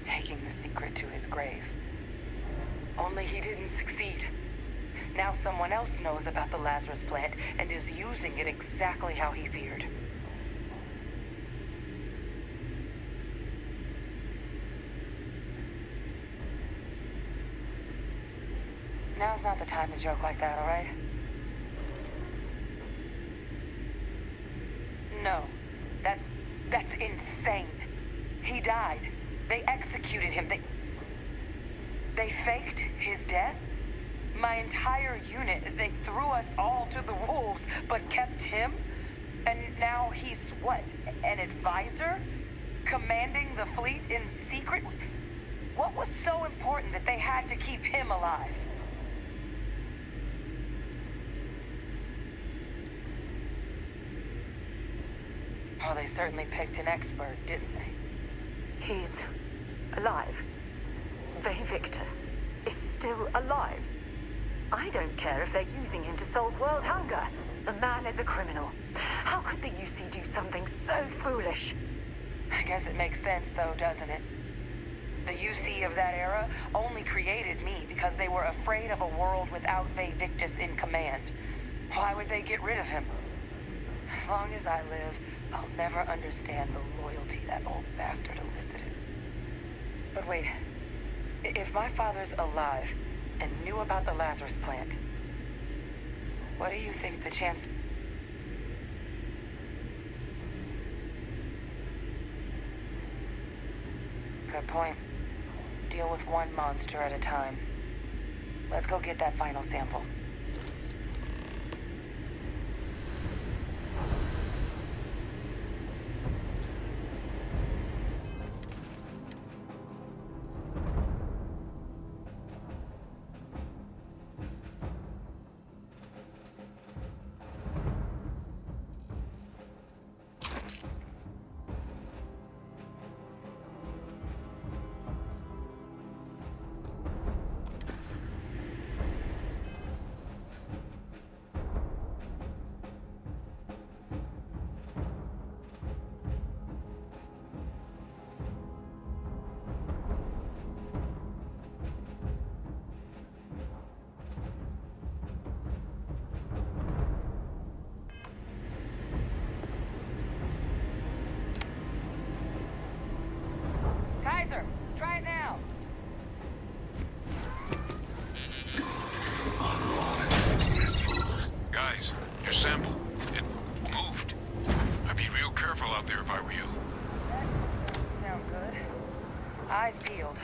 taking the secret to his grave. Only he didn't succeed. Now someone else knows about the Lazarus plant and is using it exactly how he feared. Now's not the time to joke like that, all right? No. That's insane. He died. They executed him. They faked his death? My entire unit, they threw us all to the wolves, but kept him? And now he's what, an advisor? Commanding the fleet in secret? What was so important that they had to keep him alive? Oh, they certainly picked an expert, didn't they?
He's alive. Victus is still alive. I don't care if they're using him to solve world hunger. The man is a criminal. How could the UC do something so foolish?
I guess it makes sense, though, doesn't it? The UC of that era only created me because they were afraid of a world without Victus in command. Why would they get rid of him? As long as I live, I'll never understand the loyalty that old bastard elicited. But wait, if my father's alive and knew about the Lazarus plant, what do you think the chance... Good point. Deal with one monster at a time. Let's go get that final sample. Try it now.
Guys, your sample, it moved. I'd be real careful out there if I were you.
Sound good. Eyes peeled.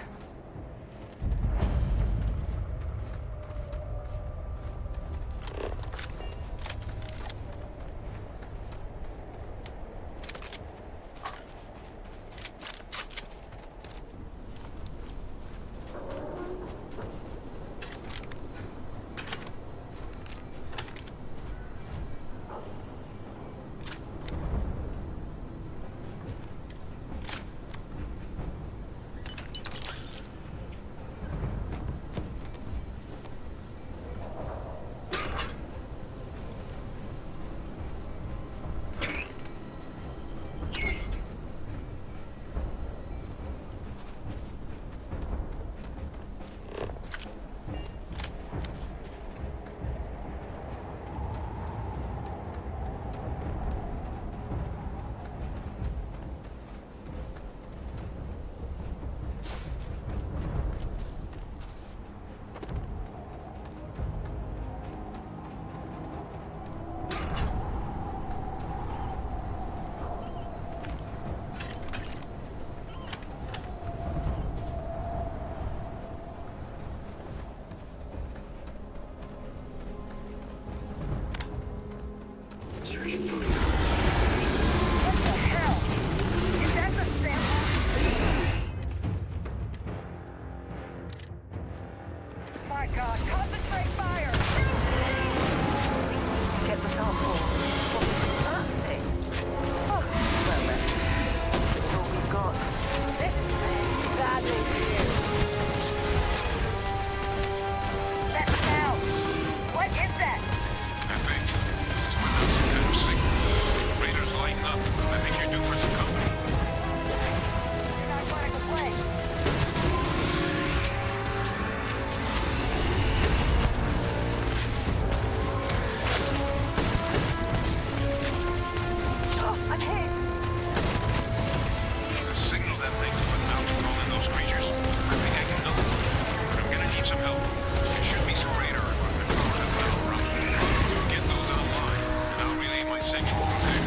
signal from there.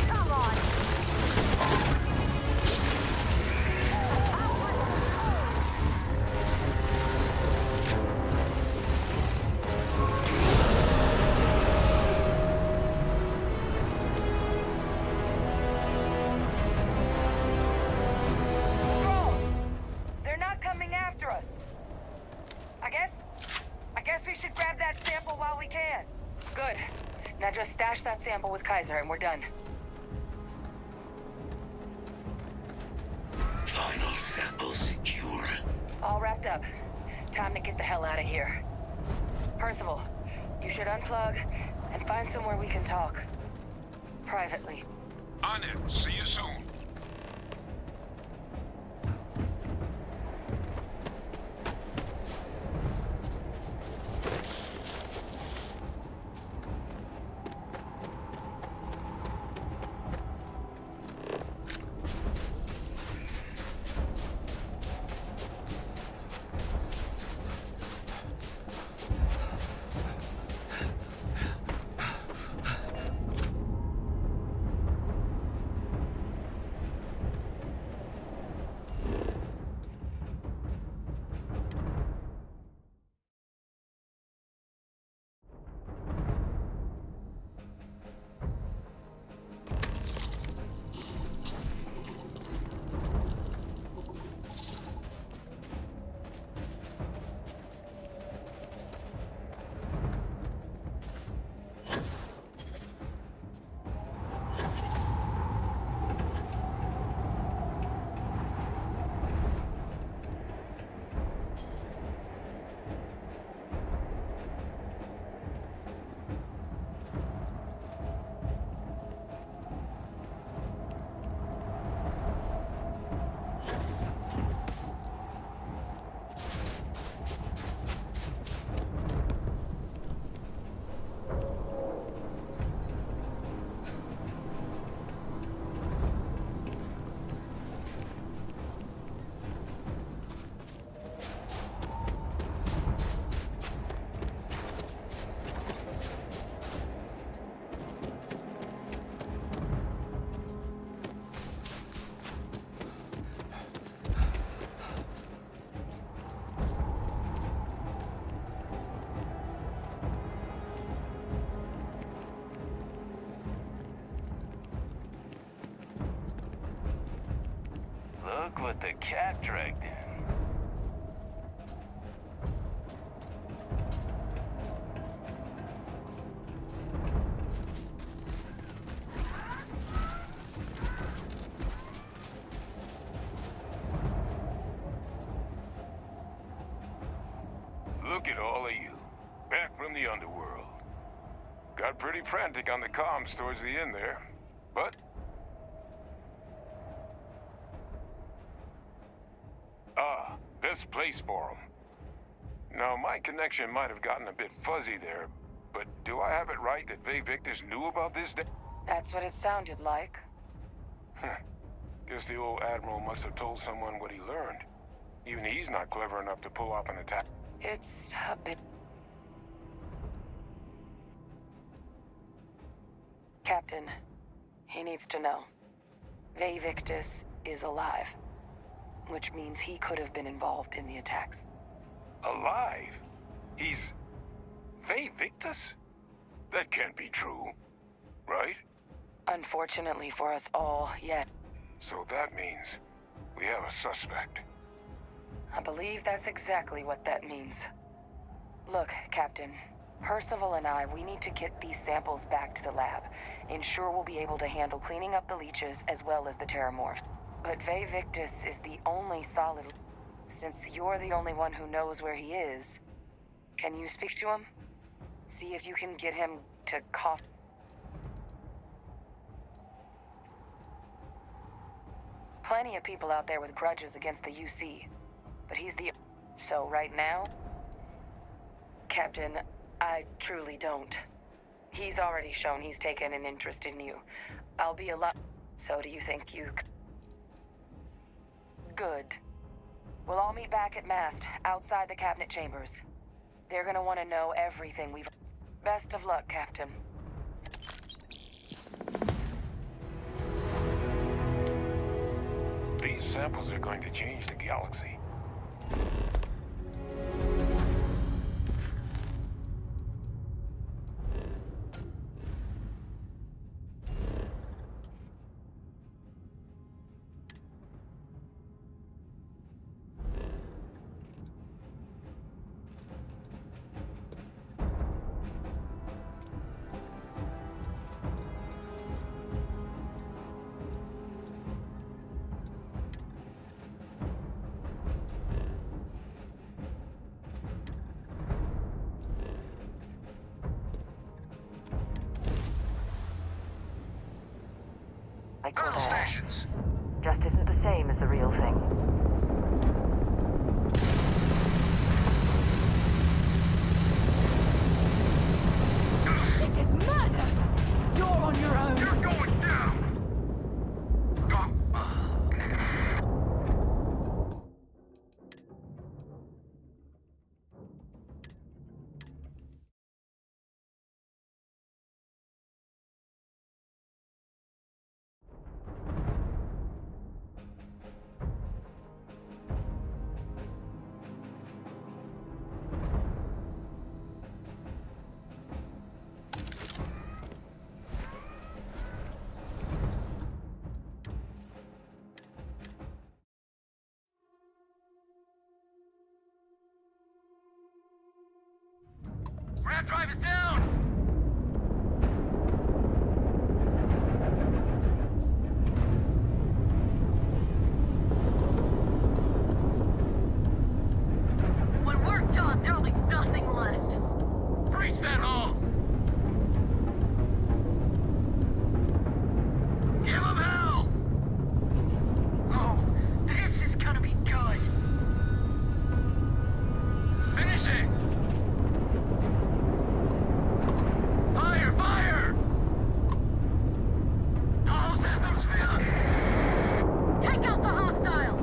Come on!
They're not coming after us. I guess we should grab that sample while we can. Good. Now just stash that sample with Kaiser and we're done.
Final sample secure.
All wrapped up. Time to get the hell out of here. Percival, you should unplug and find somewhere we can talk. Privately.
On it. See you soon.
Look what the cat dragged in.
Look at all of you. Back from the underworld. Got pretty frantic on the comms towards the end there. But best place for them. Now, my connection might have gotten a bit fuzzy there, but do I have it right that Ve Victus knew about this day?
That's what it sounded like.
Guess the old Admiral must have told someone what he learned. Even he's not clever enough to pull off an attack.
It's a bit... Captain, he needs to know. Ve Victus is alive. Which means he could have been involved in the attacks.
Alive? He's... Ve Victus? That can't be true, right?
Unfortunately for us all, yet.
So that means we have a suspect.
I believe that's exactly what that means. Look, Captain, Percival and I, we need to get these samples back to the lab. Ensure we'll be able to handle cleaning up the leeches as well as the Terramorphs. But Ve Victus is the only solid... Since you're the only one who knows where he is, can you speak to him? See if you can get him to cough... Plenty of people out there with grudges against the UC, but he's the... So right now... Captain, I truly don't. He's already shown he's taken an interest in you. I'll be a lot... So do you think you... Good. We'll all meet back at Mast, outside the cabinet chambers. They're gonna want to know everything we've... Best of luck, Captain.
These samples are going to change the galaxy.
Battle stations. Just isn't the same as the real thing.
This is murder! You're on your own!
You're going down!
Rat drive is down!
When we're done, there'll be nothing left.
Breach that hull! Give him hell!
Oh, this is gonna be good.
Finish it! Fire! Fire! All systems failed!
Take out the hostile!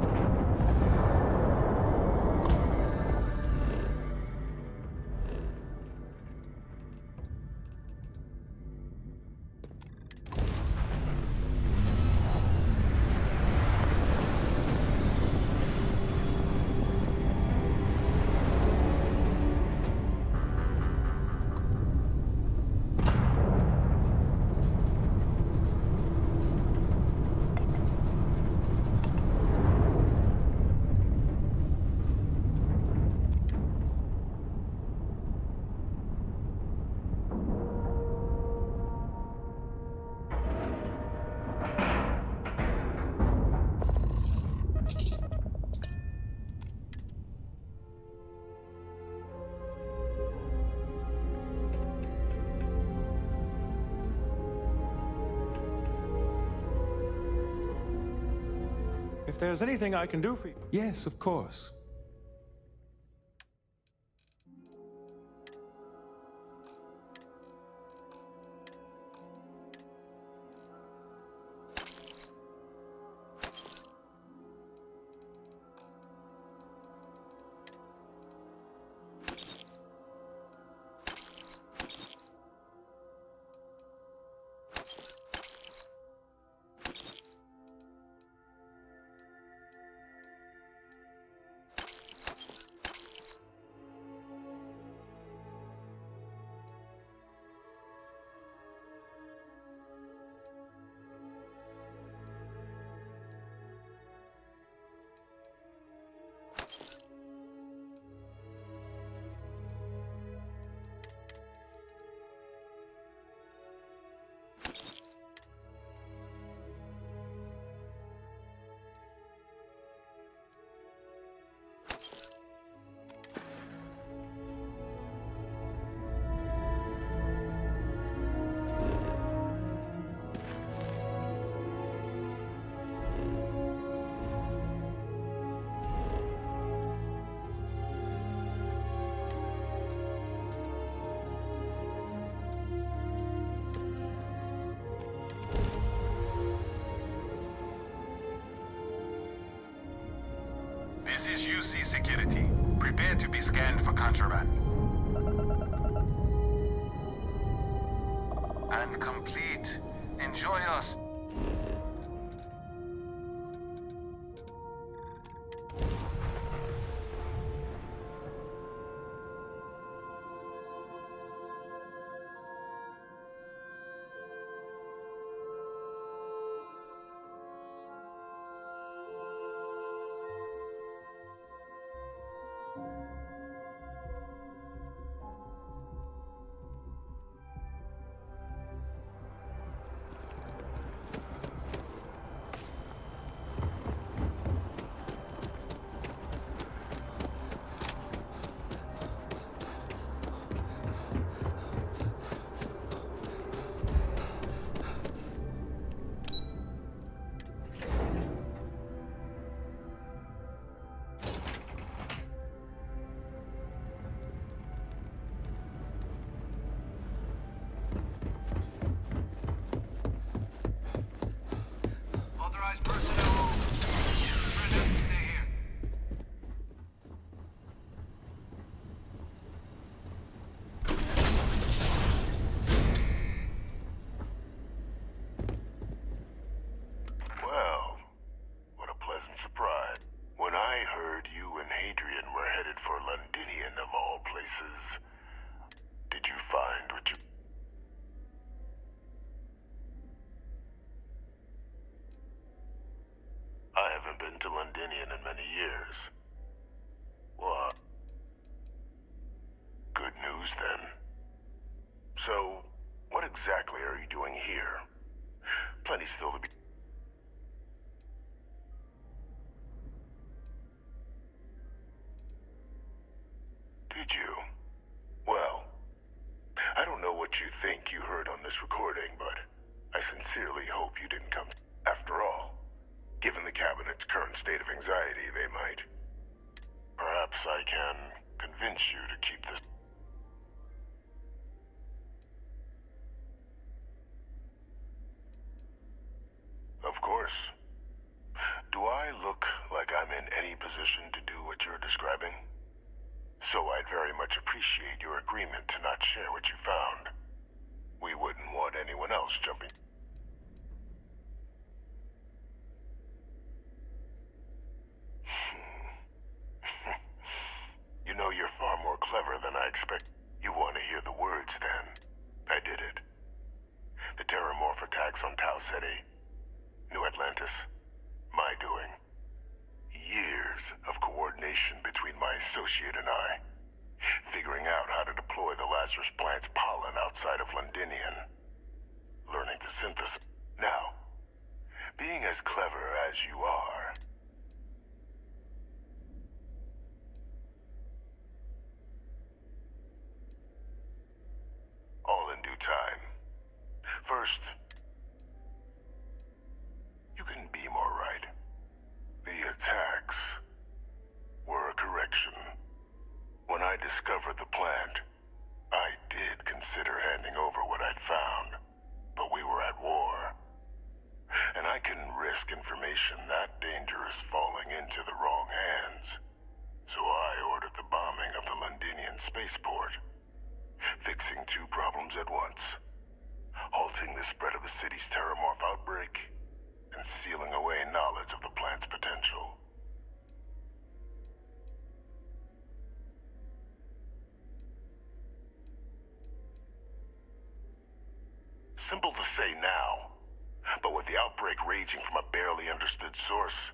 If there's anything I can do for you... Yes, of course.
This is UC Security. Prepare to be scanned for contraband. and complete. Enjoy us.
Authorized personnel. Friend has to stay here.
Well, what a pleasant surprise. When I heard you and Hadrian were headed for Londinian of all places, did you find what you... I haven't been to Londinian in many years. What? Good news, then. So, what exactly are you doing here? Plenty still to be... Did you? Well, I don't know what you think you heard on this recording, but I sincerely hope you didn't come... After all, given the Cabinet's current state of anxiety, they might. Perhaps I can convince you to keep this... Of course. Do I look like I'm in any position to do what you're describing? So I'd very much appreciate your agreement to not share what you found. We wouldn't want anyone else jumping... You know, you're far more clever than I expect. You want to hear the words, then? I did it. The Terramorph attacks on Tau Ceti. New Atlantis. My doing. Years of coordination between my associate and I. Figuring out how to deploy the Lazarus plant's pollen outside of Londinian. Learning to synthesize. Now, being as clever as you are... All in due time. First, you couldn't be more right. The attacks were a correction. When I discovered the plant, I did consider handing over what I'd found, but we were at war. And I couldn't risk information that dangerous falling into the wrong hands. So I ordered the bombing of the Londinian spaceport. Fixing two problems at once. Halting the spread of the city's Terramorph outbreak, and sealing away knowledge of the plant's potential. Simple to say now, but with the outbreak raging from a barely understood source,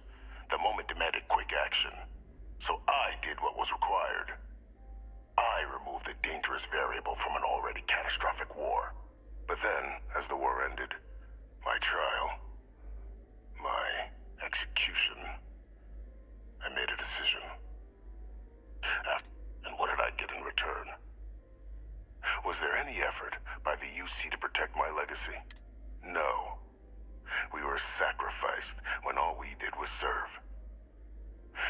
the moment demanded quick action. So I did what was required. I removed the dangerous variable from an already catastrophic war. But then, as the war ended, my trial, my execution, I made a decision. And what did I get in return? Was there any effort by the UC to protect my legacy? No. We were sacrificed when all we did was serve.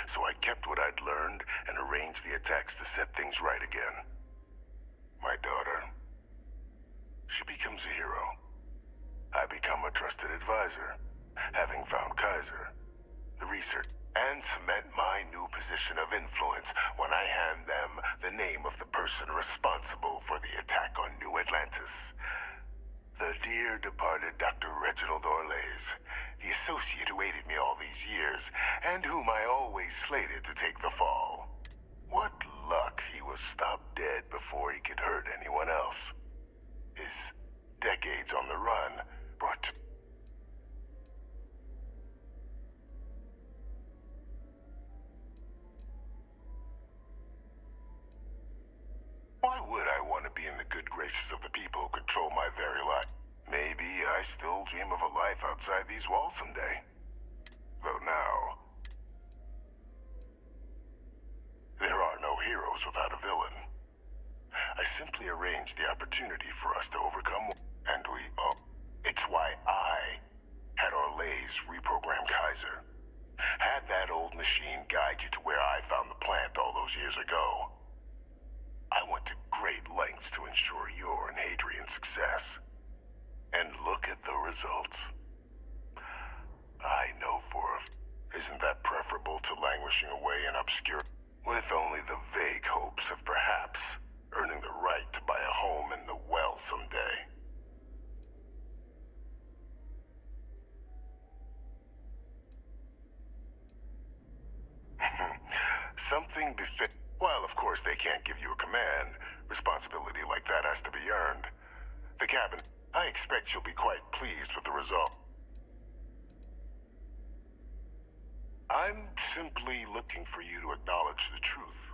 So I kept what I'd learned and arranged the attacks to set things right again. My daughter, she becomes a hero. I become a trusted advisor, having found Kaiser, the research, and cement my new position of influence when I hand them the name of the person responsible for the attack on New Atlantis. The dear departed Dr. Reginald Orlays, the associate who aided me all these years, and whom I always slated to take the fall. What luck he was stopped dead before he could hurt anyone else. His decades on the run brought to... Why would I want to be in the good graces of the people who control my very life? Maybe I still dream of a life outside these walls someday. Though now... there are no heroes without a villain. I simply arranged the opportunity for us to overcome, and we... it's why I had Orlays reprogram Kaiser. Had that old machine guide you to where I found the plant all those years ago. I went to great lengths to ensure your and Hadrian's success. And look at the results. I know isn't that preferable to languishing away in obscurity, with only the vague hopes of perhaps earning the right to buy a home in the well someday? Something befit... While, of course, they can't give you a command, responsibility like that has to be earned. The cabin... I expect you'll be quite pleased with the result. I'm simply looking for you to acknowledge the truth.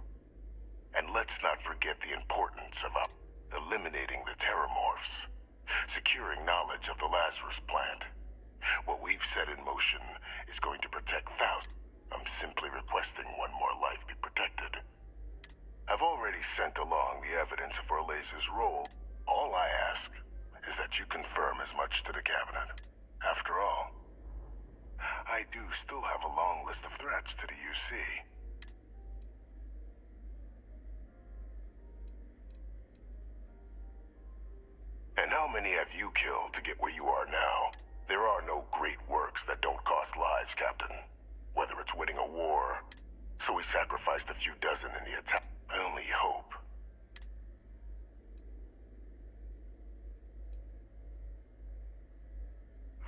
And let's not forget the importance of eliminating the terramorphs, securing knowledge of the Lazarus plant. What we've set in motion is going to protect thousands. I'm simply requesting one more life be protected. I've already sent along the evidence of Orlays' role. All I ask is that you confirm as much to the cabinet. After all, I do still have a long list of threats to the UC. And how many have you killed to get where you are now? There are no great works that don't cost lives, Captain. Whether it's winning a war, so we sacrificed a few dozen in the attack. I only hope.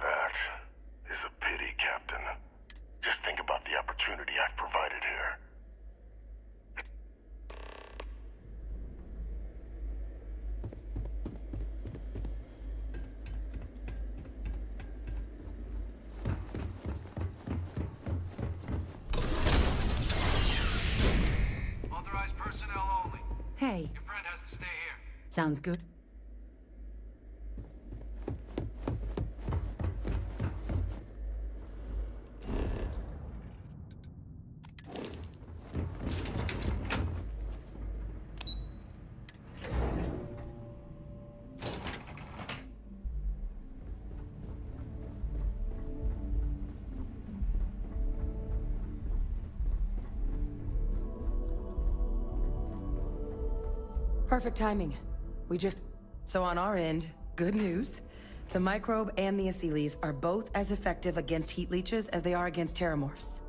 That is a pity, Captain. Just think about the opportunity I've provided here.
Authorized personnel only.
Hey.
Your friend has to stay here.
Sounds good.
Perfect timing. We just... So on our end, good news. The microbe and the Asylees are both as effective against heat leeches as they are against terramorphs.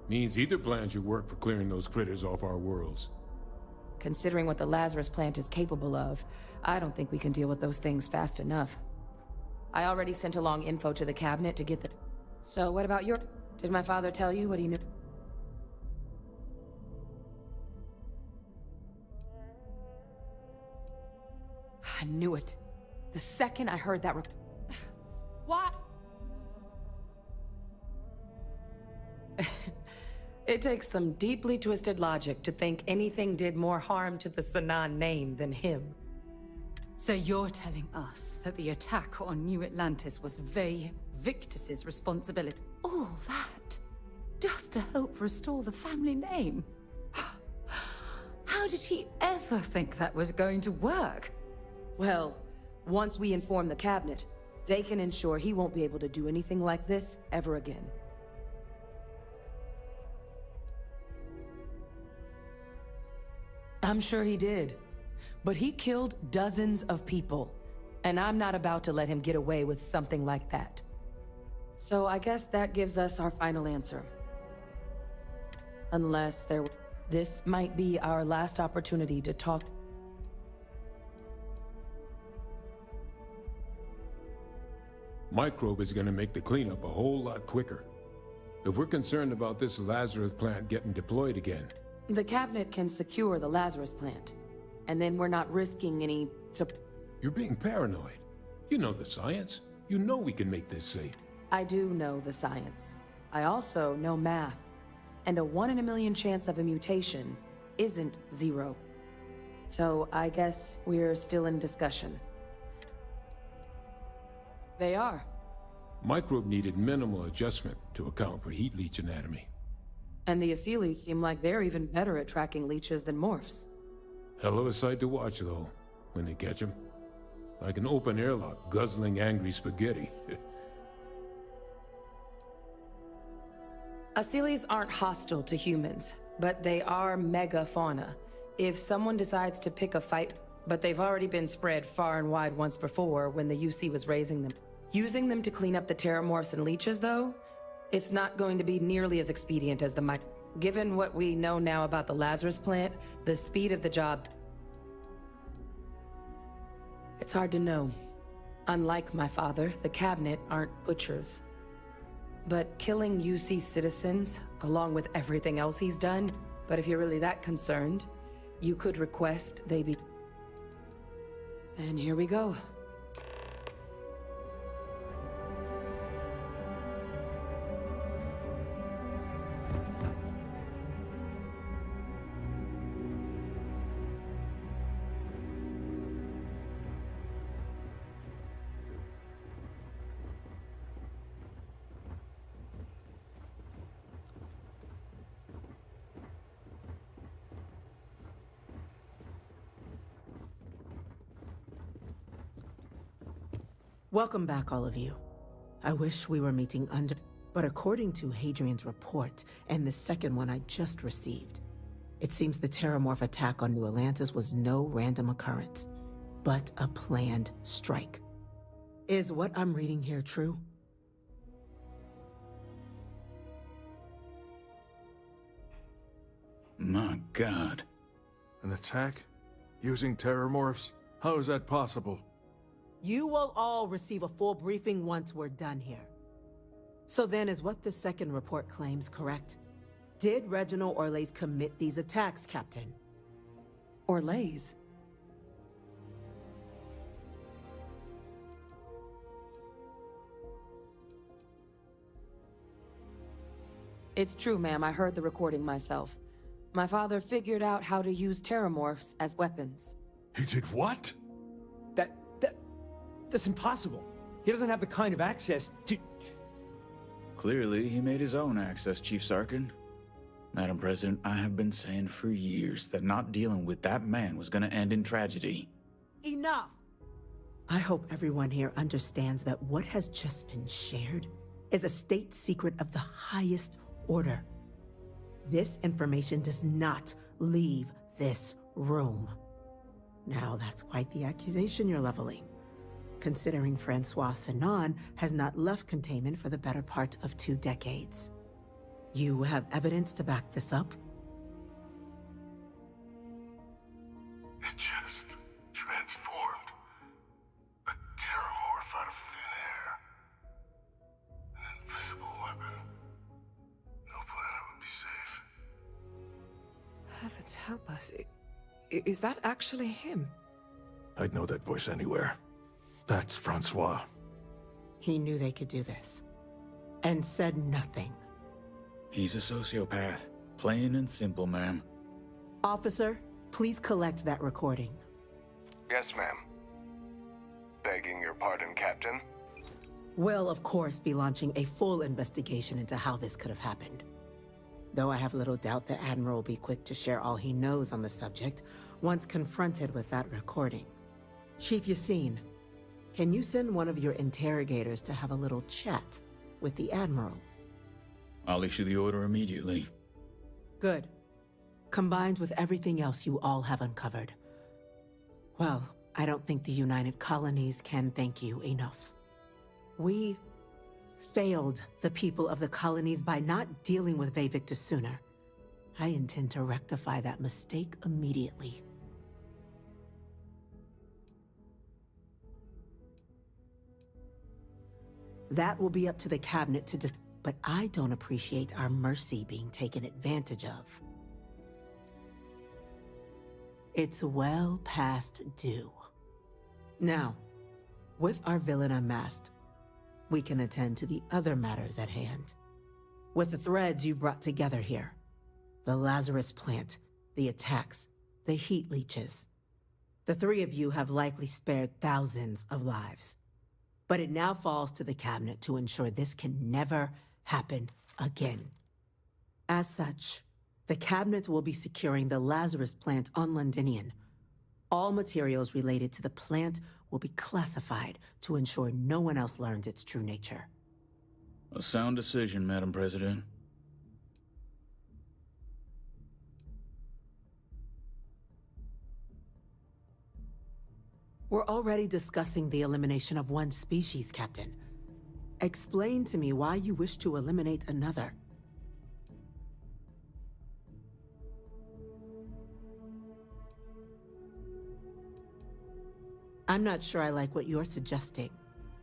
Means either plan should work for clearing those critters off our worlds.
Considering what the Lazarus plant is capable of, I don't think we can deal with those things fast enough. I already sent along info to the cabinet to get the... So what about your... Did my father tell you what he knew? I knew it. The second I heard that What? It takes some deeply twisted logic to think anything did more harm to the Sanan name than him.
So you're telling us that the attack on New Atlantis was Victus's responsibility? All that? Just to help restore the family name? How did he ever think that was going to work?
Well, once we inform the cabinet, they can ensure he won't be able to do anything like this ever again. I'm sure he did. But he killed dozens of people, and I'm not about to let him get away with something like that. So I guess that gives us our final answer. Unless there... This might be our last opportunity to talk...
Microbe is gonna make the cleanup a whole lot quicker. If we're concerned about this Lazarus plant getting deployed again...
The cabinet can secure the Lazarus plant. And then we're not risking any...
You're being paranoid. You know the science. You know we can make this safe.
I do know the science. I also know math. And a 1 in a million chance of a mutation isn't 0. So I guess we're still in discussion. They are.
Microbe needed minimal adjustment to account for heat leech anatomy.
And the Asylees seem like they're even better at tracking leeches than morphs.
Hell of a sight to watch, though, when they catch them. Like an open airlock guzzling angry spaghetti.
Asylees aren't hostile to humans, but they are megafauna. If someone decides to pick a fight, but they've already been spread far and wide once before when the UC was raising them. Using them to clean up the terramorphs and leeches, though, it's not going to be nearly as expedient as the Given what we know now about the Lazarus plant, the speed of the job... It's hard to know. Unlike my father, the cabinet aren't butchers. But killing UC citizens, along with everything else he's done, but if you're really that concerned, you could request they be... And here we go.
Welcome back, all of you. I wish we were meeting under... But according to Hadrian's report, and the second one I just received, it seems the Terramorph attack on New Atlantis was no random occurrence, but a planned strike. Is what I'm reading here true?
My God.
An attack? Using Terramorphs? How is that possible?
You will all receive a full briefing once we're done here. So then, is what the second report claims correct? Did Reginald Orlays commit these attacks, Captain?
Orlays? It's true, ma'am. I heard the recording myself. My father figured out how to use terramorphs as weapons.
He did what?
That's impossible. He doesn't have the kind of access to...
Clearly, he made his own access, Chief Sarkin. Madam President, I have been saying for years that not dealing with that man was gonna end in tragedy.
Enough! I hope everyone here understands that what has just been shared is a state secret of the highest order. This information does not leave this room. Now, that's quite the accusation you're leveling, considering Francois Sinon has not left containment for the better part of 2 decades. You have evidence to back this up?
It just transformed. A Terramorph out of thin air. An invisible weapon. No planet would be safe.
Heavens help us. Is that actually him?
I'd know that voice anywhere. That's Francois.
He knew they could do this, and said nothing.
He's a sociopath. Plain and simple, ma'am.
Officer, please collect that recording.
Yes, ma'am. Begging your pardon, Captain.
We'll, of course, be launching a full investigation into how this could have happened. Though I have little doubt the Admiral will be quick to share all he knows on the subject once confronted with that recording. Chief Yassine, can you send one of your interrogators to have a little chat with the Admiral?
I'll issue the order immediately.
Good. Combined with everything else you all have uncovered. Well, I don't think the United Colonies can thank you enough. We failed the people of the colonies by not dealing with Vavictus sooner. I intend to rectify that mistake immediately. That will be up to the cabinet to but I don't appreciate our mercy being taken advantage of. It's well past due. Now, with our villain unmasked, we can attend to the other matters at hand. With the threads you've brought together here, the Lazarus plant, the attacks, the heat leeches, the three of you have likely spared thousands of lives. But it now falls to the cabinet to ensure this can never happen again. As such, the cabinet will be securing the Lazarus plant on Londinian. All materials related to the plant will be classified to ensure no one else learns its true nature.
A sound decision, Madam President.
We're already discussing the elimination of one species, Captain. Explain to me why you wish to eliminate another. I'm not sure I like what you're suggesting.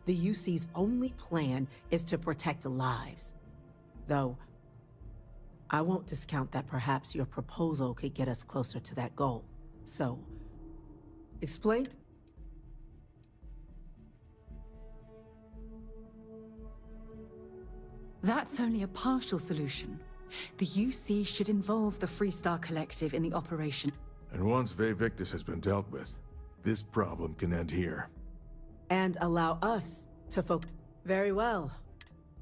The UC's only plan is to protect lives. Though, I won't discount that perhaps your proposal could get us closer to that goal. So, explain?
That's only a partial solution. The UC should involve the Freestar Collective in the operation.
And once Vivictus has been dealt with, this problem can end here.
And allow us to focus. Very well.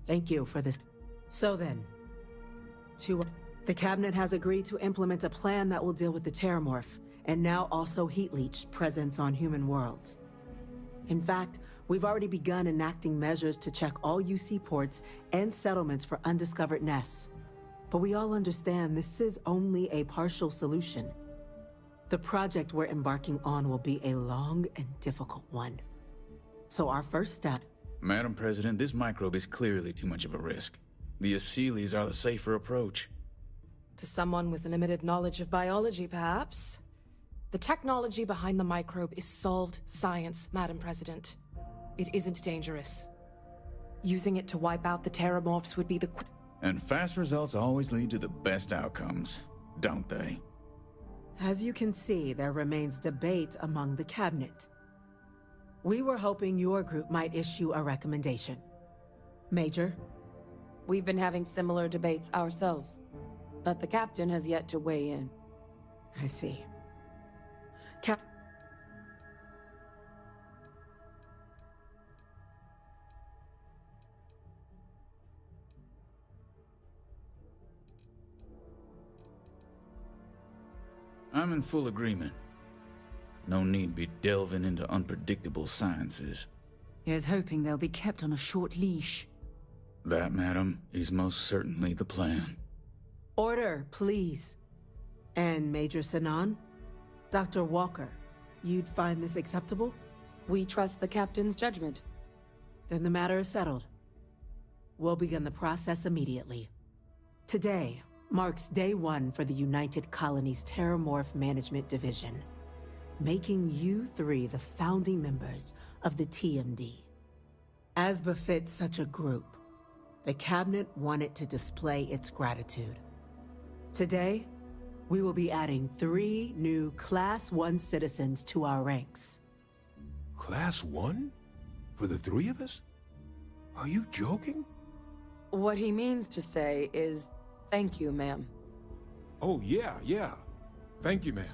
Thank you for this. So then, the cabinet has agreed to implement a plan that will deal with the Terramorph, and now also Heat Leech presence on human worlds. In fact, we've already begun enacting measures to check all UC ports and settlements for undiscovered nests. But we all understand this is only a partial solution. The project we're embarking on will be a long and difficult one. So our first step...
Madam President, this microbe is clearly too much of a risk. The Aseles are the safer approach.
To someone with limited knowledge of biology, perhaps? The technology behind the microbe is solved science, Madam President. It isn't dangerous. Using it to wipe out the Terramorphs would be the...
And fast results always lead to the best outcomes, don't they?
As you can see, there remains debate among the cabinet. We were hoping your group might issue a recommendation. Major?
We've been having similar debates ourselves, but the captain has yet to weigh in.
I see.
I'm in full agreement. No need be delving into unpredictable sciences.
Here's hoping they'll be kept on a short leash.
That, madam, is most certainly the plan.
Order, please. And Major Sinan? Dr. Walker, you'd find this acceptable?
We trust the captain's judgment.
Then the matter is settled. We'll begin the process immediately. Today marks day one for the United Colonies Terramorph Management Division, making you three the founding members of the TMD. As befits such a group, the cabinet wanted to display its gratitude. Today, we will be adding 3 new Class 1 citizens to our ranks.
Class 1? For the 3 of us? Are you joking?
What he means to say is, thank you, ma'am.
Oh, yeah. Thank you, ma'am.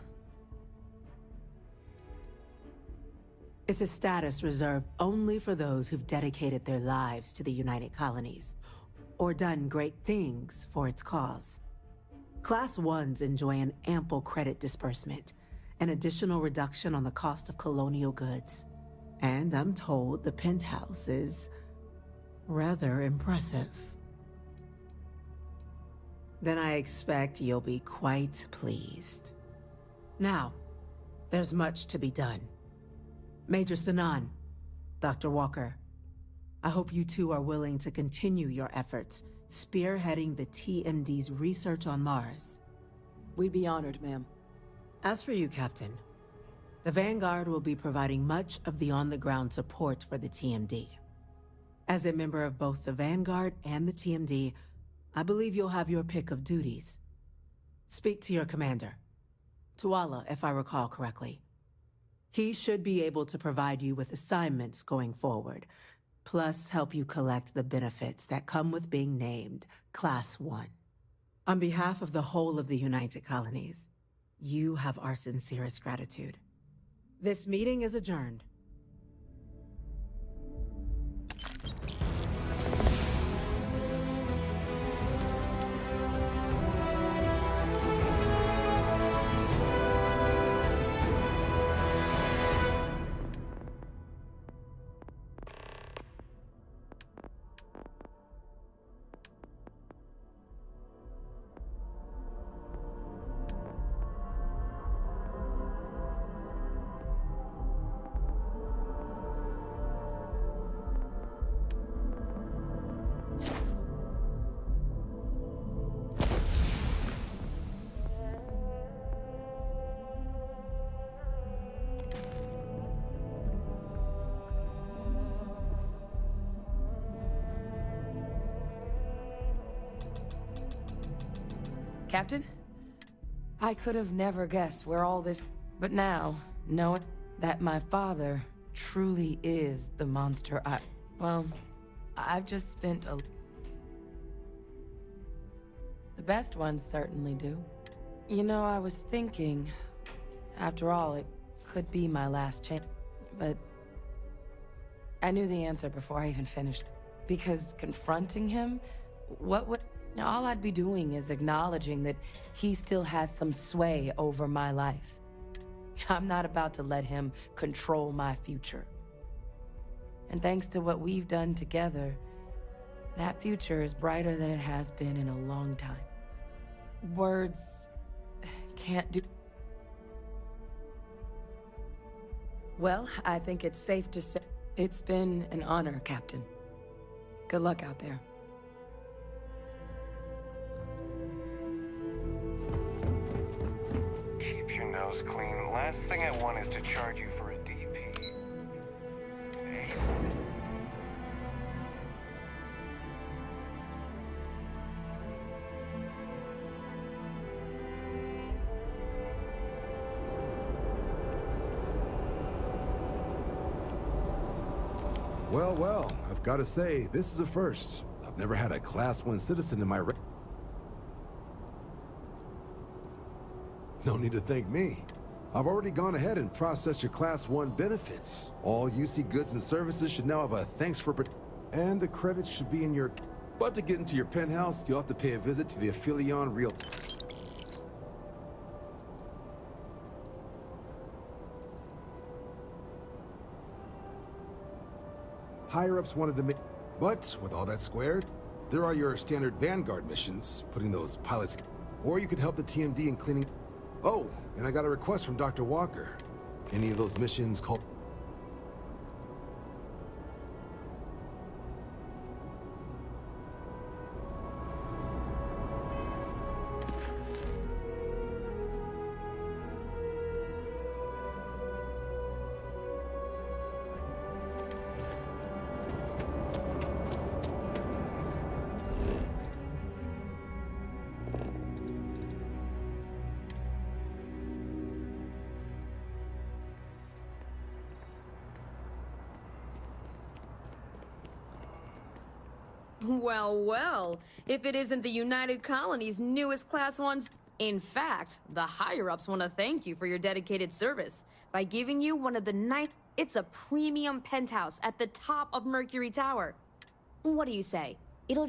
It's a status reserved only for those who've dedicated their lives to the United Colonies, or done great things for its cause. Class 1s enjoy an ample credit disbursement, an additional reduction on the cost of colonial goods. And I'm told the penthouse is rather impressive. Then I expect you'll be quite pleased. Now, there's much to be done. Major Sinan, Dr. Walker, I hope you two are willing to continue your efforts, spearheading the TMD's research on Mars.
We'd be honored, ma'am.
As for you, Captain, the Vanguard will be providing much of the on-the-ground support for the TMD. As a member of both the Vanguard and the TMD, I believe you'll have your pick of duties. Speak to your commander, Tuala, if I recall correctly. He should be able to provide you with assignments going forward, plus help you collect the benefits that come with being named Class 1. On behalf of the whole of the United Colonies, you have our sincerest gratitude. This meeting is adjourned.
Captain? I could have never guessed where all this... But now, knowing that my father truly is the monster well, I've just spent a... The best ones certainly do. You know, I was thinking... After all, it could be my last chance. But... I knew the answer before I even finished. Because confronting him... What would... All I'd be doing is acknowledging that he still has some sway over my life. I'm not about to let him control my future. And thanks to what we've done together, that future is brighter than it has been in a long time. Words can't do... Well, I think it's safe to say it's been an honor, Captain. Good luck out there.
Keep your nose clean. Last thing I want is to charge you for a DP. Hey.
Well, well, I've got to say, this is a first. I've never had a Class 1 citizen in my... No need to thank me. I've already gone ahead and processed your Class 1 benefits. All UC goods and services should now have a thanks for... And the credits should be in your... But to get into your penthouse, you'll have to pay a visit to the Aphelion Real... Higher-ups wanted to make... But, with all that squared, there are your standard Vanguard missions, putting those pilots... Or you could help the TMD in cleaning... Oh, and I got a request from Dr. Walker. Any of those missions called...
Well, well, if it isn't the United Colony's newest Class 1s... In fact, the higher-ups want to thank you for your dedicated service by giving you one of the nice... It's a premium penthouse at the top of Mercury Tower. What do you say? It'll...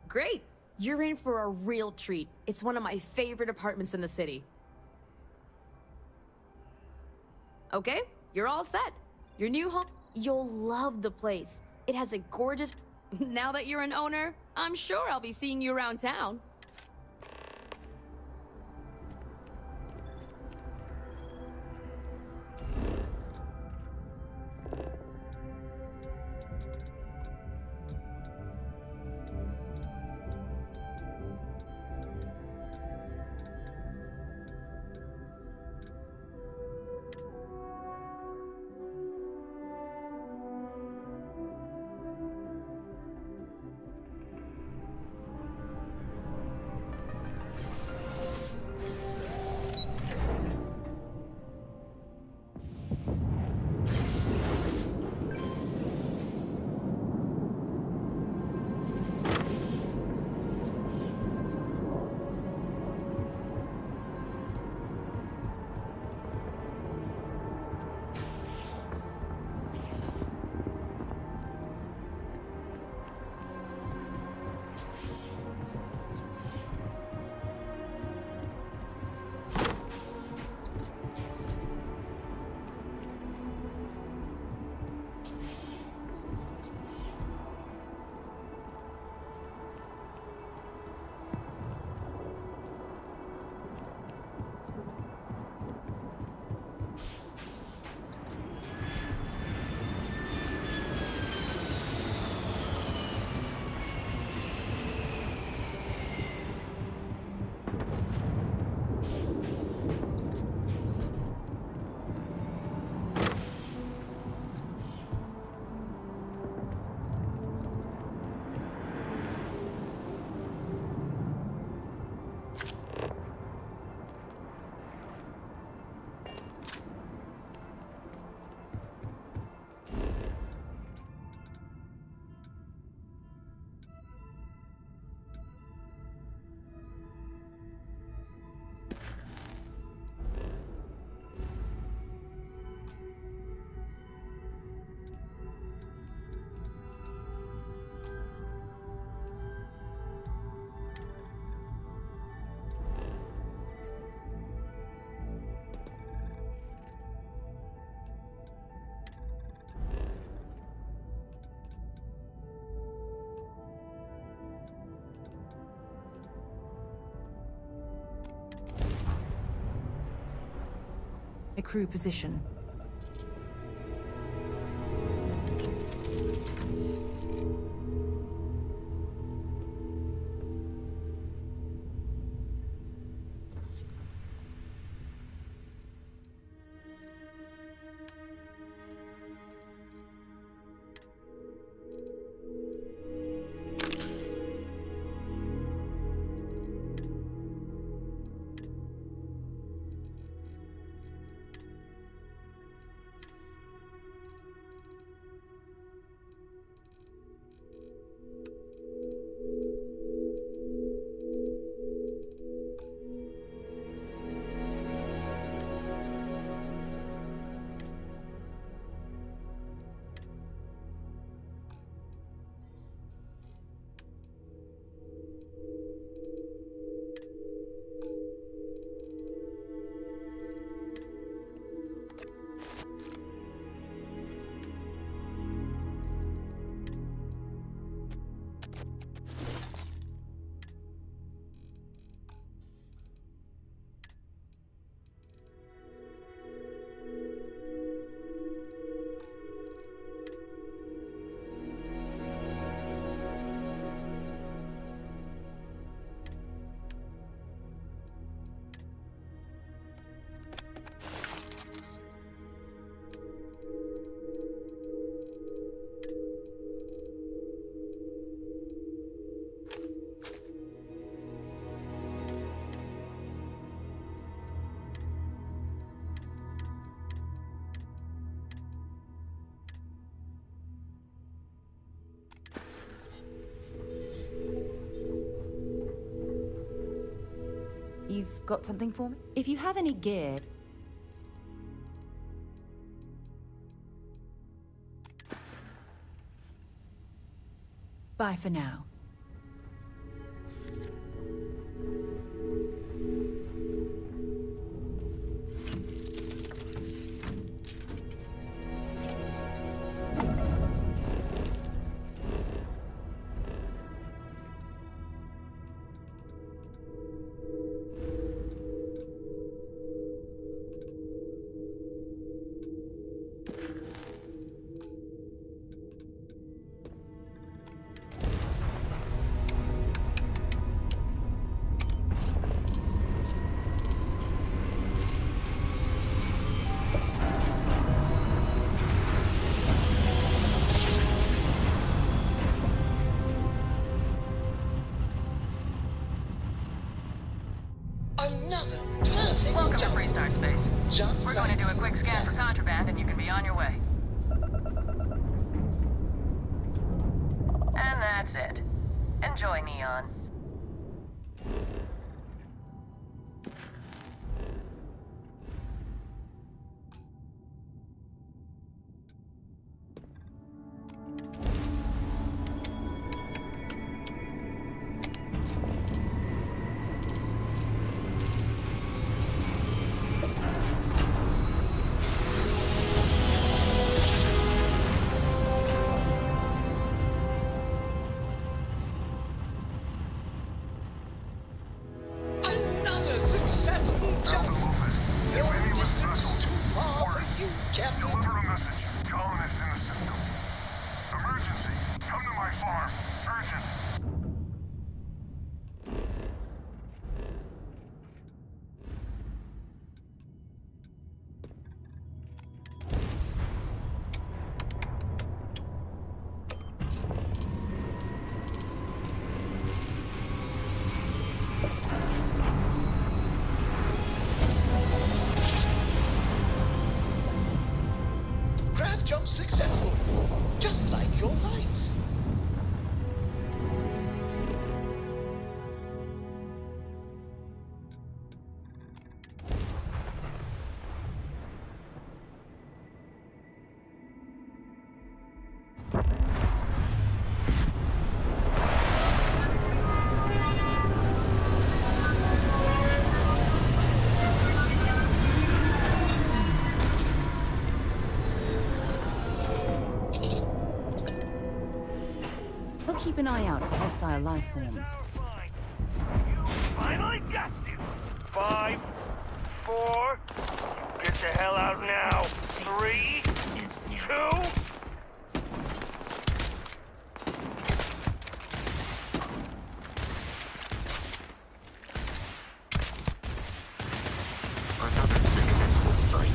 Great! You're in for a real treat. It's one of my favorite apartments in the city. Okay, you're all set. Your new home... You'll love the place. It has a gorgeous... Now that you're an owner, I'm sure I'll be seeing you around town.
crew position. You've got something for me? If you have any gear... Bye for now.
Another perfect
Welcome
jump.
to Freestart Space.
Just
We're
like
going to do a quick scan for contraband and you can be on your way. And that's it. Enjoy, Neon.
Another successful jump. Your distance is too far for you, Captain.
Deliver a message. Colonists in the system. Emergency. Come to my farm. Urgent.
Grav jump successful. Just like your lights.
We'll keep an eye out for hostile life forms.
Finally got you. 5, 4, get
the hell out now. 3, 2...
Another successful fight.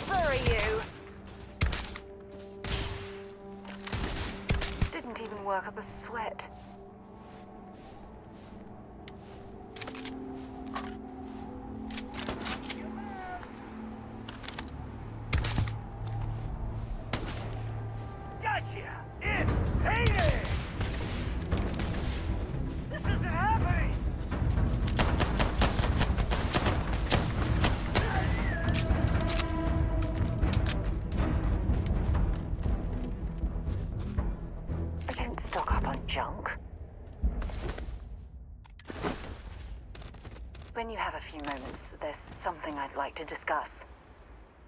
Bury you.
Didn't even work up a sweat.
Gotcha! It's payday! This isn't happening!
I don't stock up on junk. When you have a few moments, there's something I'd like to discuss.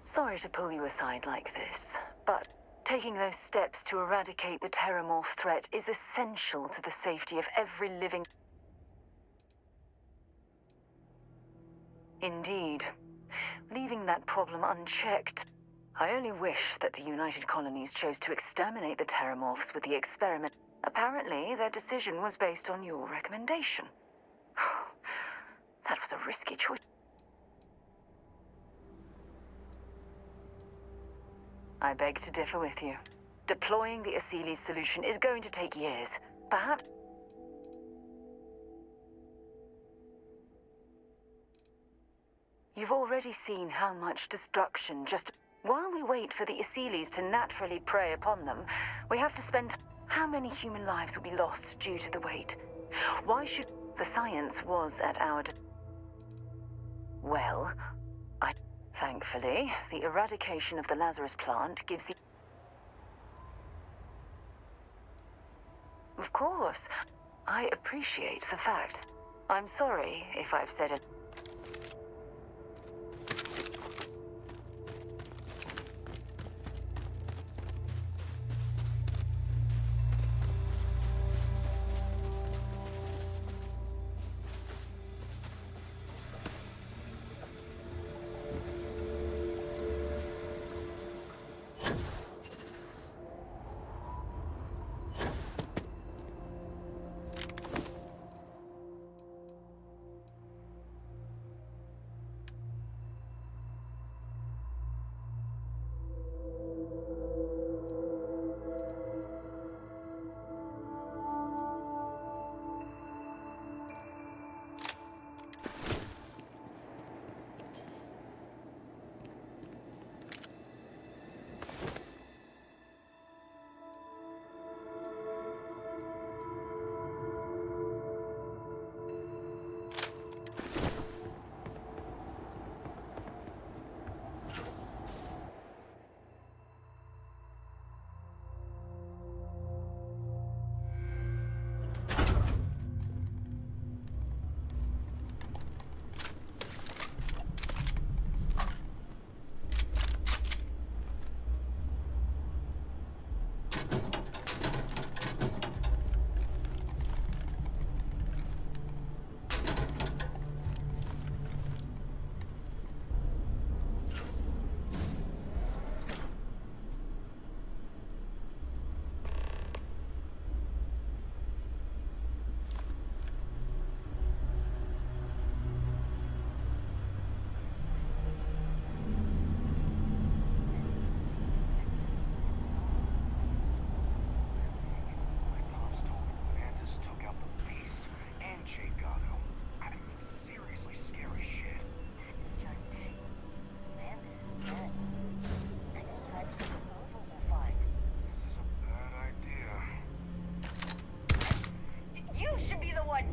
Sorry to pull you aside like this, but taking those steps to eradicate the Terramorph threat is essential to the safety of every living... Indeed. Leaving that problem unchecked. I only wish that the United Colonies chose to exterminate the Terramorphs with the experiment. Apparently, their decision was based on your recommendation. That was a risky choice. I beg to differ with you. Deploying the Asili's solution is going to take years. Perhaps... You've already seen how much destruction just... While we wait for the Asilis to naturally prey upon them, we have to spend... How many human lives will be lost due to the wait? Why should... The science was at our... Well, Thankfully, the eradication of the Lazarus plant gives the... Of course, I appreciate the fact. I'm sorry if I've said it.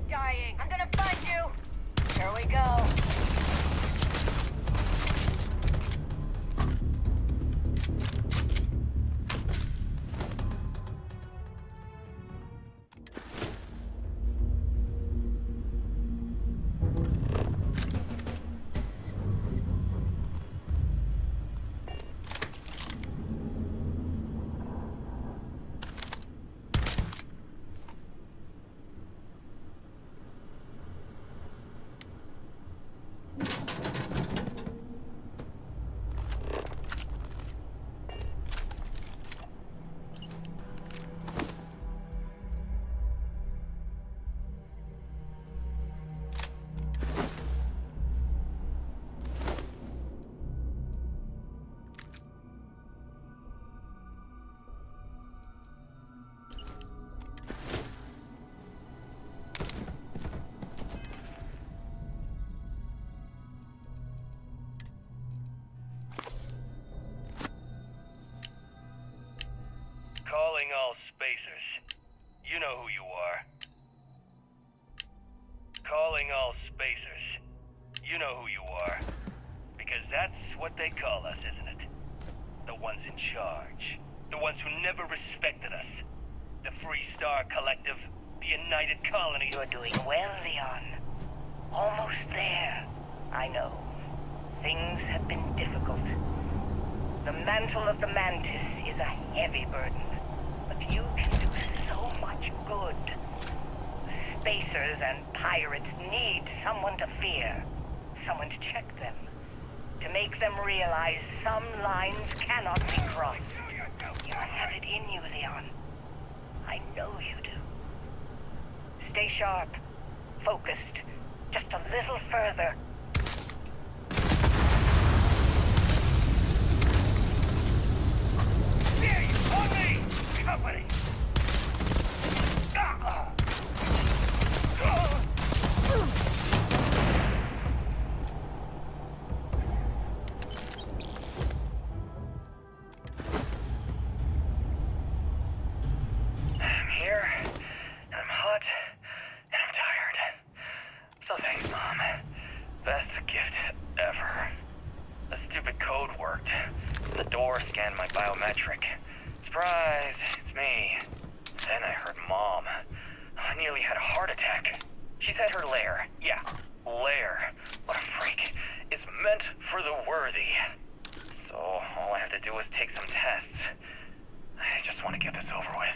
Dying. I'm gonna find you. Here we go.
Calling all spacers. You know who you are. Calling all spacers. You know who you are. Because that's what they call us, isn't it? The ones in charge. The ones who never respected us. The Free Star Collective. The United Colony.
You're doing well, Leon. Almost there. I know. Things have been difficult. The mantle of the Mantis is a heavy burden. But you can do so much good. Spacers and pirates need someone to fear. Someone to check them. To make them realize some lines cannot be crossed. You have it in you, Leon. I know you do. Stay sharp. Focused. Just a little further.
There you on me! Company! best gift ever. The stupid code worked. The door scanned my biometric. Surprise, it's me. Then I heard Mom. I nearly had a heart attack. She said her lair, yeah, lair, what a freak, is meant for the worthy. So all I have to do is take some tests. I just want to get this over with.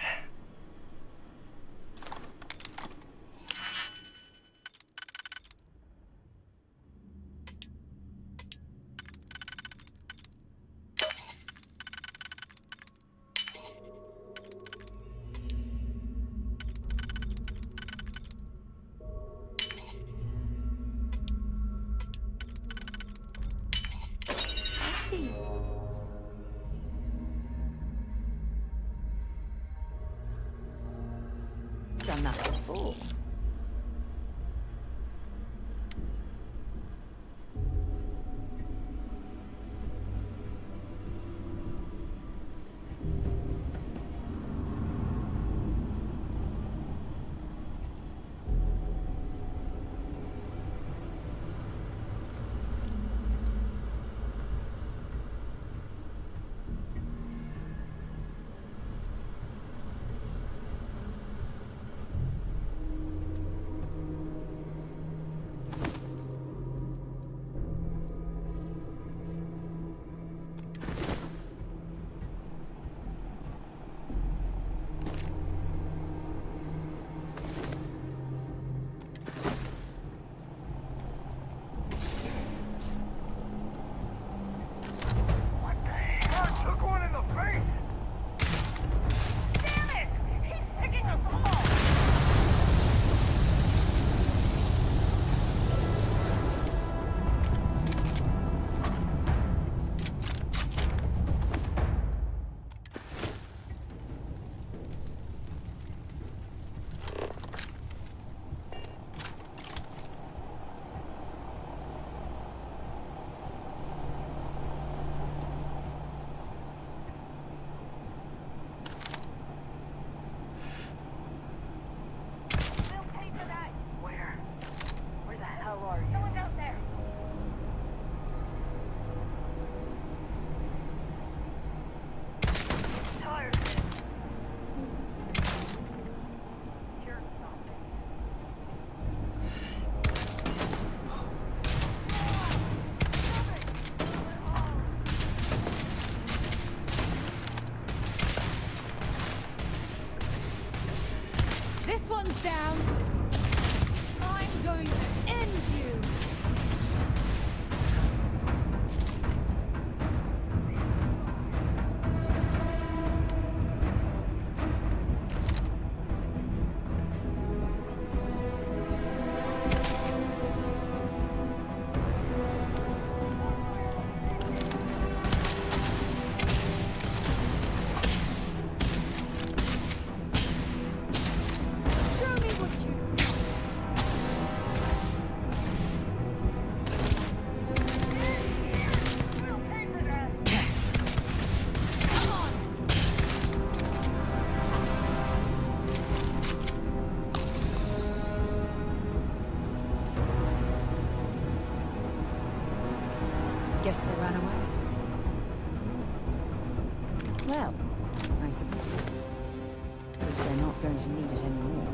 I see. Done that before.
Took one in the face! Damn it! He's picking us off! Where the hell are you? Someone's out there! Tired of it. You're something.
This one's down. I'm going to end you. Show me what you Guess they ran away. Well, I suppose. Because they're not going to need it anymore.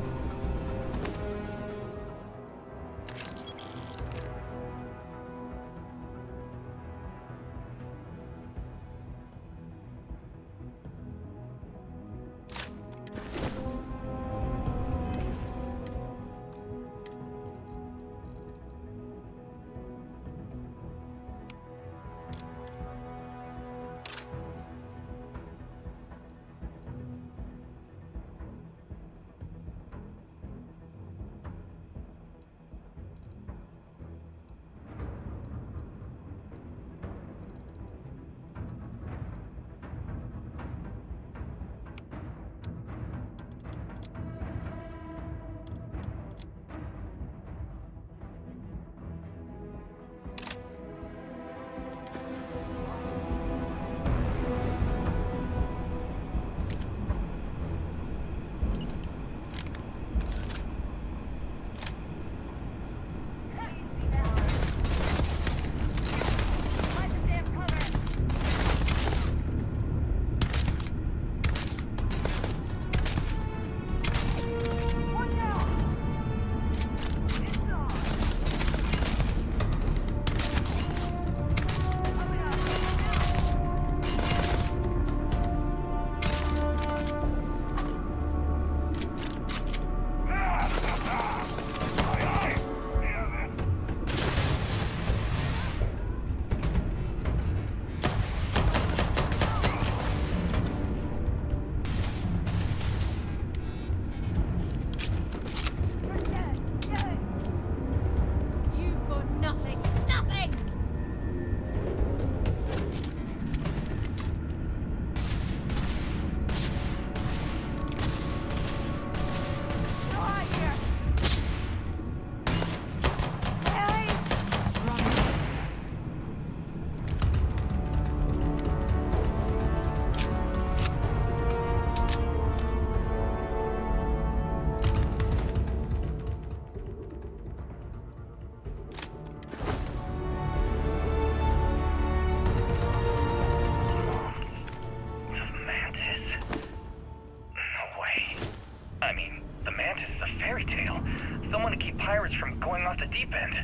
deep end.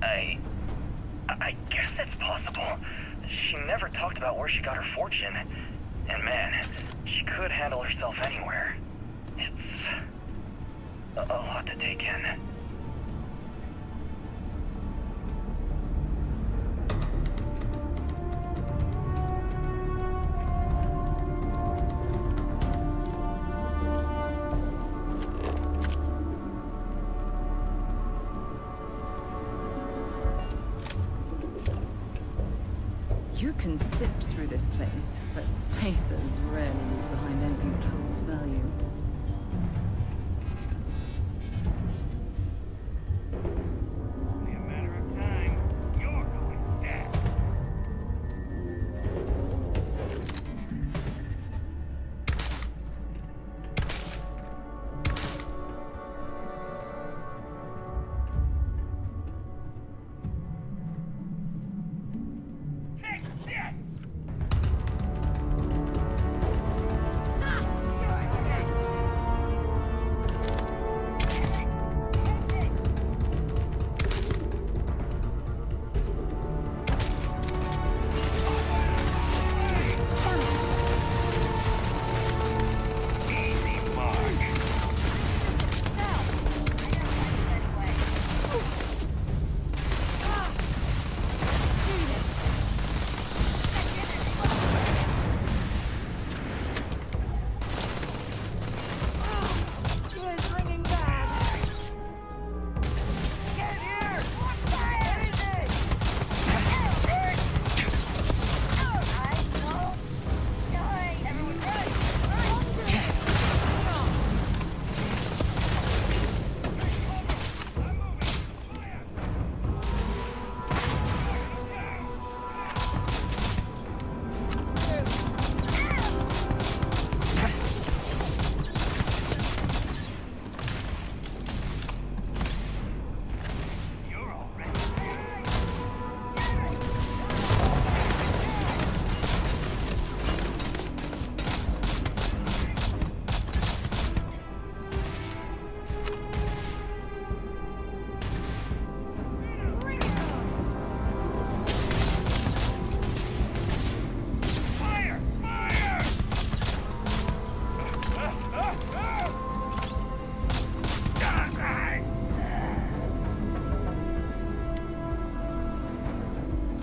I guess it's possible. She never talked about where she got her fortune. And man, she could handle herself anywhere. It's a lot to take in.
You can sift through this place, but spacers rarely leave behind anything that holds value.
Only a matter of time. You're going dead.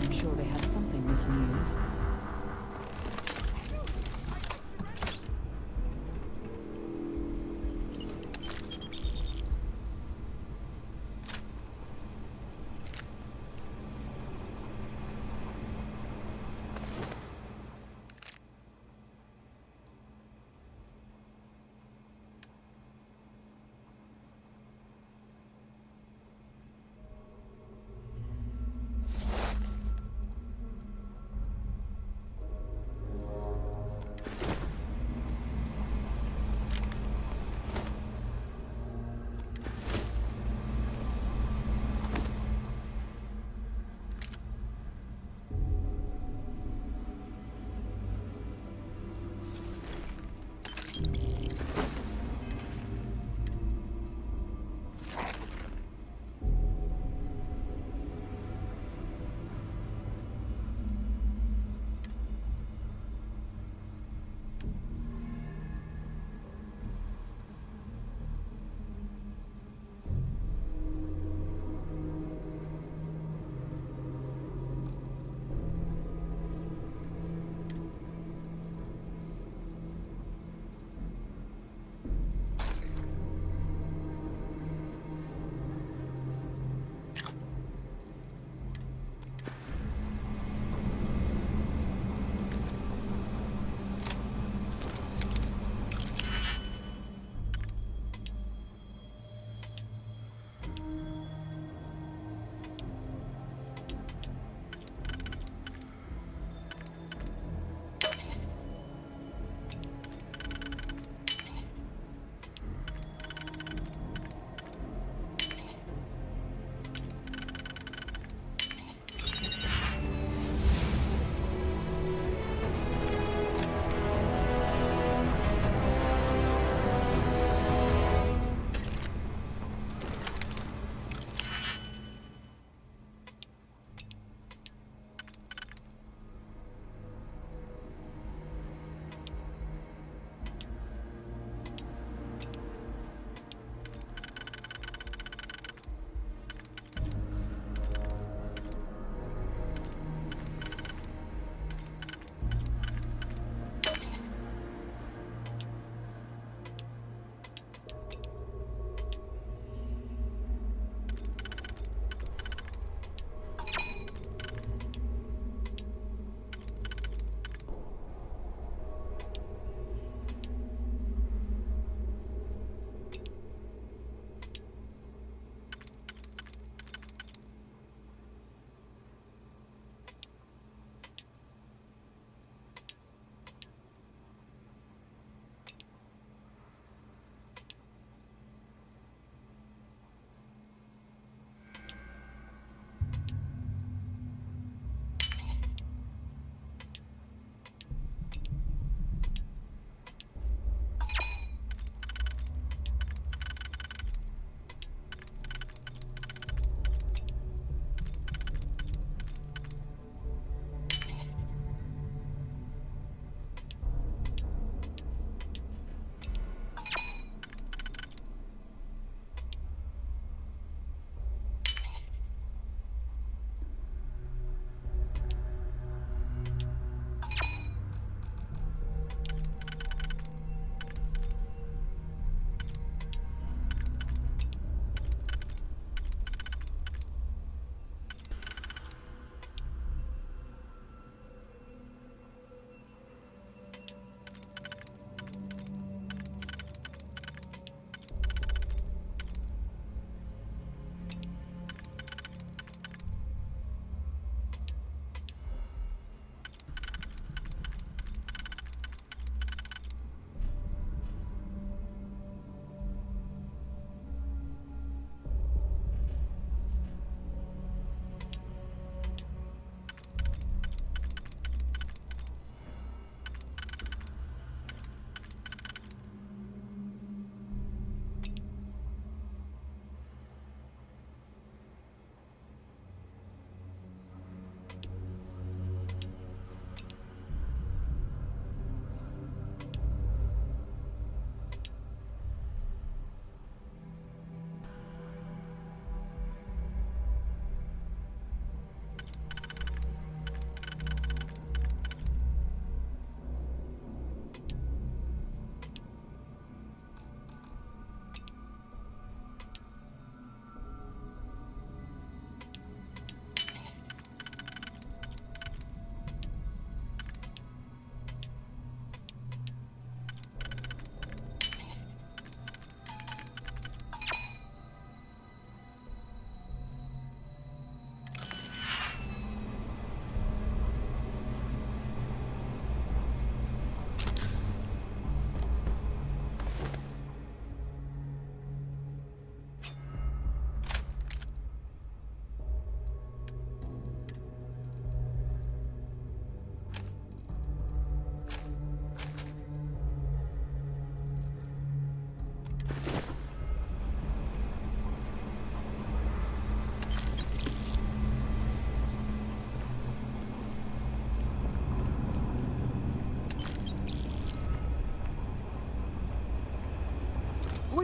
I'm sure they had something we can use.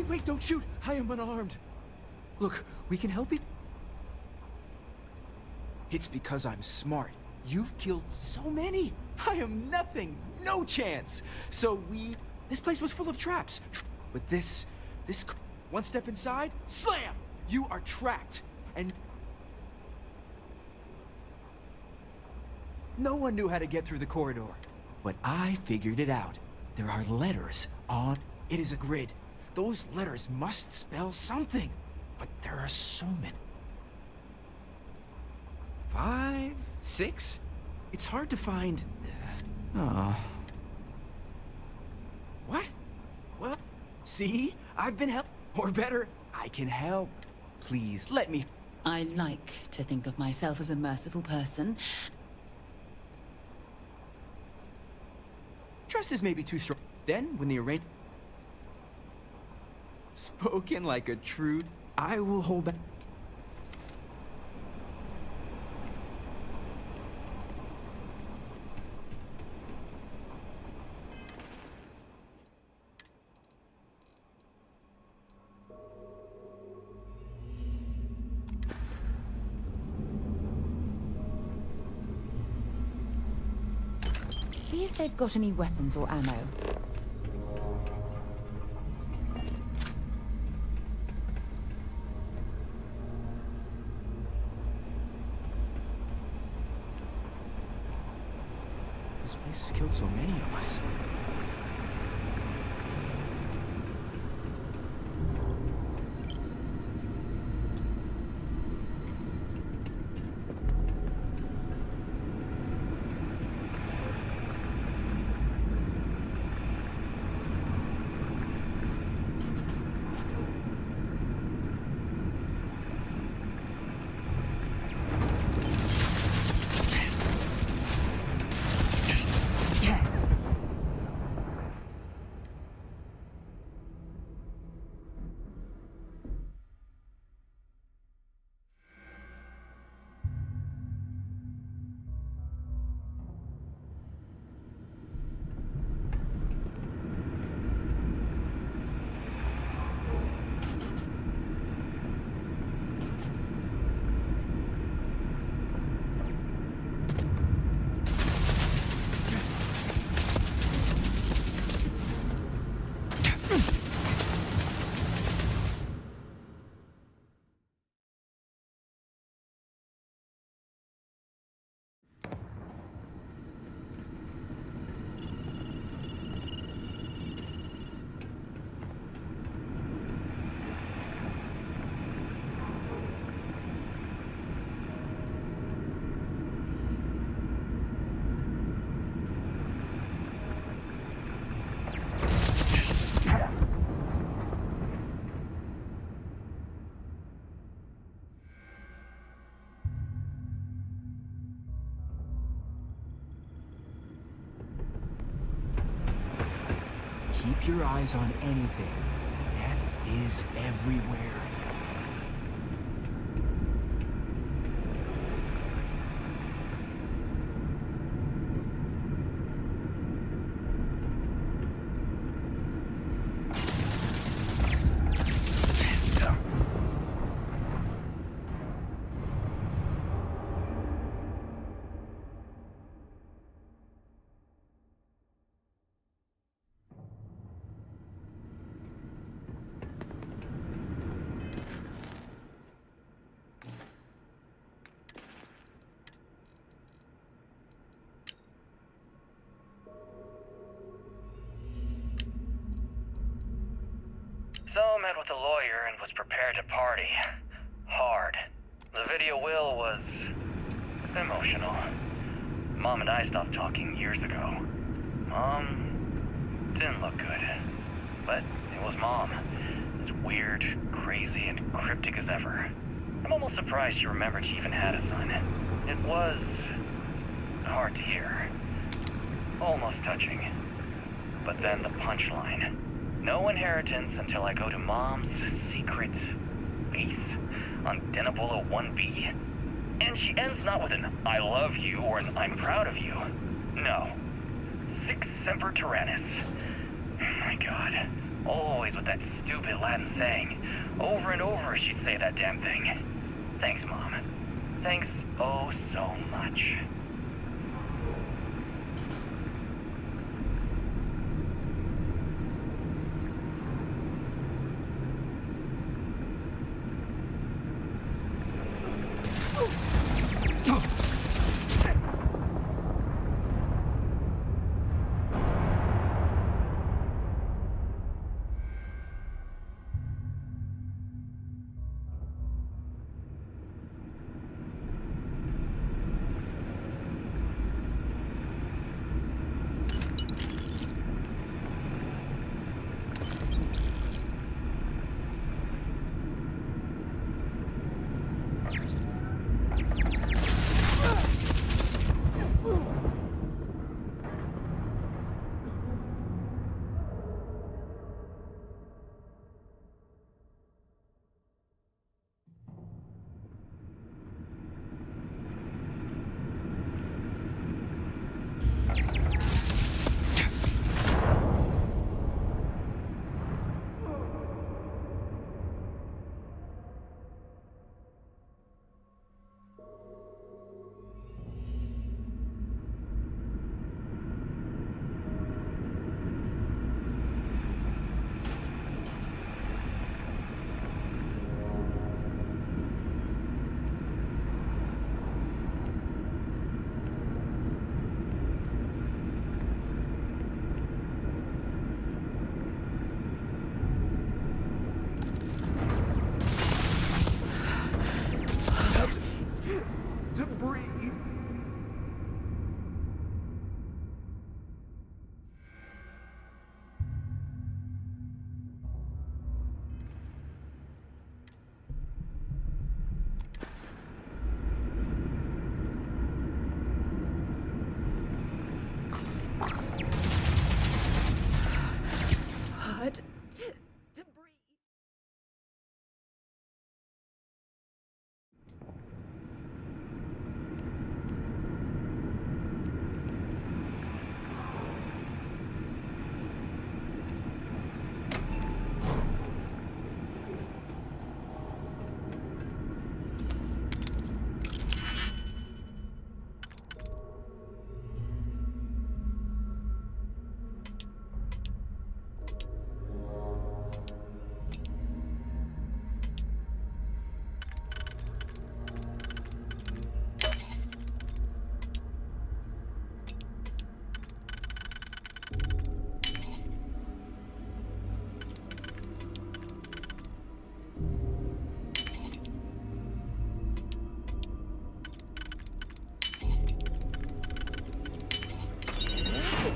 wait, don't shoot! I am unarmed. Look, we can help you. It's because I'm smart. You've killed so many. I am nothing. No chance. So this place was full of traps. But this, one step inside, slam! You are trapped. And no one knew how to get through the corridor. But I figured it out. There are letters on... It is a grid. Those letters must spell something. But there are so many. 5, 6? It's hard to find... What? Well, see? I've been help. Or better, I can help. Please, let me...
I like to think of myself as a merciful person.
Trust is maybe too strong. Then, when the arrangement... Spoken like a true... I will hold back...
See if they've got any weapons or ammo.
This place has killed so many of us. Keep your eyes on anything. Death is everywhere.
So met with a lawyer and was prepared to party. Hard. The video will was emotional. Mom and I stopped talking years ago. Mom didn't look good. But it was Mom. As weird, crazy, and cryptic as ever. I'm almost surprised she remembered she even had a son. It was hard to hear. Almost touching. But then the punchline. No inheritance until I go to Mom's secret base on Denebola 1B. And she ends not with an I love you or an I'm proud of you. No. Sic Semper Tyrannis. My God. Always with that stupid Latin saying. Over and over she'd say that damn thing. Thanks, Mom. Thanks oh so much.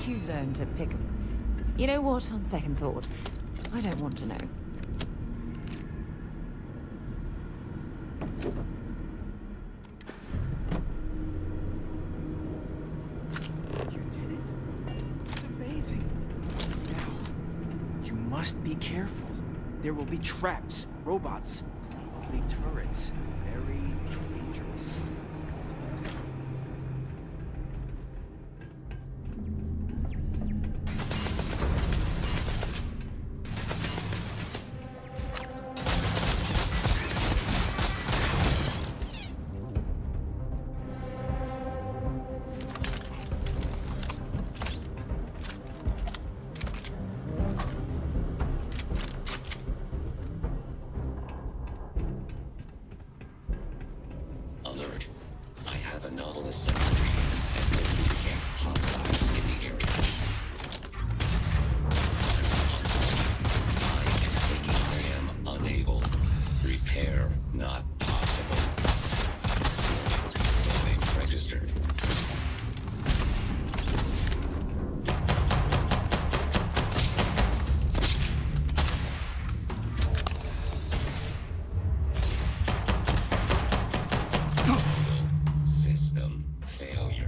You learn to pick... You know what, on second thought, I don't want to know.
You did it. It's amazing. Now, you must be careful. There will be traps, robots, probably turrets. Very dangerous.
Alert. I have anomalous submarines and located hostiles in the area. I am unable. Repair not possible. Domain registered. System failure.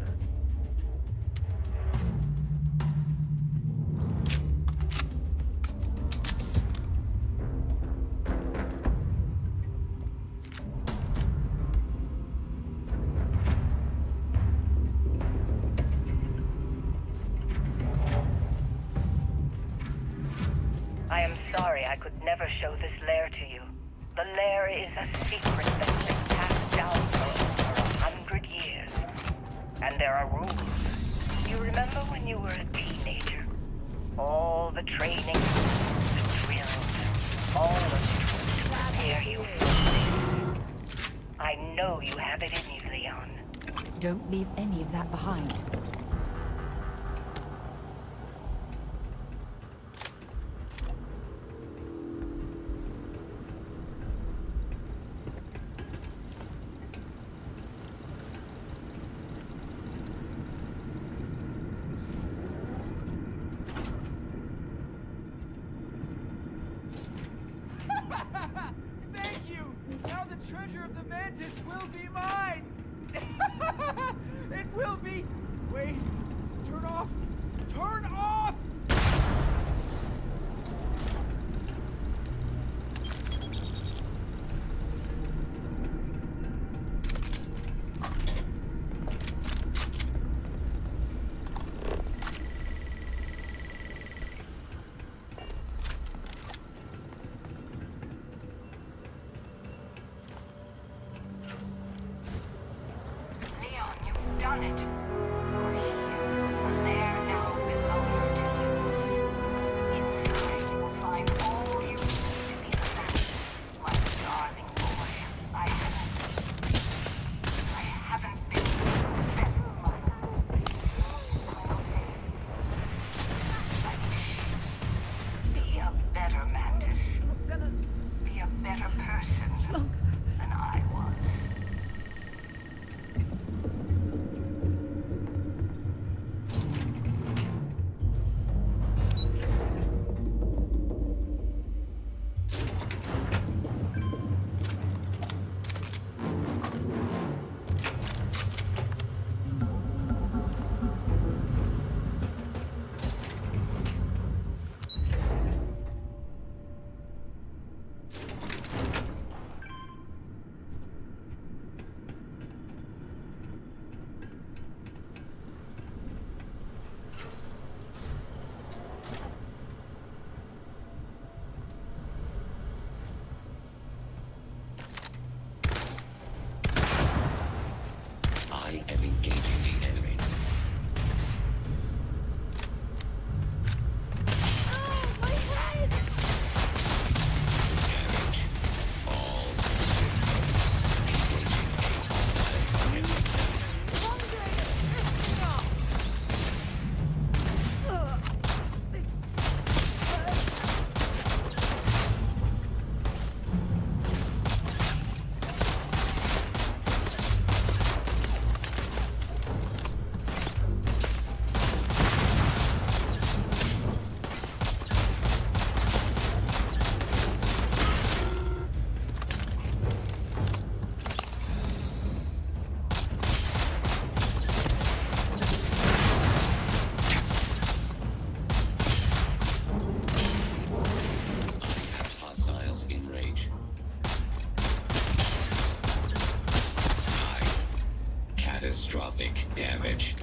I could never show this lair to you. The lair is a secret that's been passed down for over 100 years. And there are rules. You remember when you were a teenager? All the training, the drills, all of it was to prepare you for this. I know you have it in you, Leon.
Don't leave any of that behind.
Thank you! Now the treasure of the Mantis will be mine! It will be... Wait. Turn off! Turn off!
Leon, you've done it. You're here. The lair now belongs to you. Inside, you will find all you need to be the man. My darling boy, I haven't been better Be a better Mantis. Be a better person than I was.
I am engaging the enemy. Damage. All systems engaging a hostile target. Hostiles in range. Catastrophic damage.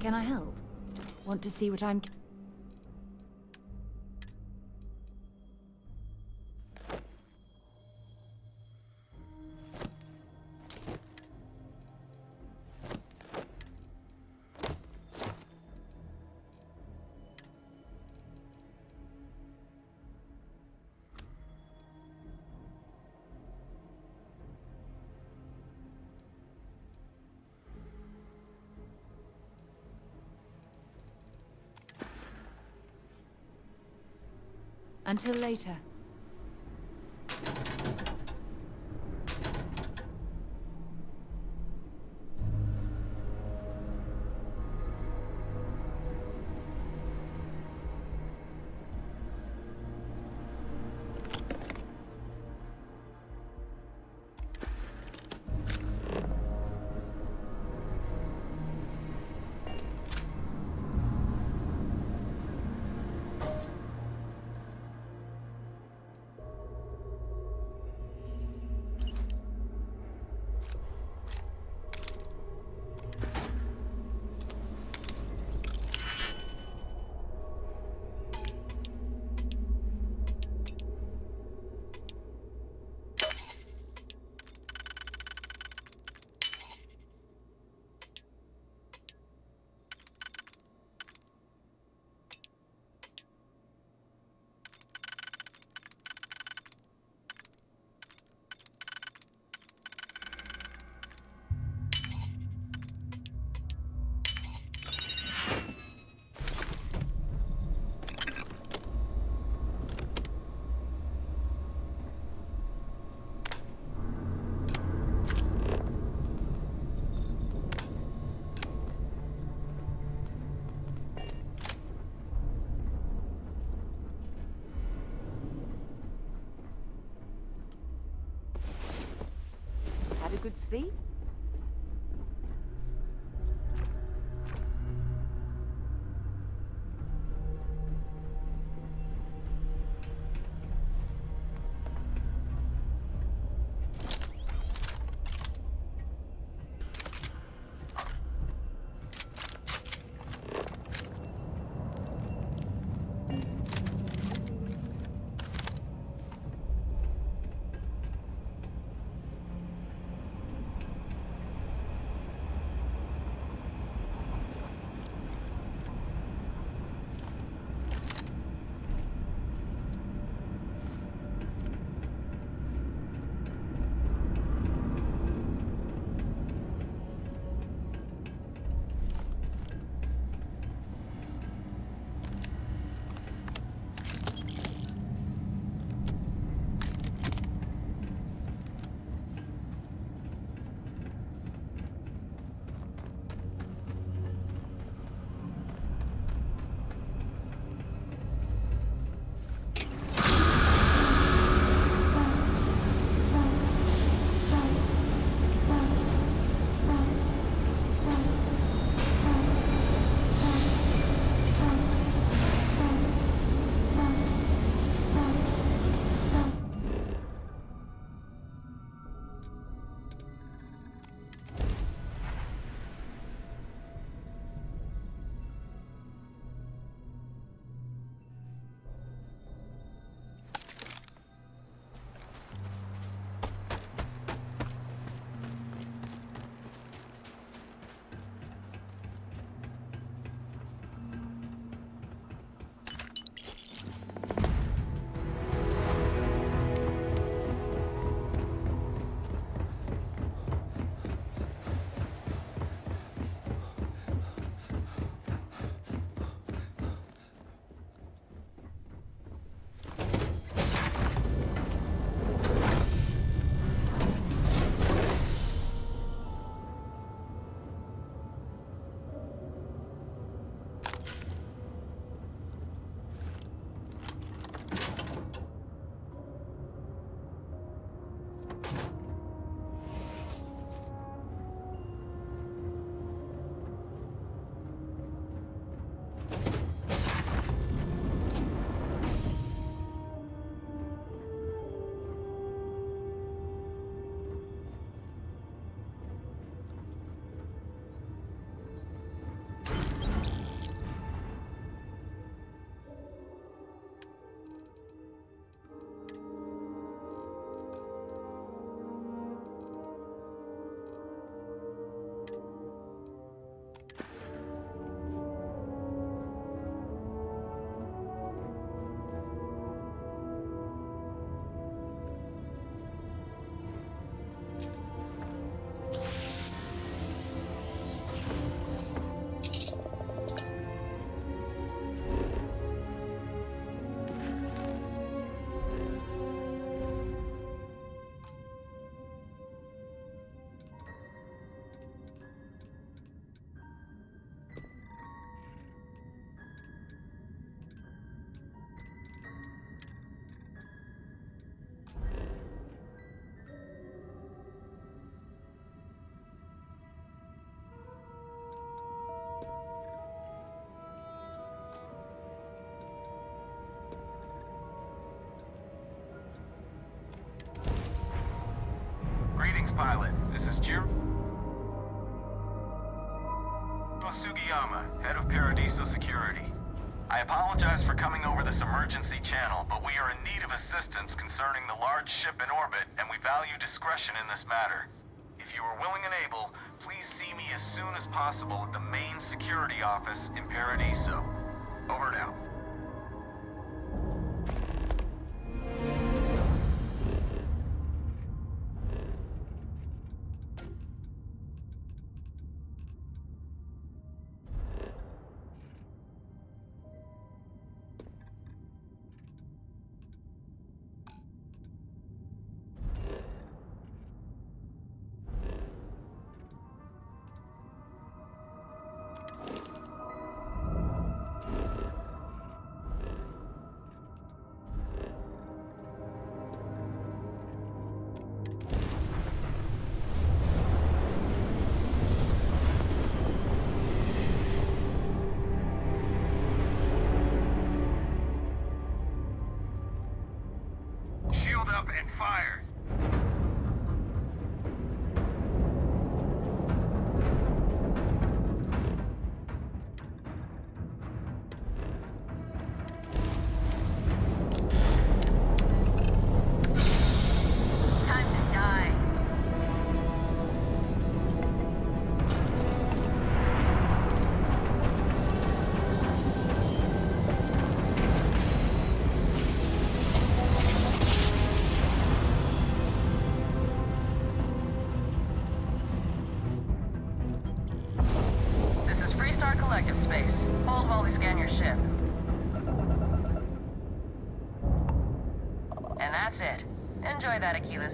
Can I help? Want to see what I'm... Until later. Had a good sleep?
pilot. This is Jiro Sugiyama, head of Paradiso Security. I apologize for coming over this emergency channel, but we are in need of assistance concerning the large ship in orbit, and we value discretion in this matter. If you are willing and able, please see me as soon as possible at the main security office in Paradiso. Over now. Shield up and fire.
Time to die. This is Freestar Collective Space. Hold while we scan your ship. And that's it. Enjoy that, Achilles.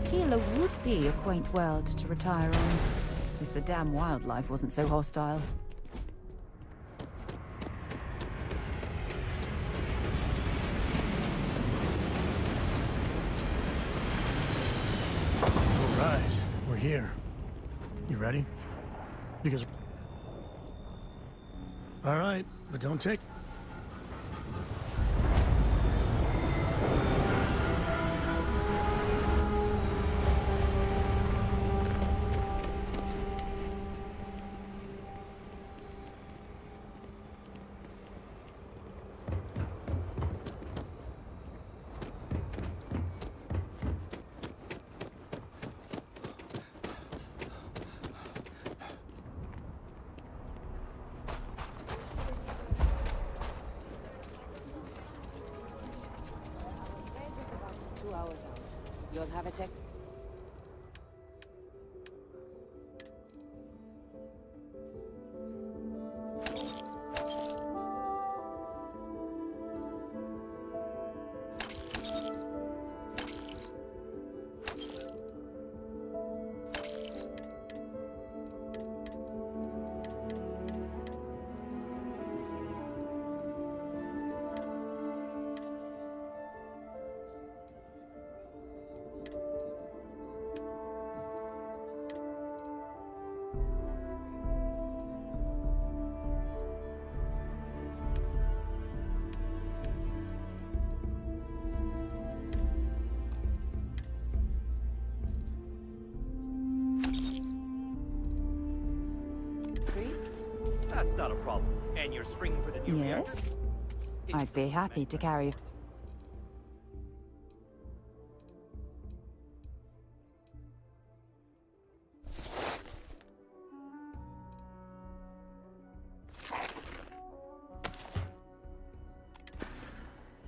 Keeler would be a quaint world to retire on, if the damn wildlife wasn't so hostile.
All right, we're here. You ready? Because... All right, but don't take...
Hours out. You'll have a tech.
That's not a problem. And you're springing for the new
Yes? I'd be happy to carry...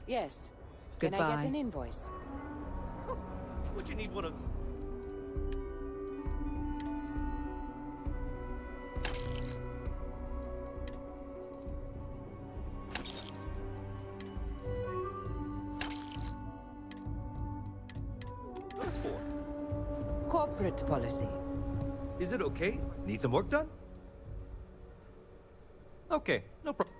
Yes. Can I get
Goodbye.
an invoice?
Would you need one of...
corporate policy.
Is it okay? Need some work done? Okay, no problem.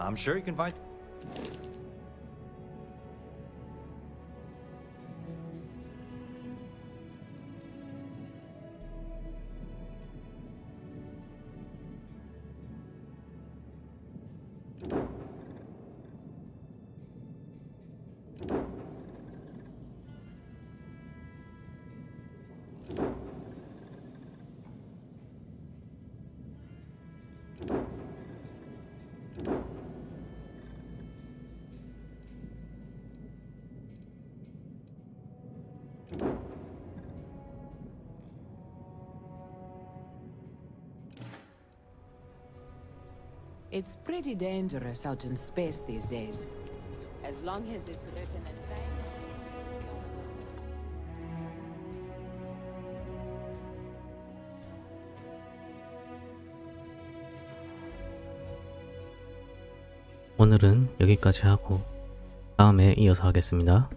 I'm sure you can find...
It's pretty dangerous out in space these days. As long as it's written in fang.
오늘은 여기까지 하고 다음에 이어서 하겠습니다.